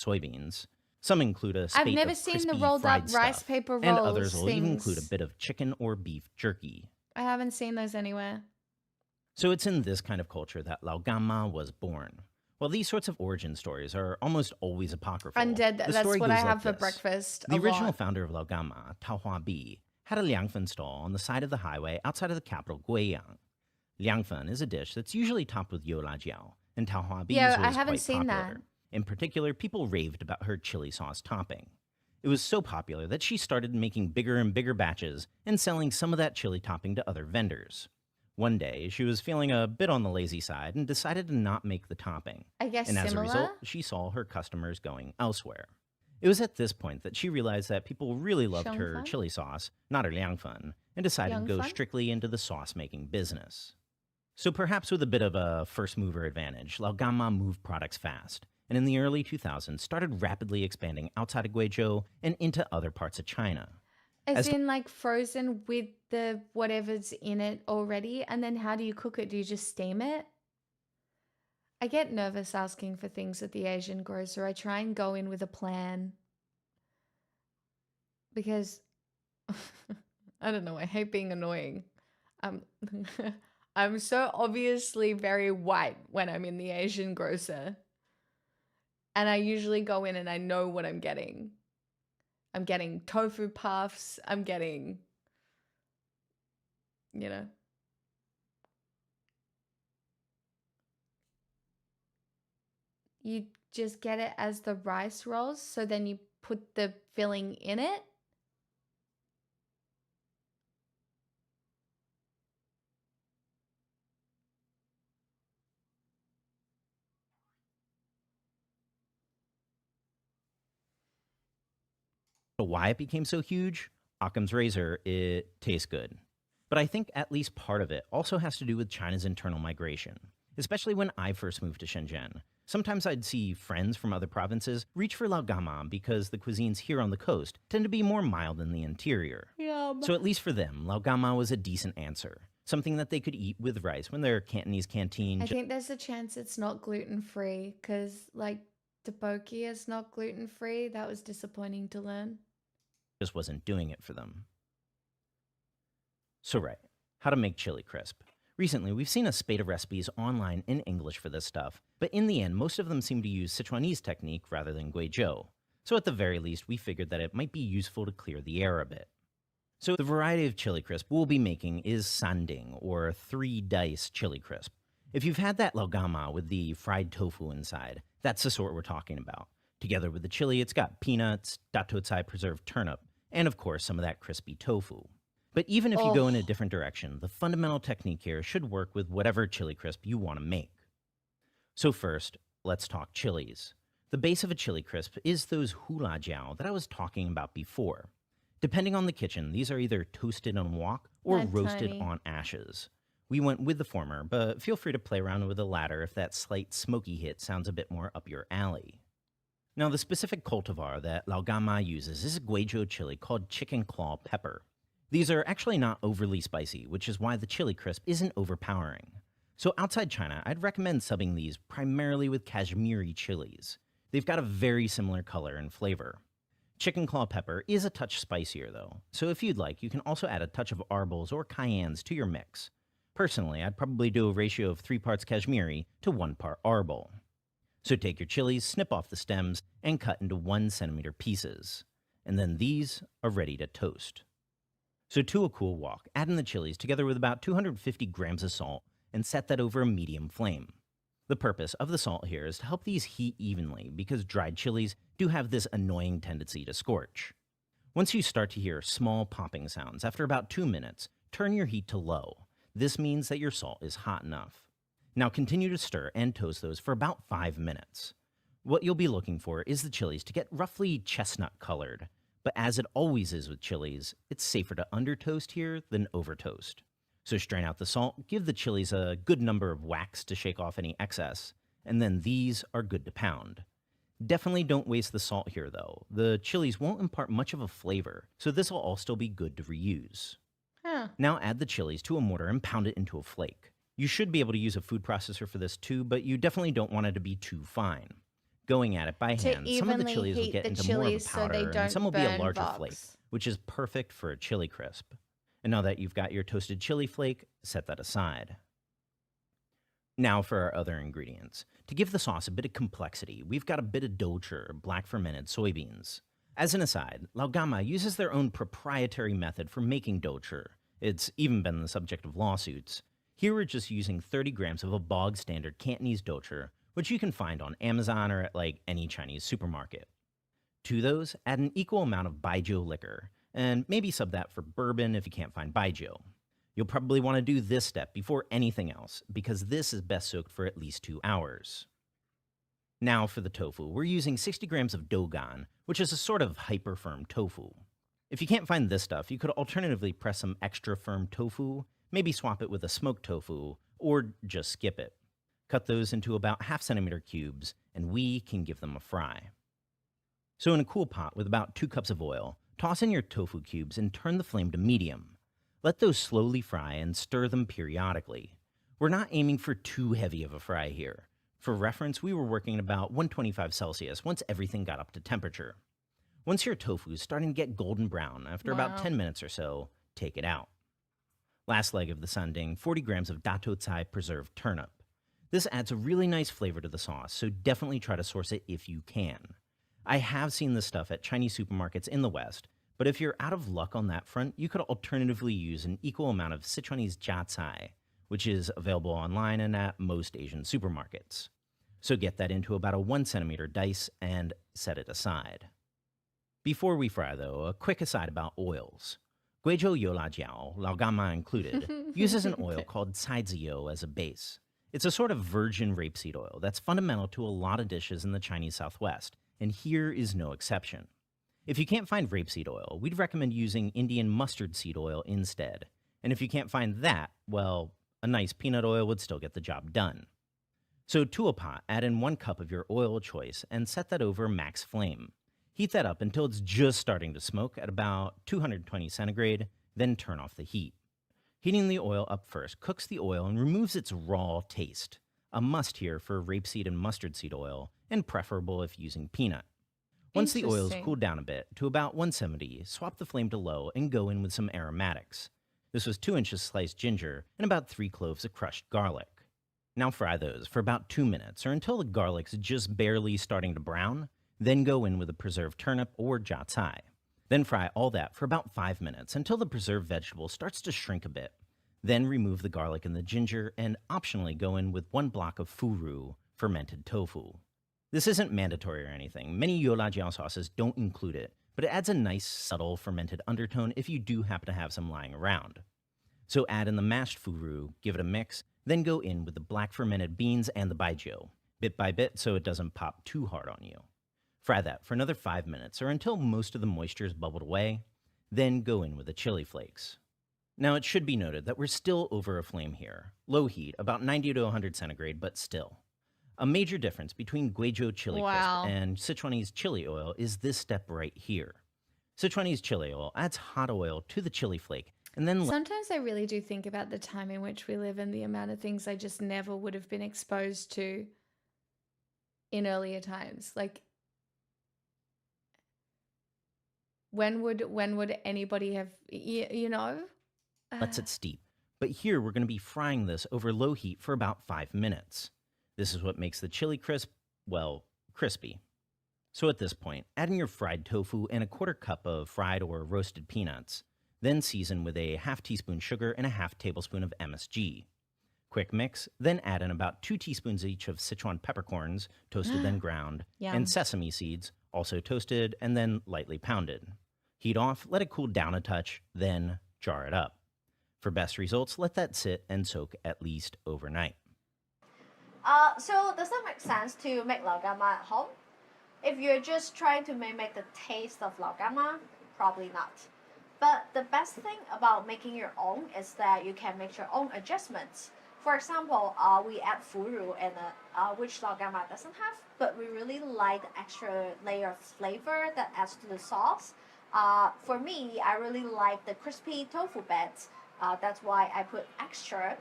soybeans. Some include a spate I've never of seen the crispy rolled up fried rice stuff, paper and rolls others will even include a things. bit of chicken or beef jerky. I haven't seen those anywhere. So it's in this kind of culture that Laogama was born. Well, these sorts of origin stories are almost always apocryphal. Undead, The that's story what I goes like have for this. breakfast. The a original lot. founder of Laogama, Tao Huabi, had a liangfen stall on the side of the highway outside of the capital Guiyang. Liangfen is a dish that's usually topped with Youlajiao, and Tao Huabi's Yeah, I was haven't quite seen popular. that. In particular, people raved about her chili sauce topping. It was so popular that she started making bigger and bigger batches and selling some of that chili topping to other vendors. One day, she was feeling a bit on the lazy side and decided to not make the topping. I guess And as a similar. result, she saw her customers going elsewhere. It was at this point that she realized that people really loved her Xiangfen? chili sauce, not her liangfen, and decided to go Yangfen? strictly into the sauce-making business. So perhaps with a bit of a first-mover advantage, Laogama moved products fast, and in the early 2000s started rapidly expanding outside of Guizhou and into other parts of China. As as- in like frozen with the whatever's in it already, and then how do you cook it? Do you just steam it? I get nervous asking for things at the Asian grocer. I try and go in with a plan. because I don't know, I hate being annoying. Um, I'm so obviously very white when I'm in the Asian grocer. And I usually go in and I know what I'm getting. I'm getting tofu puffs. I'm getting, you know. You just get it as the rice rolls, so then you put the filling in it. Why it became so huge? Occam's razor, it tastes good. But I think at least part of it also has to do with China's internal migration, especially when I first moved to Shenzhen. Sometimes I'd see friends from other provinces reach for lao gama because the cuisines here on the coast tend to be more mild than the interior. Yum. So at least for them, lao gama was a decent answer, something that they could eat with rice when their Cantonese canteen I think there's a chance it's not gluten-free because, like, tteokbokki is not gluten-free. That was disappointing to learn. just wasn't doing it for them. So right, how to make chili crisp. Recently, we've seen a spate of recipes online in English for this stuff, but in the end, most of them seem to use Sichuanese technique rather than Guizhou. So at the very least, we figured that it might be useful to clear the air a bit. So the variety of chili crisp we'll be making is sanding, or 3-dice chili crisp. If you've had that laogama with the fried tofu inside, that's the sort we're talking about. Together with the chili, it's got peanuts, datotcai preserved turnip, and of course some of that crispy tofu. But even if you go in a different direction, the fundamental technique here should work with whatever chili crisp you want to make. So first, let's talk chilies. The base of a chili crisp is those hula jiao that I was talking about before. Depending on the kitchen, these are either toasted on wok or Not roasted tiny. on ashes. We went with the former, but feel free to play around with the latter if that slight smoky hit sounds a bit more up your alley. Now, the specific cultivar that Laogama uses is a Guizhou chili called chicken claw pepper. These are actually not overly spicy, which is why the chili crisp isn't overpowering. So outside China, I'd recommend subbing these primarily with Kashmiri chilies. They've got a very similar color and flavor. Chicken claw pepper is a touch spicier though, so if you'd like, you can also add a touch of arbols or cayennes to your mix. Personally, I'd probably do a ratio of 3 parts Kashmiri to 1 part arbol. So take your chilies, snip off the stems, and cut into 1 centimeter pieces. And then these are ready to toast. So to a cool wok, add in the chilies together with about 250 grams of salt and set that over a medium flame. The purpose of the salt here is to help these heat evenly because dried chilies do have this annoying tendency to scorch. Once you start to hear small popping sounds after about 2 minutes, turn your heat to low. This means that your salt is hot enough. Now continue to stir and toast those for about 5 minutes. What you'll be looking for is the chilies to get roughly chestnut colored, but as it always is with chilies, it's safer to under-toast here than over-toast. So strain out the salt, give the chilies a good number of whacks to shake off any excess, and then these are good to pound. Definitely don't waste the salt here though. The chilies won't impart much of a flavor, so this will all still be good to reuse. Huh. Now add the chilies to a mortar and pound it into a flake. You should be able to use a food processor for this too, but you definitely don't want it to be too fine. Going at it by To hand, some of the evenly chilies will heat get the into more of a chilies so they powder, don't and some will be a burn larger rocks. flake, which is perfect for a chili crisp. And now that you've got your toasted chili flake, set that aside. Now for our other ingredients. To give the sauce a bit of complexity, we've got a bit of doucher, black fermented soybeans. As an aside, Laogama uses their own proprietary method for making doucher. It's even been the subject of lawsuits. Here we're just using 30 grams of a bog standard Cantonese doucher, which you can find on Amazon or at like any Chinese supermarket. To those, add an equal amount of baijiu liquor, and maybe sub that for bourbon if you can't find baijiu. You'll probably want to do this step before anything else, because this is best soaked for at least 2 hours. Now for the tofu, we're using 60 grams of dougan, which is a sort of hyper-firm tofu. If you can't find this stuff, you could alternatively press some extra firm tofu, maybe swap it with a smoked tofu, or just skip it. Cut those into about 1/2 centimeter cubes, and we can give them a fry. So in a cool pot with about 2 cups of oil, toss in your tofu cubes and turn the flame to medium. Let those slowly fry and stir them periodically. We're not aiming for too heavy of a fry here. For reference, we were working at about 125 Celsius once everything got up to temperature. Once your tofu is starting to get golden brown, after about Wow. 10 minutes or so, take it out. Last leg of the sanding, 40 grams of dato cai preserved turnip. This adds a really nice flavor to the sauce, so definitely try to source it if you can. I have seen this stuff at Chinese supermarkets in the West, but if you're out of luck on that front, you could alternatively use an equal amount of Sichuanese jia cai, which is available online and at most Asian supermarkets. So get that into about a 1 centimeter dice and set it aside. Before we fry, though, a quick aside about oils. Guizhou Yola Jiao, Laogama included, uses an oil called caiziyu as a base. It's a sort of virgin rapeseed oil that's fundamental to a lot of dishes in the Chinese Southwest, and here is no exception. If you can't find rapeseed oil, we'd recommend using Indian mustard seed oil instead. And if you can't find that, well, a nice peanut oil would still get the job done. So to a pot, add in 1 cup of your oil of choice and set that over max flame. Heat that up until it's just starting to smoke at about 220 centigrade, then turn off the heat. Heating the oil up first cooks the oil and removes its raw taste. A must here for rapeseed and mustard seed oil, and preferable if using peanut. Once the oil's Interesting. cooled down a bit to about 170, swap the flame to low and go in with some aromatics. This was 2 inches sliced ginger and about 3 cloves of crushed garlic. Now fry those for about 2 minutes or until the garlic's just barely starting to brown, then go in with a preserved turnip or jia cai. Then fry all that for about 5 minutes until the preserved vegetable starts to shrink a bit. Then remove the garlic and the ginger and optionally go in with 1 block of furu, fermented tofu. This isn't mandatory or anything. Many Yola Jiao sauces don't include it, but it adds a nice, subtle fermented undertone if you do happen to have some lying around. So add in the mashed furu, give it a mix, then go in with the black fermented beans and the baijiu, bit by bit so it doesn't pop too hard on you. Fry that for another 5 minutes or until most of the moisture is bubbled away, then go in with the chili flakes. Now it should be noted that we're still over a flame here. Low heat, about 90 to 100 centigrade, but still. A major difference between Guizhou chili Wow. crisp and Sichuanese chili oil is this step right here. Sichuanese chili oil adds hot oil to the chili flake and then Sometimes I really do think about the time in which we live and the amount of things I just never would have been exposed to in earlier times. Like, when would anybody have, you know? lets it steep. But here we're going to be frying this over low heat for about 5 minutes. This is what makes the chili crisp, well, crispy. So at this point, add in your fried tofu and a 1/4 cup of fried or roasted peanuts. Then season with a ½ teaspoon sugar and a ½ tablespoon of MSG. Quick mix, then add in about 2 teaspoons each of Sichuan peppercorns, toasted then ground, Yum. and sesame seeds, also toasted and then lightly pounded. Heat off, let it cool down a touch, then jar it up. For best results, let that sit and soak at least overnight. So does that make sense to make laogama at home? If you're just trying to mimic the taste of laogama, probably not. But the best thing about making your own is that you can make your own adjustments. For example, we add furu and which laogama doesn't have, but we really like the extra layer of flavor that adds to the sauce. For me, I really like the crispy tofu bits. That's why I put extra.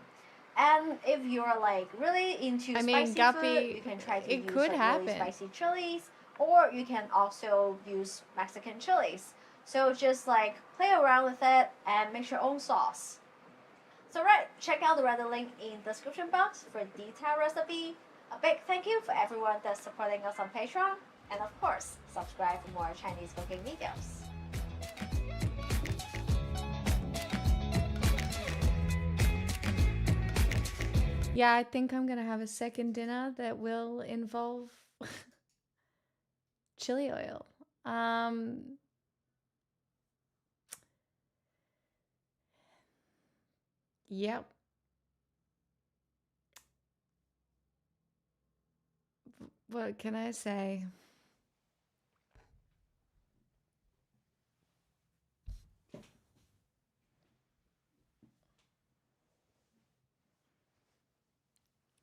And if you're like really into I mean, spicy Guppy, food, you can try to it use could like happen. really spicy chilies, or you can also use Mexican chilies. So just like play around with it and make your own sauce. So right, check out the Reddit link in the description box for a detailed recipe. A big thank you for everyone that's supporting us on Patreon, and of course, subscribe for more Chinese cooking videos. Yeah, I think I'm gonna have a second dinner that will involve chili oil. Yep. What can I say?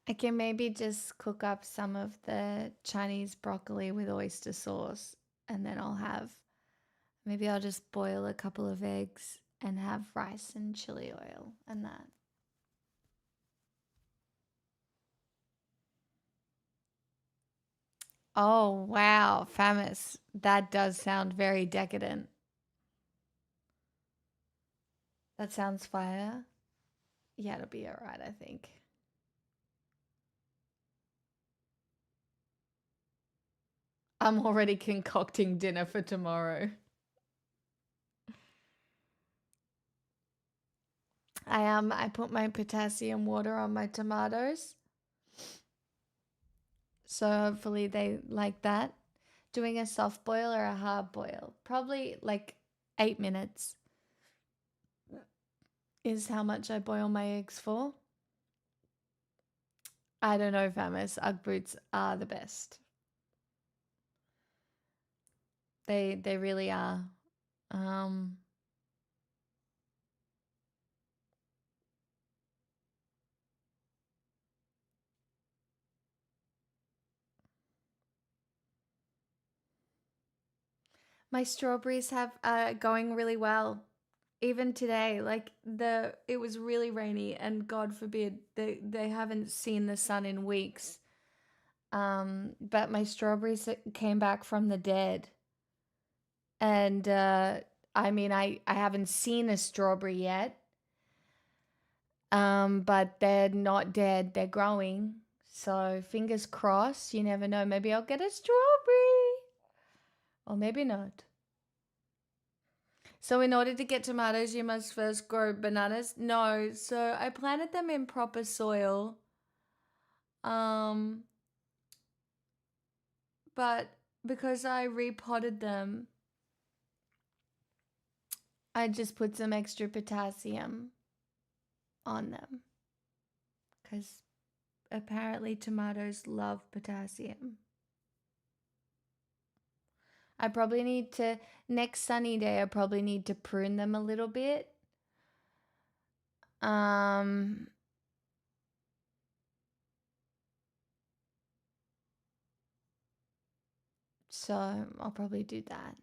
I can maybe just cook up some of the Chinese broccoli with oyster sauce, and then maybe I'll just boil a couple of eggs and have rice and chili oil and that. Oh, wow, Famis. That does sound very decadent. That sounds fire. Yeah, it'll be alright, I think. I'm already concocting dinner for tomorrow. I put my potassium water on my tomatoes. So hopefully they like that. Doing a soft boil or a hard boil? Probably like 8 minutes is how much I boil my eggs for. I don't know, Famis. Ugg boots are the best. They really are. Um My strawberries have going really well. Even today, like it was really rainy and God forbid they haven't seen the sun in weeks. But my strawberries came back from the dead. And I mean I haven't seen a strawberry yet. But they're not dead, they're growing. So fingers crossed, you never know. Maybe I'll get a strawberry. Or maybe not. So in order to get tomatoes, you must first grow bananas? No, so I planted them in proper soil. Um, but because I repotted them, I just put some extra potassium on them. Because apparently tomatoes love potassium. I probably need to, next sunny day, I probably need to prune them a little bit. So I'll probably do that.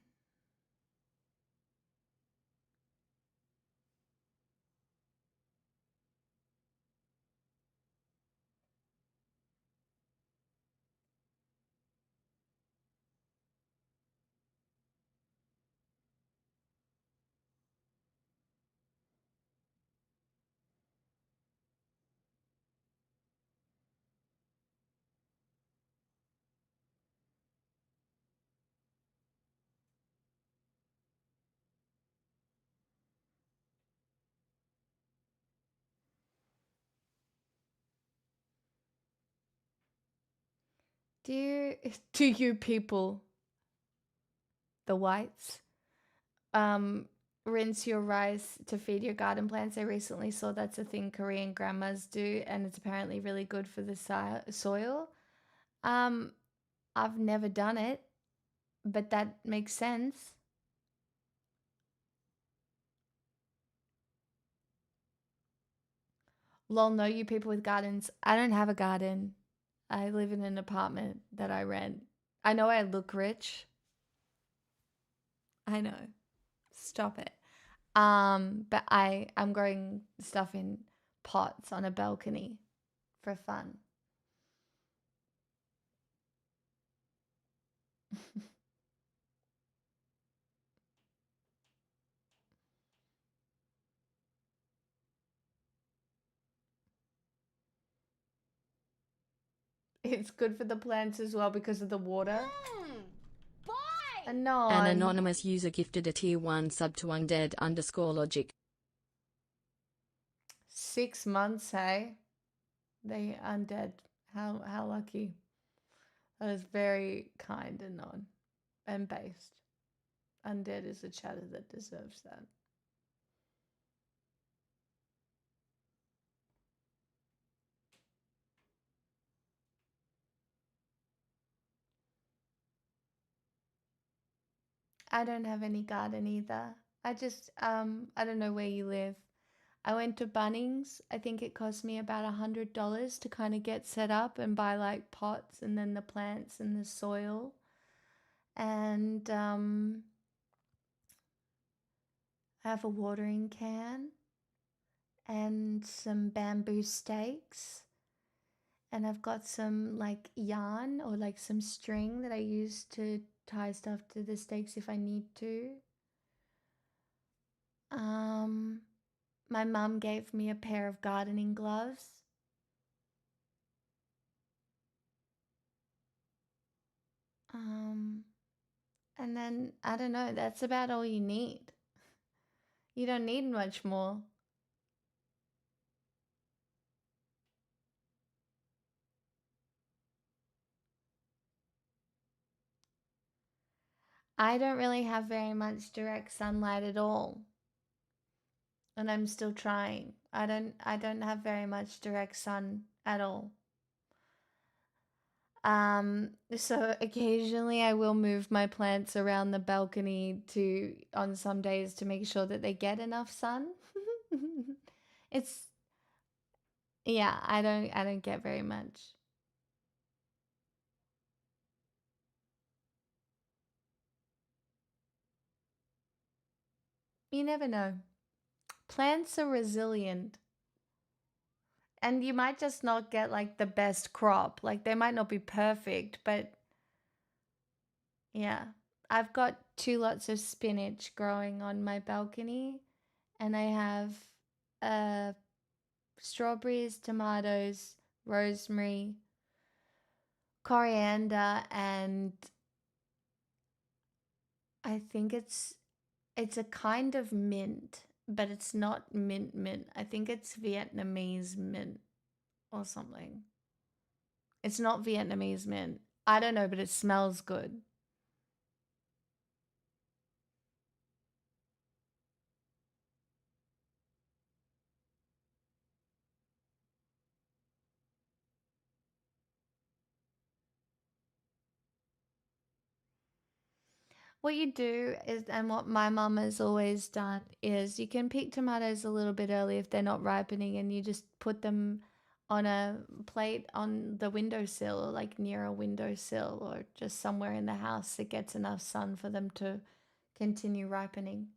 Do you people, the whites, rinse your rice to feed your garden plants? I recently saw that's a thing Korean grandmas do, and it's apparently really good for the soil. I've never done it, but that makes sense. Lol, no, you people with gardens. I don't have a garden. I live in an apartment that I rent. I know I look rich. I know. Stop it. But I'm growing stuff in pots on a balcony for fun. It's good for the plants as well because of the water. An Anon. anonymous user gifted a tier 1 sub to undead_logic. 6 months, hey? They undead. How lucky. That is very kind and based. Undead is a chatter that deserves that. I don't have any garden either. I just I don't know where you live. I went to Bunnings. I think it cost me about $100 to kind of get set up and buy like pots and then the plants and the soil. And I have a watering can and some bamboo stakes And I've got some like yarn or like some string that I use to tie stuff to the stakes if I need to. My mum gave me a pair of gardening gloves. And then I don't know, that's about all you need. You don't need much more. I don't really have very much direct sunlight at all. And I'm still trying. I don't have very much direct sun at all. So occasionally I will move my plants around the balcony on some days to make sure that they get enough sun. It's yeah, I don't get very much. You never know. Plants are resilient. And you might just not get like the best crop. Like they might not be perfect, but yeah. I've got 2 lots of spinach growing on my balcony, and I have uh strawberries, tomatoes, rosemary, coriander, and I think it's a kind of mint, but it's not mint. I think it's Vietnamese mint or something. It's not Vietnamese mint. I don't know, but it smells good. What you do is, and what my mum has always done, is you can pick tomatoes a little bit early if they're not ripening, and you just put them on a plate on the windowsill, or like near a windowsill, or just somewhere in the house that gets enough sun for them to continue ripening.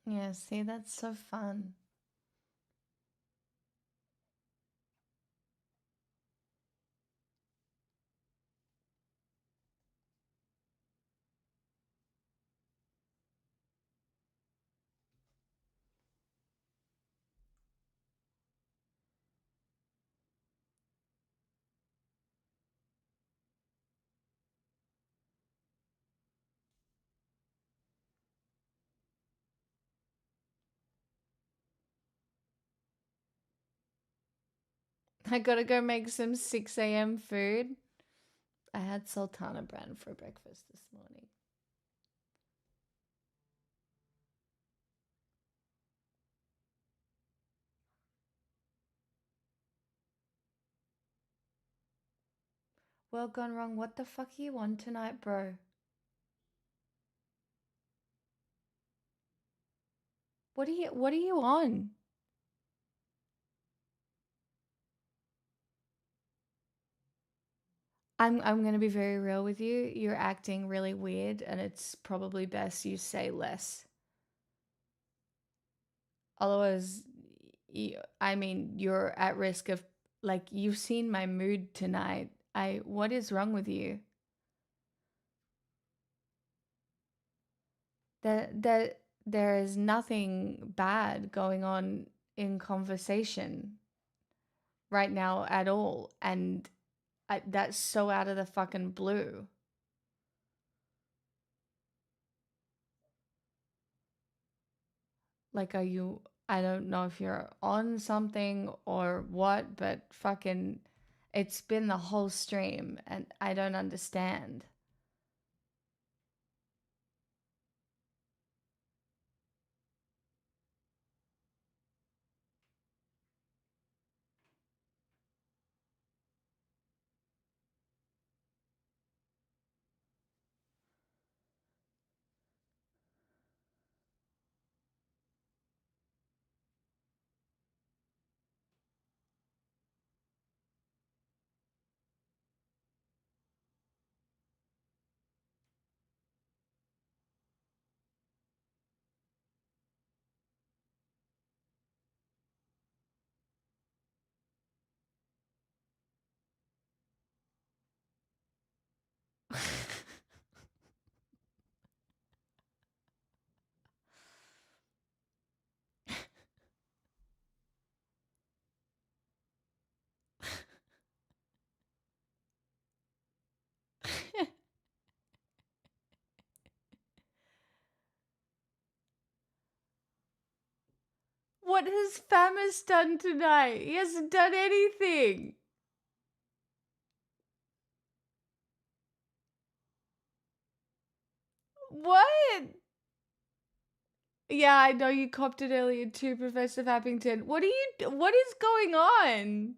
Yeah, see, that's so fun. I gotta go make some 6 a.m. food. I had sultana bran for breakfast this morning. Well, gone wrong. What the fuck are you on tonight, bro? What are you on? I'm gonna be very real with you. You're acting really weird, and it's probably best you say less. Otherwise, I mean, you're at risk of, like, you've seen my mood tonight. What is wrong with you? That there is nothing bad going on in conversation right now at all, and that's so out of the fucking blue. Like, are you, I don't know if you're on something or what, but fucking, it's been the whole stream and I don't understand. What has Famus done tonight? He hasn't done anything. What? Yeah, I know you copped it earlier too, Professor Fappington. What is going on?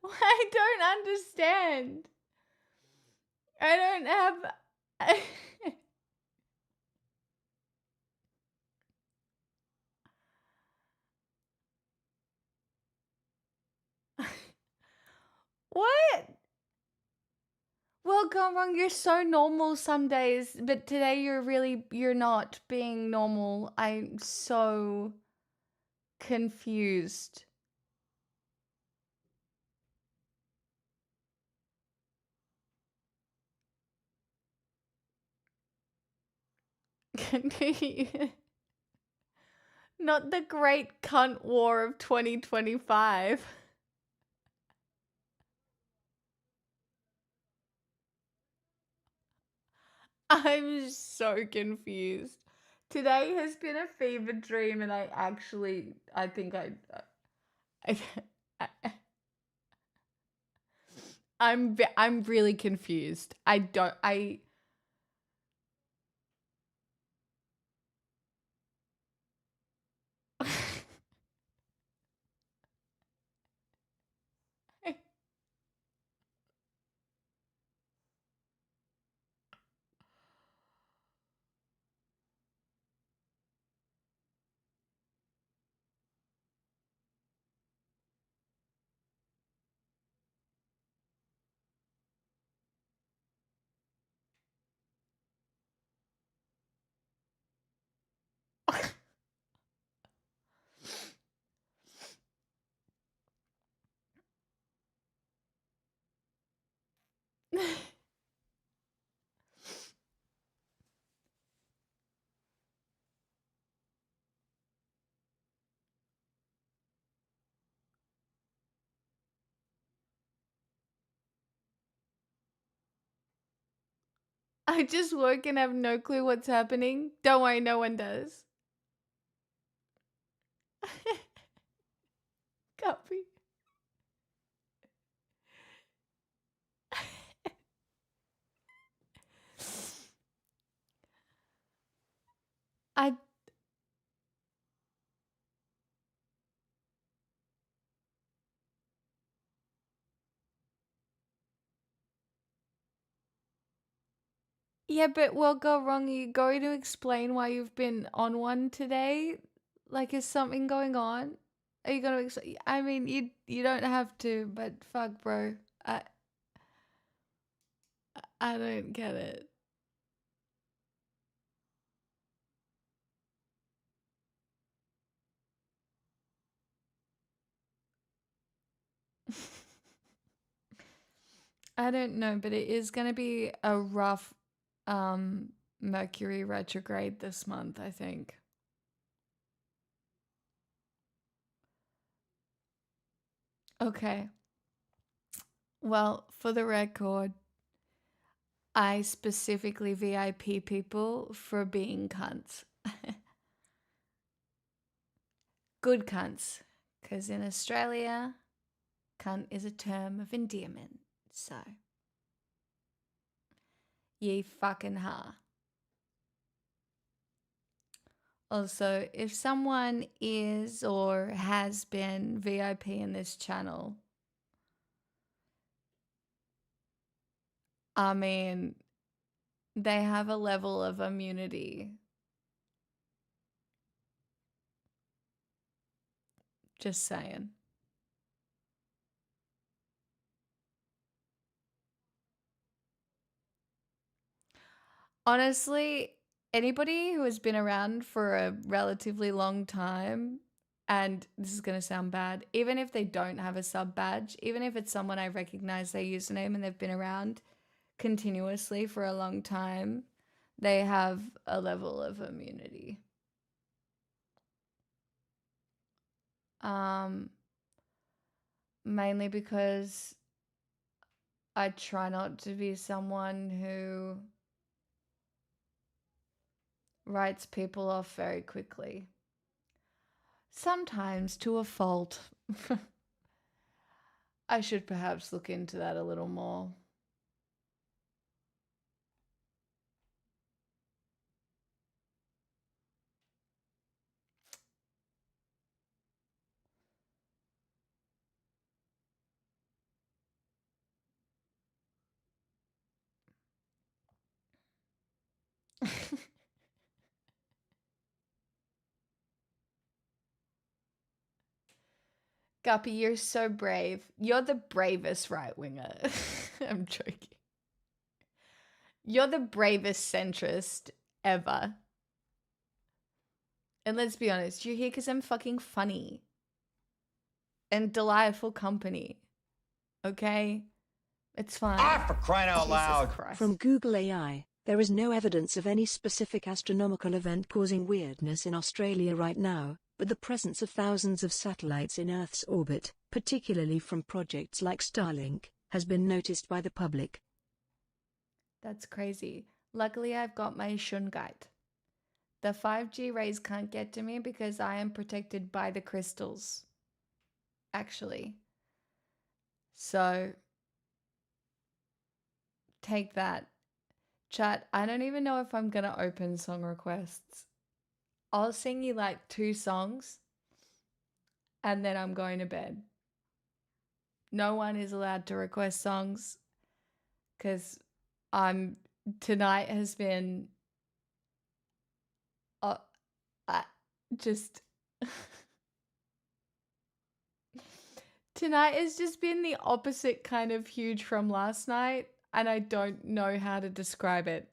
I don't understand. I don't have What? Well, gone wrong, you're so normal some days, but today you're not being normal. I'm so confused. Not the great cunt war of 2025. I'm so confused. Today has been a fever dream, and I think I, I'm really confused. I don't, I, I just woke and have no clue what's happening. Don't worry, no one does. Copy. I Yeah, but what go wrong? Are you going to explain why you've been on one today? Like, is something going on? Are you gonna? I mean, you don't have to, but fuck, bro. I I don't get it. I don't know, but it is gonna be a rough Mercury retrograde this month, I think. Okay. Well, for the record, I specifically VIP people for being cunts. Good cunts. Because in Australia, cunt is a term of endearment. So, ye fucking ha. Also, if someone is or has been VIP in this channel, I mean, they have a level of immunity. Just saying. Honestly, anybody who has been around for a relatively long time, and this is going to sound bad, even if they don't have a sub badge, even if it's someone I recognize their username and they've been around continuously for a long time, they have a level of immunity. Mainly because I try not to be someone who writes people off very quickly. Sometimes to a fault. I should perhaps look into that a little more. Guppy, you're so brave. You're the bravest right winger. I'm joking. You're the bravest centrist ever. And let's be honest, you're here because I'm fucking funny and delightful company. Okay? It's fine. Ah, for crying out Jesus loud. Christ. From Google AI, there is no evidence of any specific astronomical event causing weirdness in Australia right now, but the presence of thousands of satellites in Earth's orbit, particularly from projects like Starlink, has been noticed by the public. That's crazy. Luckily, I've got my Shungite. The 5G rays can't get to me because I am protected by the crystals. Actually. So, take that. Chat, I don't even know if I'm going to open song requests. I'll sing you like 2 songs and then I'm going to bed. No one is allowed to request songs because tonight has been just tonight has just been the opposite kind of huge from last night, and I don't know how to describe it.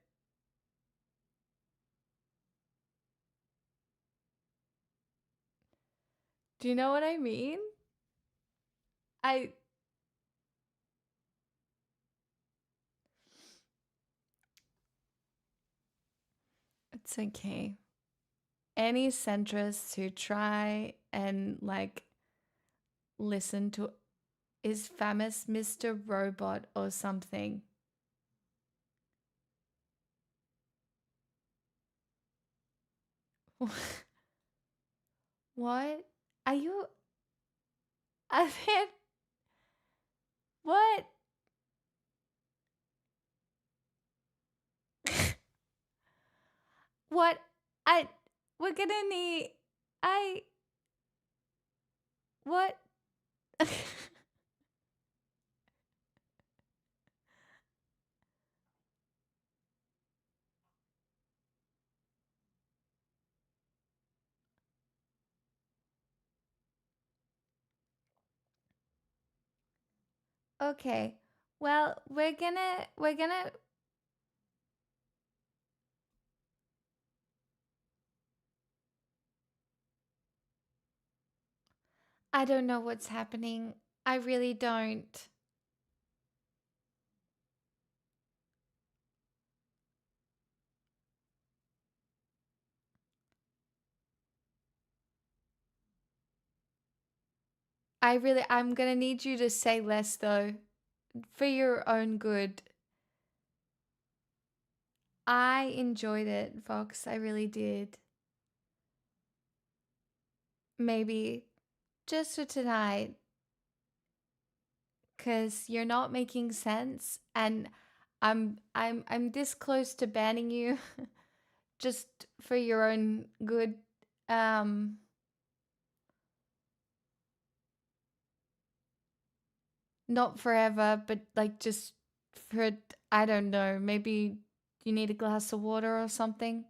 Do you know what I mean? It's okay. Any centrists who try and like listen to is famous Mr. Robot or something. What? Are you? I mean, what? What? We're gonna need. What? Okay. Well, we're gonna I don't know what's happening. I really don't. I'm gonna need you to say less though, for your own good. I enjoyed it, Fox. I really did. Maybe just for tonight, because you're not making sense, and I'm this close to banning you, just for your own good. Um, Not forever, but like just for, I don't know, maybe you need a glass of water or something.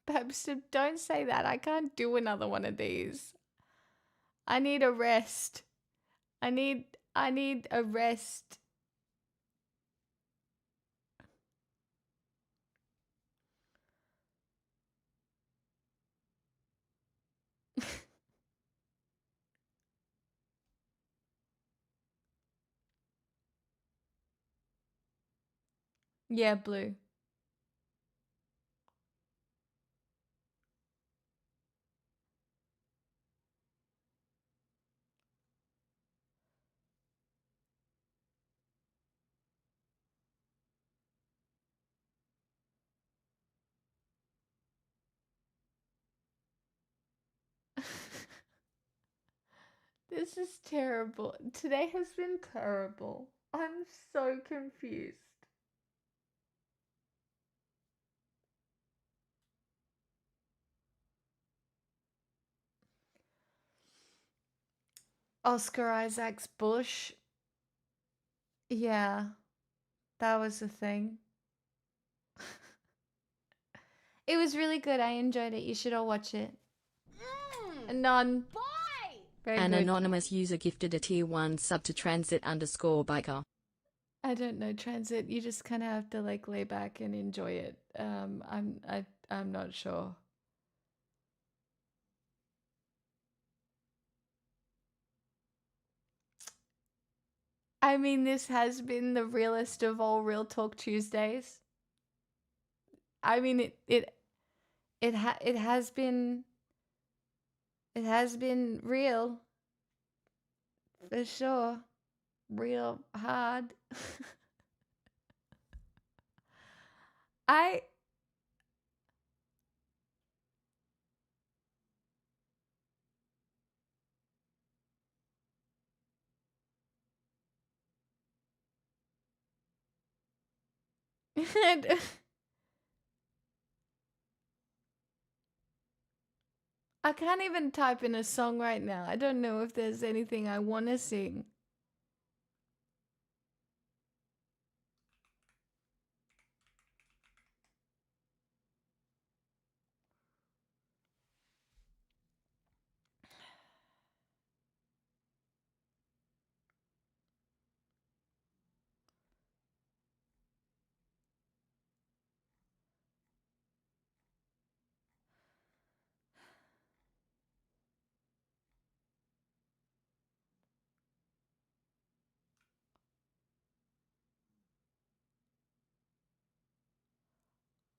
Babster, don't say that. I can't do another one of these. I need a rest. I need a rest. Yeah, Blue. This is terrible. Today has been terrible. I'm so confused. Oscar Isaac's Bush. Yeah, that was the thing. It was really good. I enjoyed it. You should all watch it. None. Very An good. anonymous user gifted a tier 1 sub to transit_biker. I don't know transit. You just kind of have to like lay back and enjoy it. I'm not sure. I mean, this has been the realest of all Real Talk Tuesdays. I mean, it has been real for sure. Real hard. I I can't even type in a song right now. I don't know if there's anything I want to sing.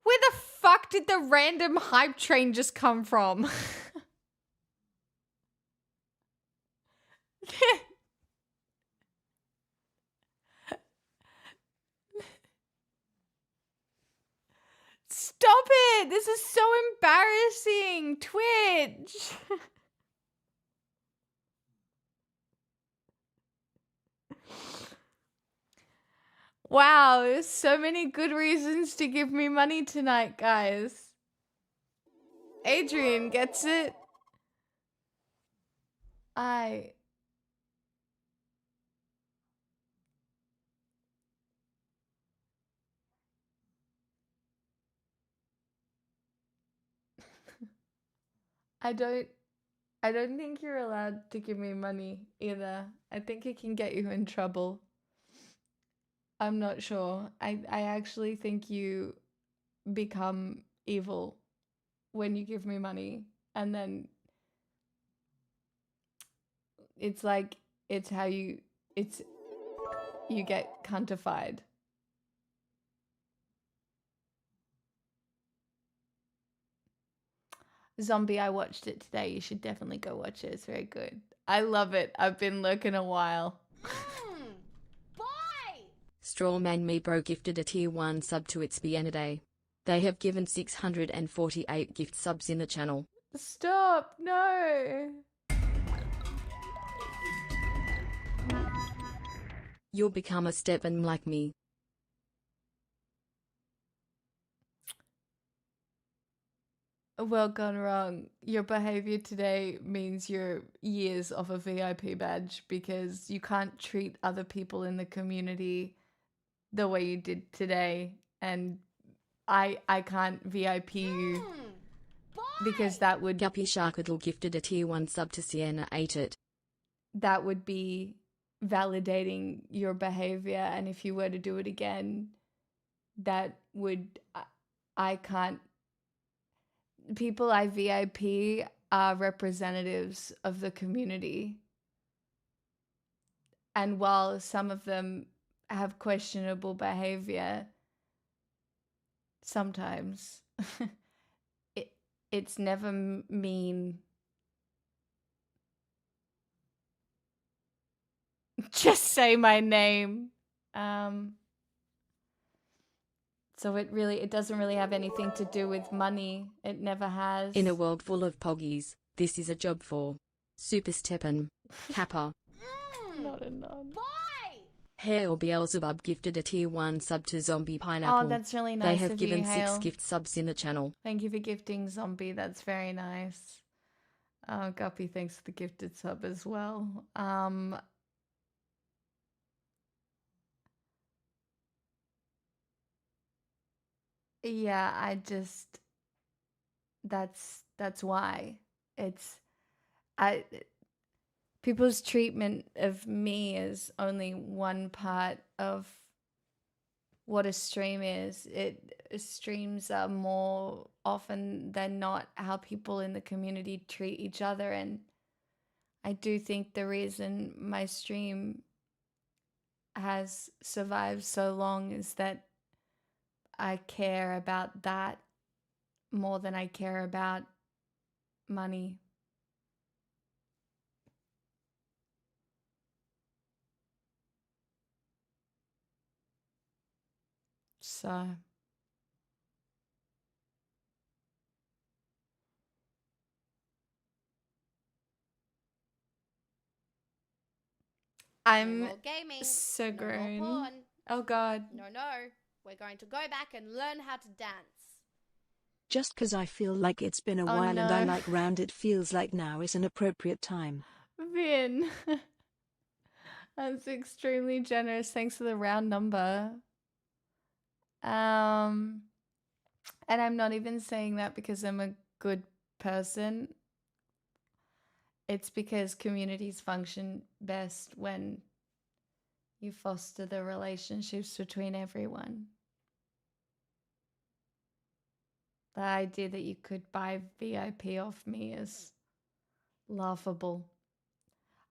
Where the fuck did the random hype train just come from? Stop it! This is so embarrassing! Twitch! Wow, there's so many good reasons to give me money tonight, guys. Adrian gets it. I don't think you're allowed to give me money either. I think it can get you in trouble. I'm not sure. I actually think you become evil when you give me money, and then it's like you get cuntified. Zombie, I watched it today. You should definitely go watch it. It's very good. I love it. I've been lurking a while. Strawman Meebro gifted a tier 1 sub to its Bieniday. They have given 648 gift subs in the channel. Stop. No. You'll become a Stepan like me. Well gone wrong. Your behavior today means you're years off a VIP badge because you can't treat other people in the community the way you did today, and I can't VIP you because that would Guppy Sharkadle gifted a tier 1 sub to Sienna Ate It. that would be validating your behavior, and if you were to do it again, that would I can't. People I VIP are representatives of the community. And while some of them have questionable behavior, sometimes it's never mean. Just say my name. So it doesn't really have anything to do with money. It never has. In a world full of poggies, this is a job for Super Stepan, Kappa. Not a nod. Hail Beelzebub gifted a tier 1 sub to Zombie Pineapple. Oh, that's really nice. They have of given you, 6 Hale. gift subs in the channel. Thank you for gifting Zombie. That's very nice. Oh, Guppy, thanks for the gifted sub as well. Yeah, that's why. People's treatment of me is only one part of what a stream is. Streams are more often than not how people in the community treat each other, and I do think the reason my stream has survived so long is that I care about that more than I care about money. So I'm more gaming, so no grown. more porn. Oh God. No, we're going to go back and learn how to dance. Just 'cause I feel like it's been a Oh, while and I no. like round, it feels like now is an appropriate time. Vin. That's extremely generous. Thanks for the round number. And I'm not even saying that because I'm a good person. It's because communities function best when you foster the relationships between everyone. The idea that you could buy VIP off me is laughable.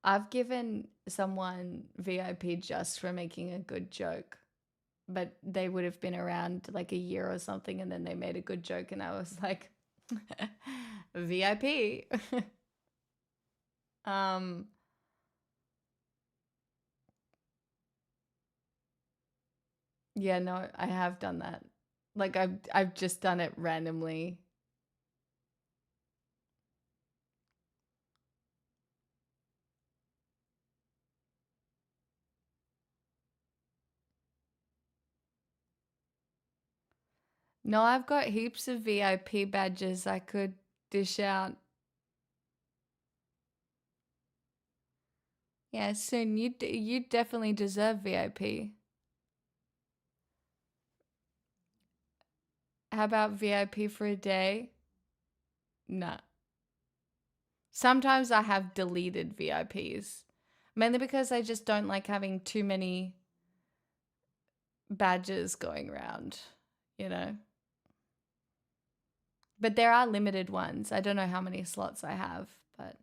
I've given someone VIP just for making a good joke, but they would have been around like a year or something, and then they made a good joke, and I was like, VIP. Yeah, no, I have done that. Like I've just done it randomly. No, I've got heaps of VIP badges I could dish out. Yeah, soon. You definitely deserve VIP. How about VIP for a day? Nah. Sometimes I have deleted VIPs. Mainly because I just don't like having too many badges going around, you know? But there are limited ones. I don't know how many slots I have, but...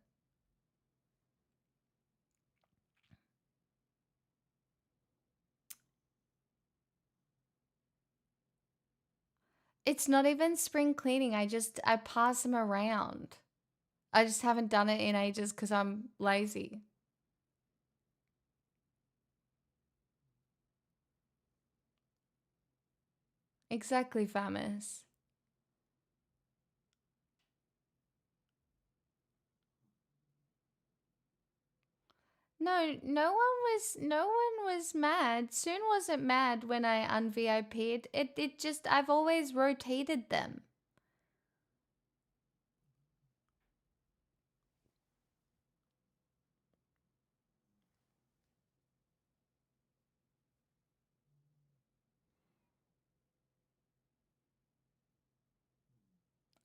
It's not even spring cleaning. I pass them around. I just haven't done it in ages because I'm lazy. Exactly, Famis. No, no one was mad. Soon wasn't mad when I un-VIP'd. It just, I've always rotated them.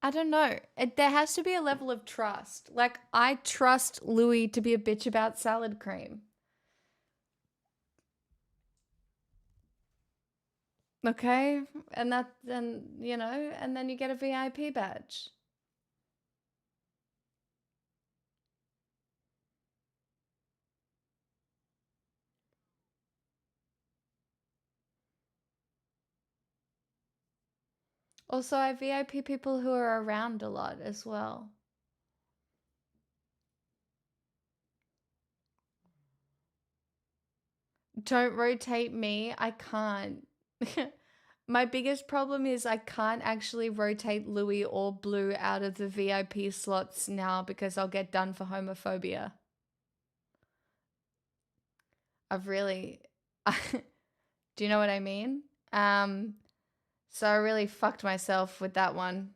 I don't know. There has to be a level of trust. Like, I trust Louis to be a bitch about salad cream. Okay? And then, and then you get a VIP badge. Also, I VIP people who are around a lot as well. Don't rotate me. I can't. My biggest problem is I can't actually rotate Louis or Blue out of the VIP slots now because I'll get done for homophobia. I've really... Do you know what I mean? So I really fucked myself with that one.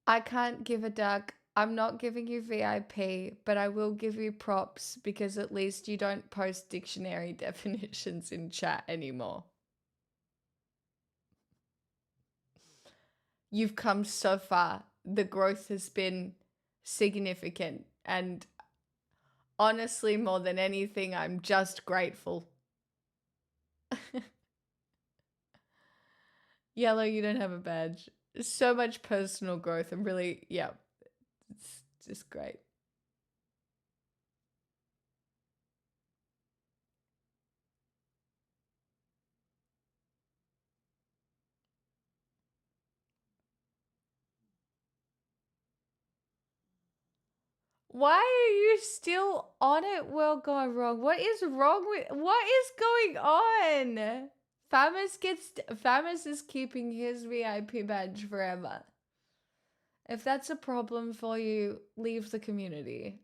I can't give a duck. I'm not giving you VIP, but I will give you props because at least you don't post dictionary definitions in chat anymore. You've come so far. The growth has been significant, and honestly, more than anything, I'm just grateful. Yellow, you don't have a badge. So much personal growth. I'm really, yeah, it's just great. Why are you still on it? World gone wrong. What is wrong with? What is going on? Famus is keeping his VIP badge forever. If that's a problem for you, leave the community.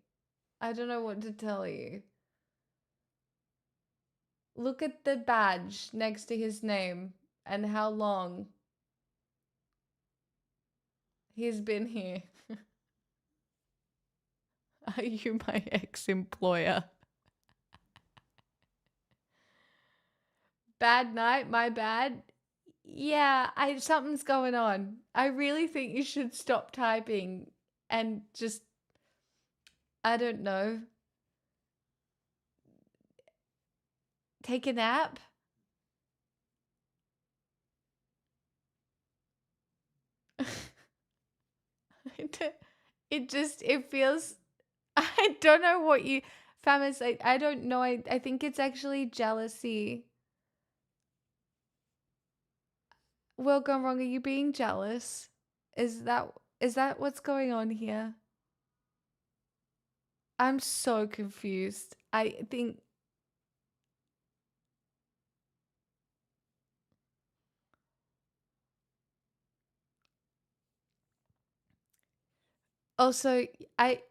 I don't know what to tell you. Look at the badge next to his name and how long he's been here. Are you my ex-employer? Bad night, my bad. Yeah, something's going on. I really think you should stop typing and just, I don't know, take a nap. It feels, I don't know what you, Famus, I don't know. I think it's actually jealousy. Well, gone wrong, are you being jealous? Is that what's going on here? I'm so confused. I think also I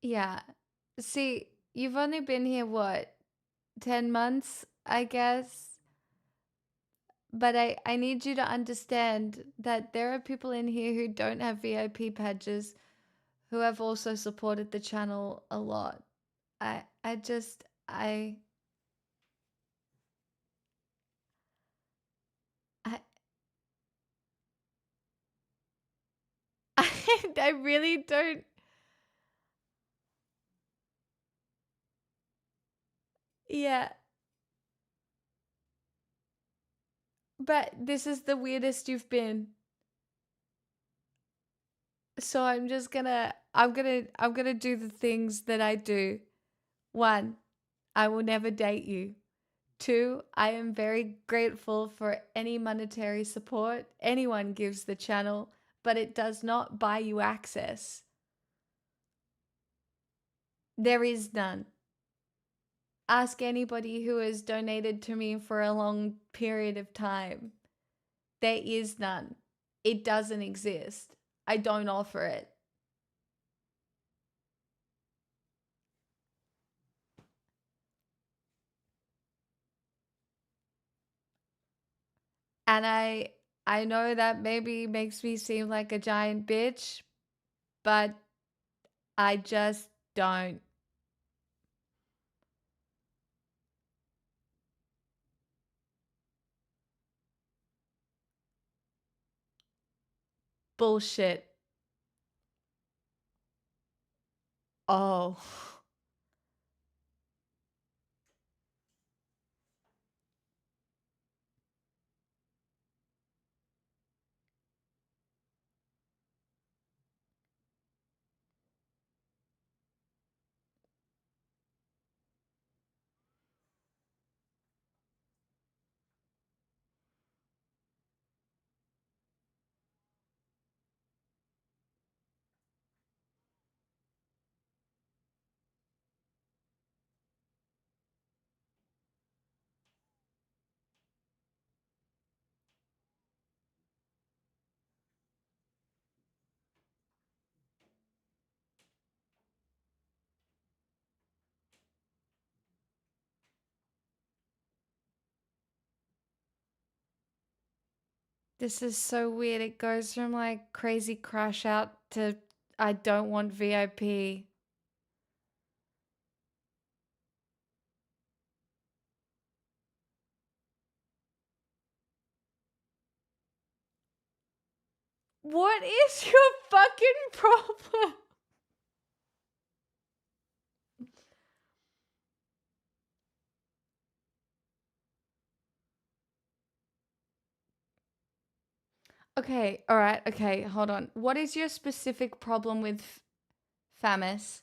yeah. See, you've only been here what, 10 months, I guess. But I need you to understand that there are people in here who don't have VIP badges who have also supported the channel a lot. I just I I really don't. Yeah. But this is the weirdest you've been. So I'm gonna do the things that I do. 1, I will never date you. 2, I am very grateful for any monetary support anyone gives the channel, but it does not buy you access. There is none. Ask anybody who has donated to me for a long period of time. There is none. It doesn't exist. I don't offer it. And I know that maybe makes me seem like a giant bitch, but I just don't. Bullshit. Oh. This is so weird. It goes from like crazy crash out to I don't want VIP. What is your fucking problem? Okay, all right, okay, hold on. What is your specific problem with Famis?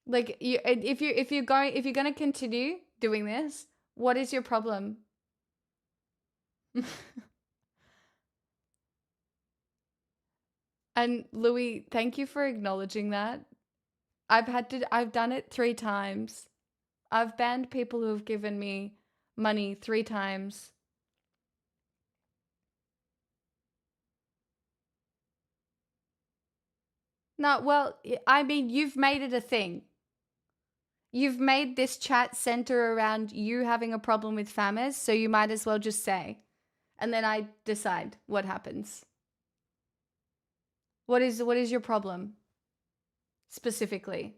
Like if you're gonna continue doing this, what is your problem? And Louis, thank you for acknowledging that. I've done it 3 times. I've banned people who have given me money 3 times. No, well, I mean, you've made it a thing. You've made this chat center around you having a problem with Famis, so you might as well just say. And then I decide what happens. What is your problem? Specifically.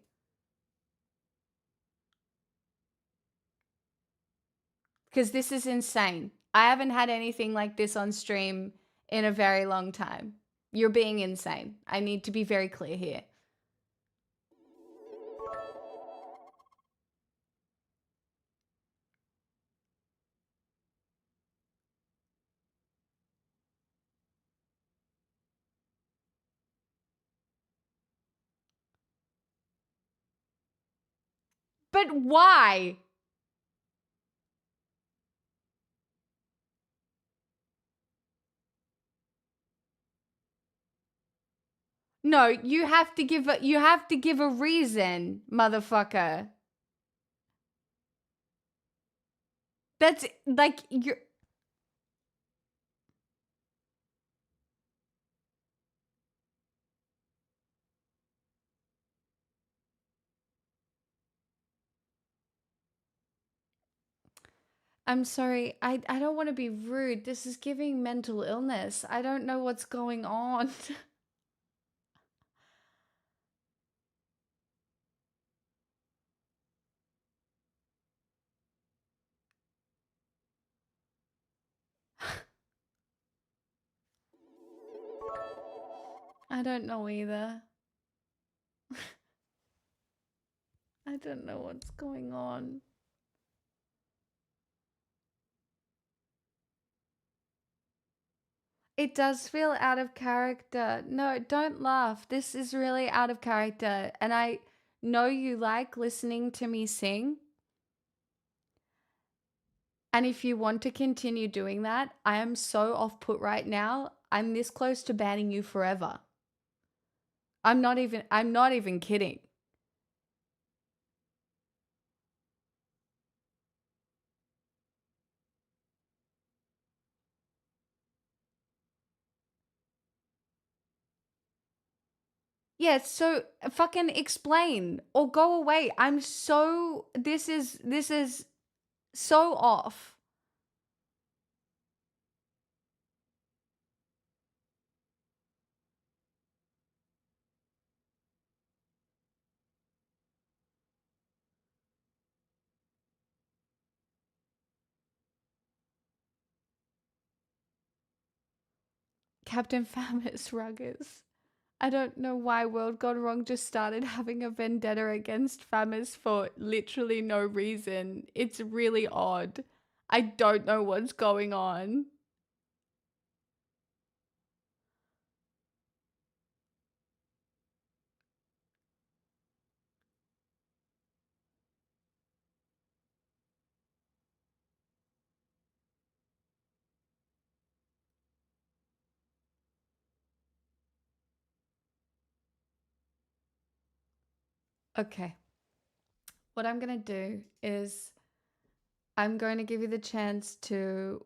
Because this is insane. I haven't had anything like this on stream in a very long time. You're being insane. I need to be very clear here. But why? No, you have to give a reason, motherfucker. That's like you're I'm sorry. I don't want to be rude. This is giving mental illness. I don't know what's going on. I don't know either. I don't know what's going on. It does feel out of character. No, don't laugh. This is really out of character. And I know you like listening to me sing. And if you want to continue doing that, I am so off put right now. I'm this close to banning you forever. I'm not even kidding. Yeah, so fucking explain or go away. This is so off. Captain Famous Ruggers. I don't know why World Gone Wrong just started having a vendetta against Famous for literally no reason. It's really odd. I don't know what's going on. Okay. What I'm going to do is I'm going to give you the chance to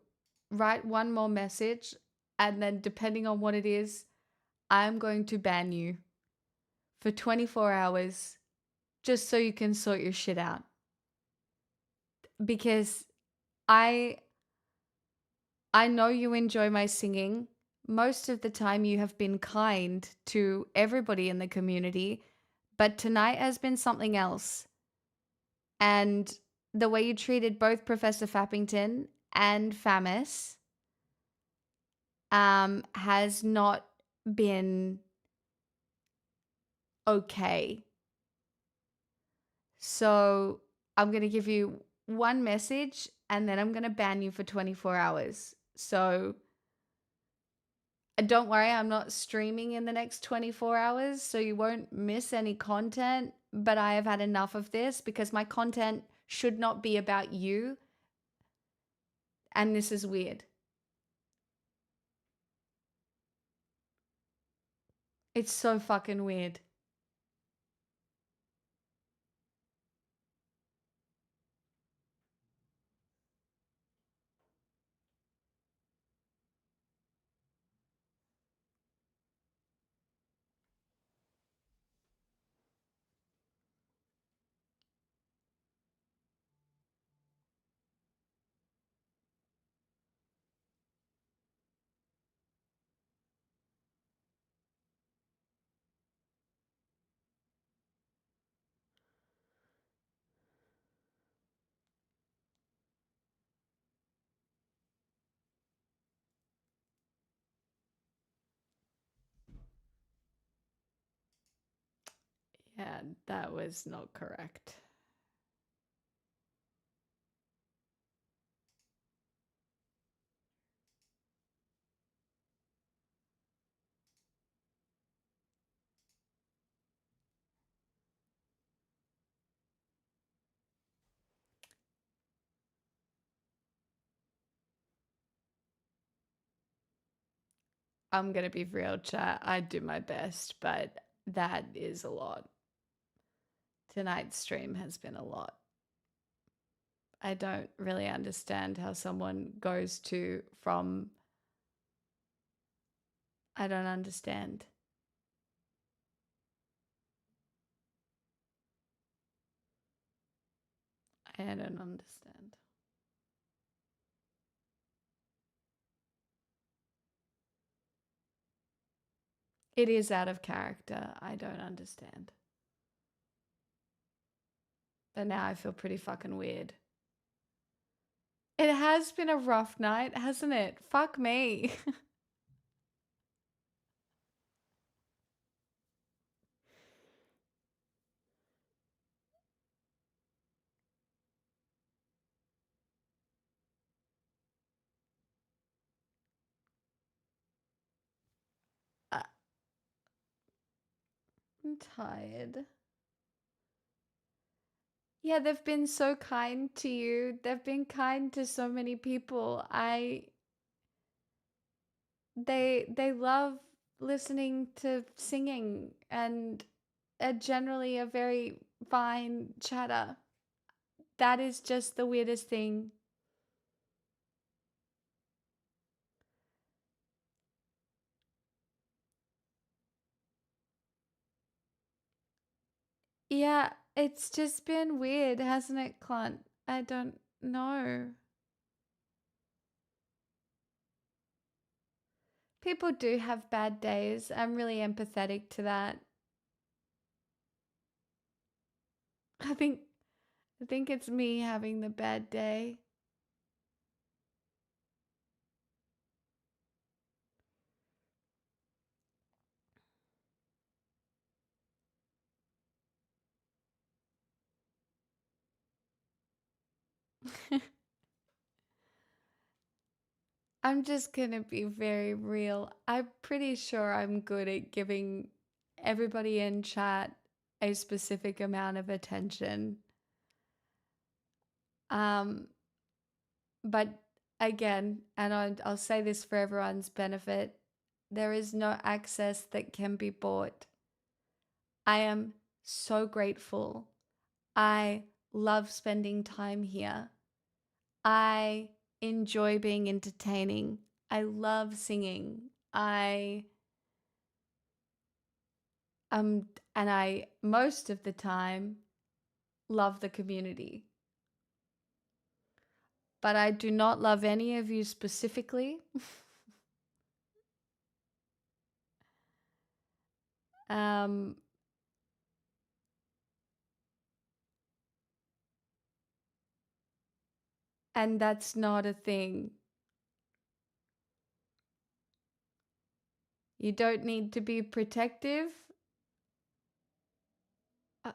write one more message, and then depending on what it is, I'm going to ban you for 24 hours just so you can sort your shit out. Because I know you enjoy my singing. Most of the time you have been kind to everybody in the community, but tonight has been something else. And the way you treated both Professor Fappington and Famous has not been okay. So I'm going to give you one message and then I'm going to ban you for 24 hours. So don't worry, I'm not streaming in the next 24 hours, so you won't miss any content. But I have had enough of this because my content should not be about you. And this is weird. It's so fucking weird. Yeah, that was not correct. I'm going to be real, chat. I do my best, but that is a lot. Tonight's stream has been a lot. I don't really understand how someone goes from. I don't understand. I don't understand. It is out of character. I don't understand. But now I feel pretty fucking weird. It has been a rough night, hasn't it? Fuck me. I'm tired. Yeah, they've been so kind to you. They've been kind to so many people. They love listening to singing and are generally a very fine chatter. That is just the weirdest thing. Yeah, it's just been weird, hasn't it, Clint? I don't know. People do have bad days. I'm really empathetic to that. I think I think it's me having the bad day. I'm just gonna be very real. I'm pretty sure I'm good at giving everybody in chat a specific amount of attention. Um, but again, and I'll say this for everyone's benefit, there is no access that can be bought. I am so grateful. I love spending time here. I enjoy being entertaining. I love singing. And I most of the time love the community. But I do not love any of you specifically. um and that's not a thing. You don't need to be protective. Uh,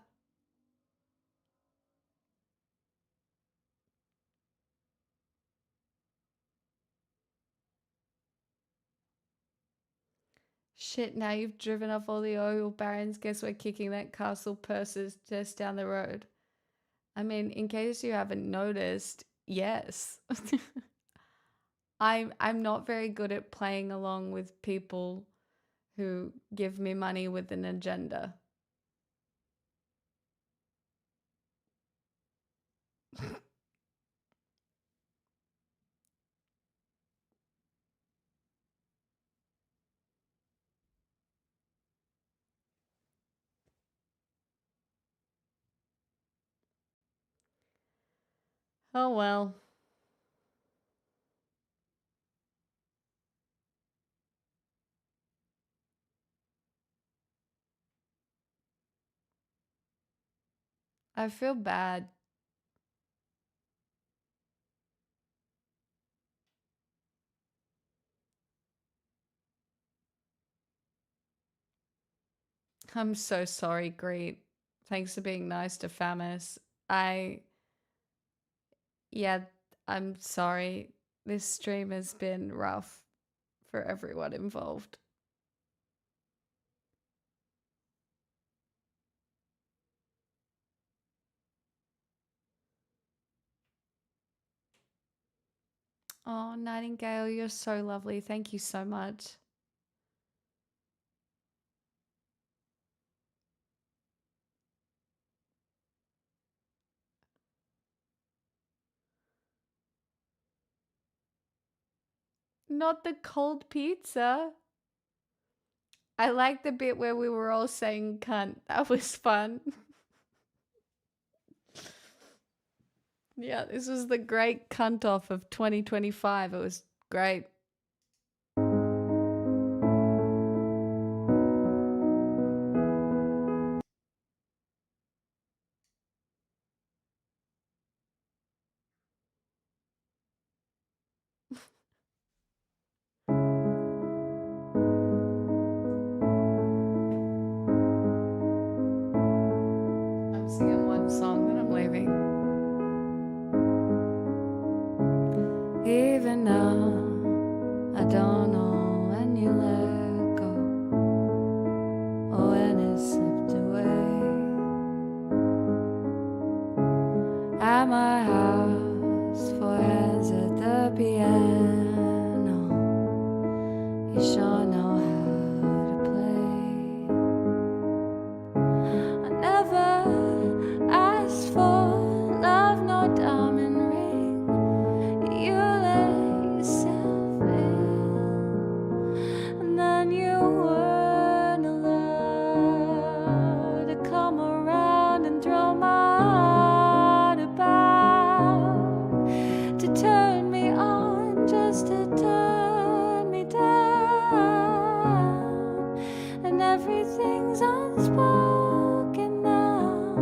Shit, now you've driven off all the oil barons. Guess we're kicking that castle purses just down the road. I mean, in case you haven't noticed, yes. I'm not very good at playing along with people who give me money with an agenda. Oh well. I feel bad. I'm so sorry, Greet. Thanks for being nice to Famis. Yeah, I'm sorry. This stream has been rough for everyone involved. Oh, Nightingale, you're so lovely. Thank you so much. Not the cold pizza. I like the bit where we were all saying cunt. That was fun. Yeah, this was the great cunt off of 2025. It was great. I'm singing one song, then I'm leaving. Even now, You sure know how to play. I never asked for love, no diamond ring. You let yourself in, and then you weren't allowed to come around and throw my heart about, to turn me on just to turn me down, and everything's unspoken now.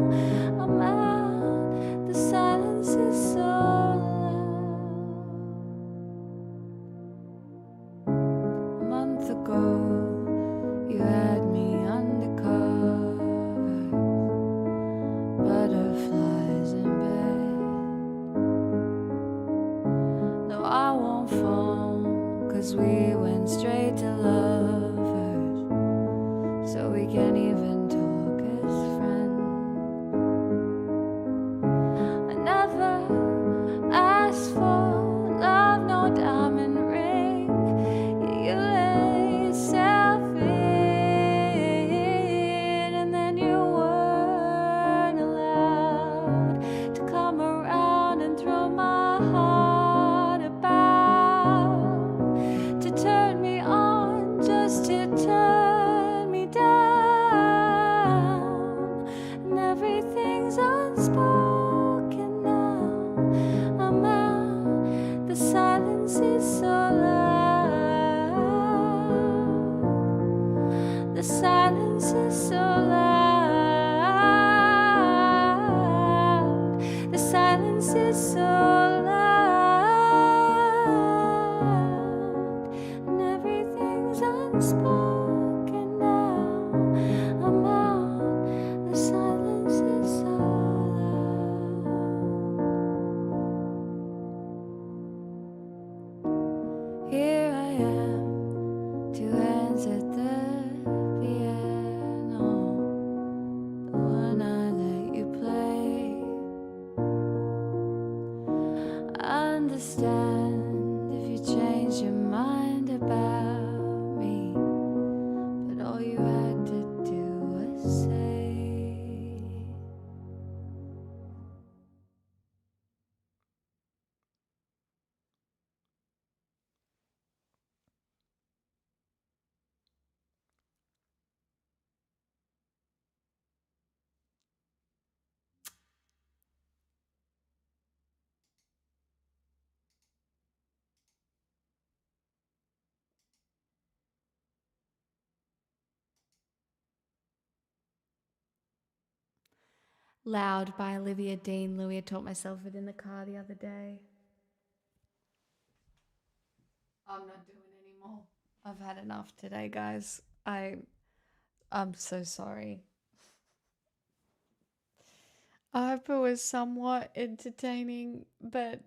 I'm out, the silence is so loud. A month ago, you had me undercover, butterflies in bed. No, I won't phone, 'cause we went straight to lovers, so we can't even talk as friends. I never asked for love, no diamond ring. You let yourself in, and then you weren't allowed to come around and throw my heart about, to turn me on just to turn me down, and everything's unspoken now. I'm out, the silence is so loud. The silence is so loud. The silence is so loud, and everything's unspoken now. I'm out, the silence is so loud. Here I am, two hands at the piano, the one I let you play. I understand if you change your mind about me, but all you had to do was say. Loud by Olivia Dean Louis. I taught myself it in the car the other day. I'm not doing anymore. I've had enough today, guys. I'm so sorry. I hope it was somewhat entertaining, but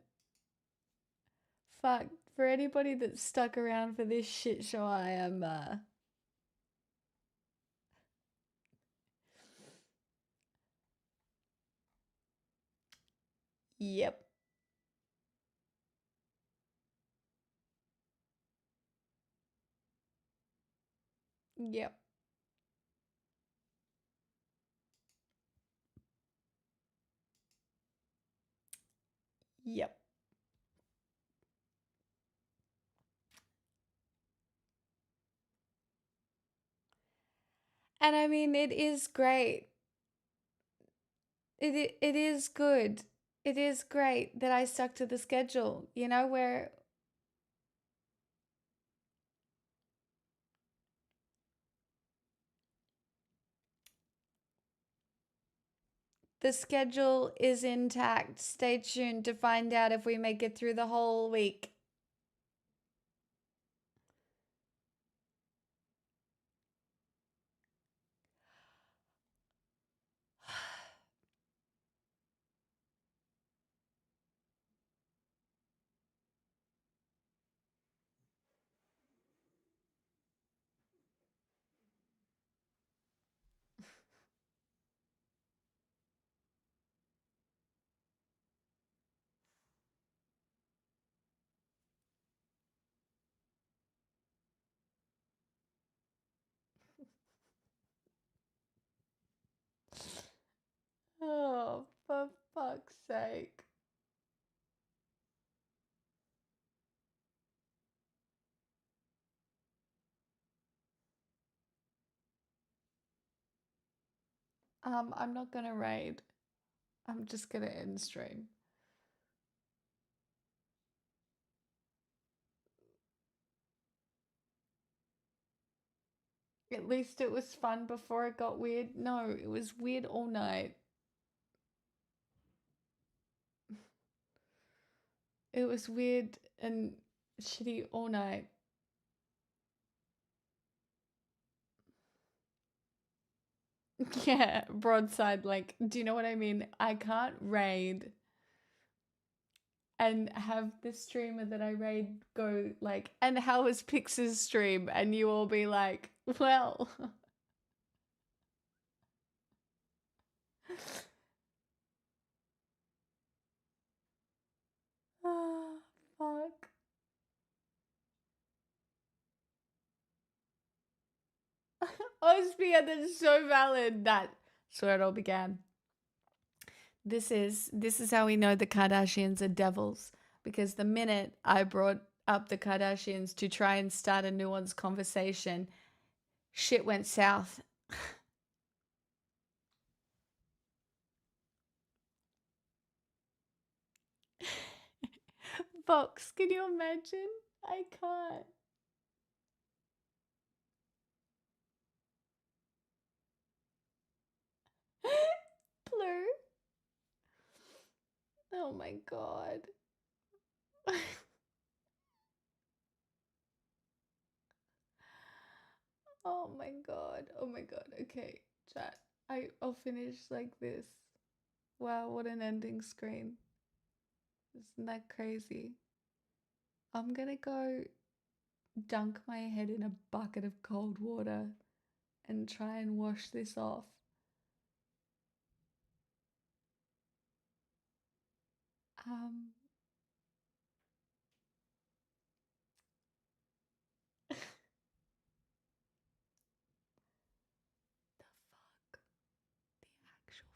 fuck, for anybody that's stuck around for this shit show, I am yep. Yep. Yep. And I mean, it is great. It is good. It is great that I stuck to the schedule, you know, where the schedule is intact. Stay tuned to find out if we make it through the whole week. For fuck's sake. I'm not gonna raid. I'm just gonna end stream. At least it was fun before it got weird. No, it was weird all night. It was weird and shitty all night. Yeah, broadside, like, do you know what I mean? I can't raid and have the streamer that I raid go like, and how was Pix's stream? And you all be like, well. Ah, fuck. Ospia, that's so valid. That's where it all began. This is how we know the Kardashians are devils, because the minute I brought up the Kardashians to try and start a nuanced conversation, shit went south. Vox, can you imagine? I can't. Blue. Oh my god. Oh my god. Oh my god. Okay, chat. I'll finish like this. Wow, what an ending screen. Isn't that crazy? I'm gonna go dunk my head in a bucket of cold water and try and wash this off. The fuck? The actual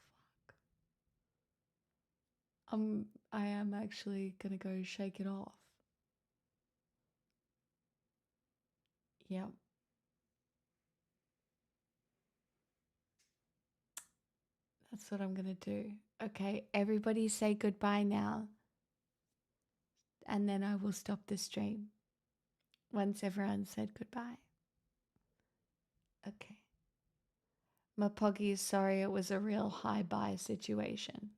fuck? I am actually gonna go shake it off. Yep. That's what I'm gonna do. Okay, everybody say goodbye now. And then I will stop the stream once everyone said goodbye. Okay. Mapogi is sorry, it was a real high buy situation.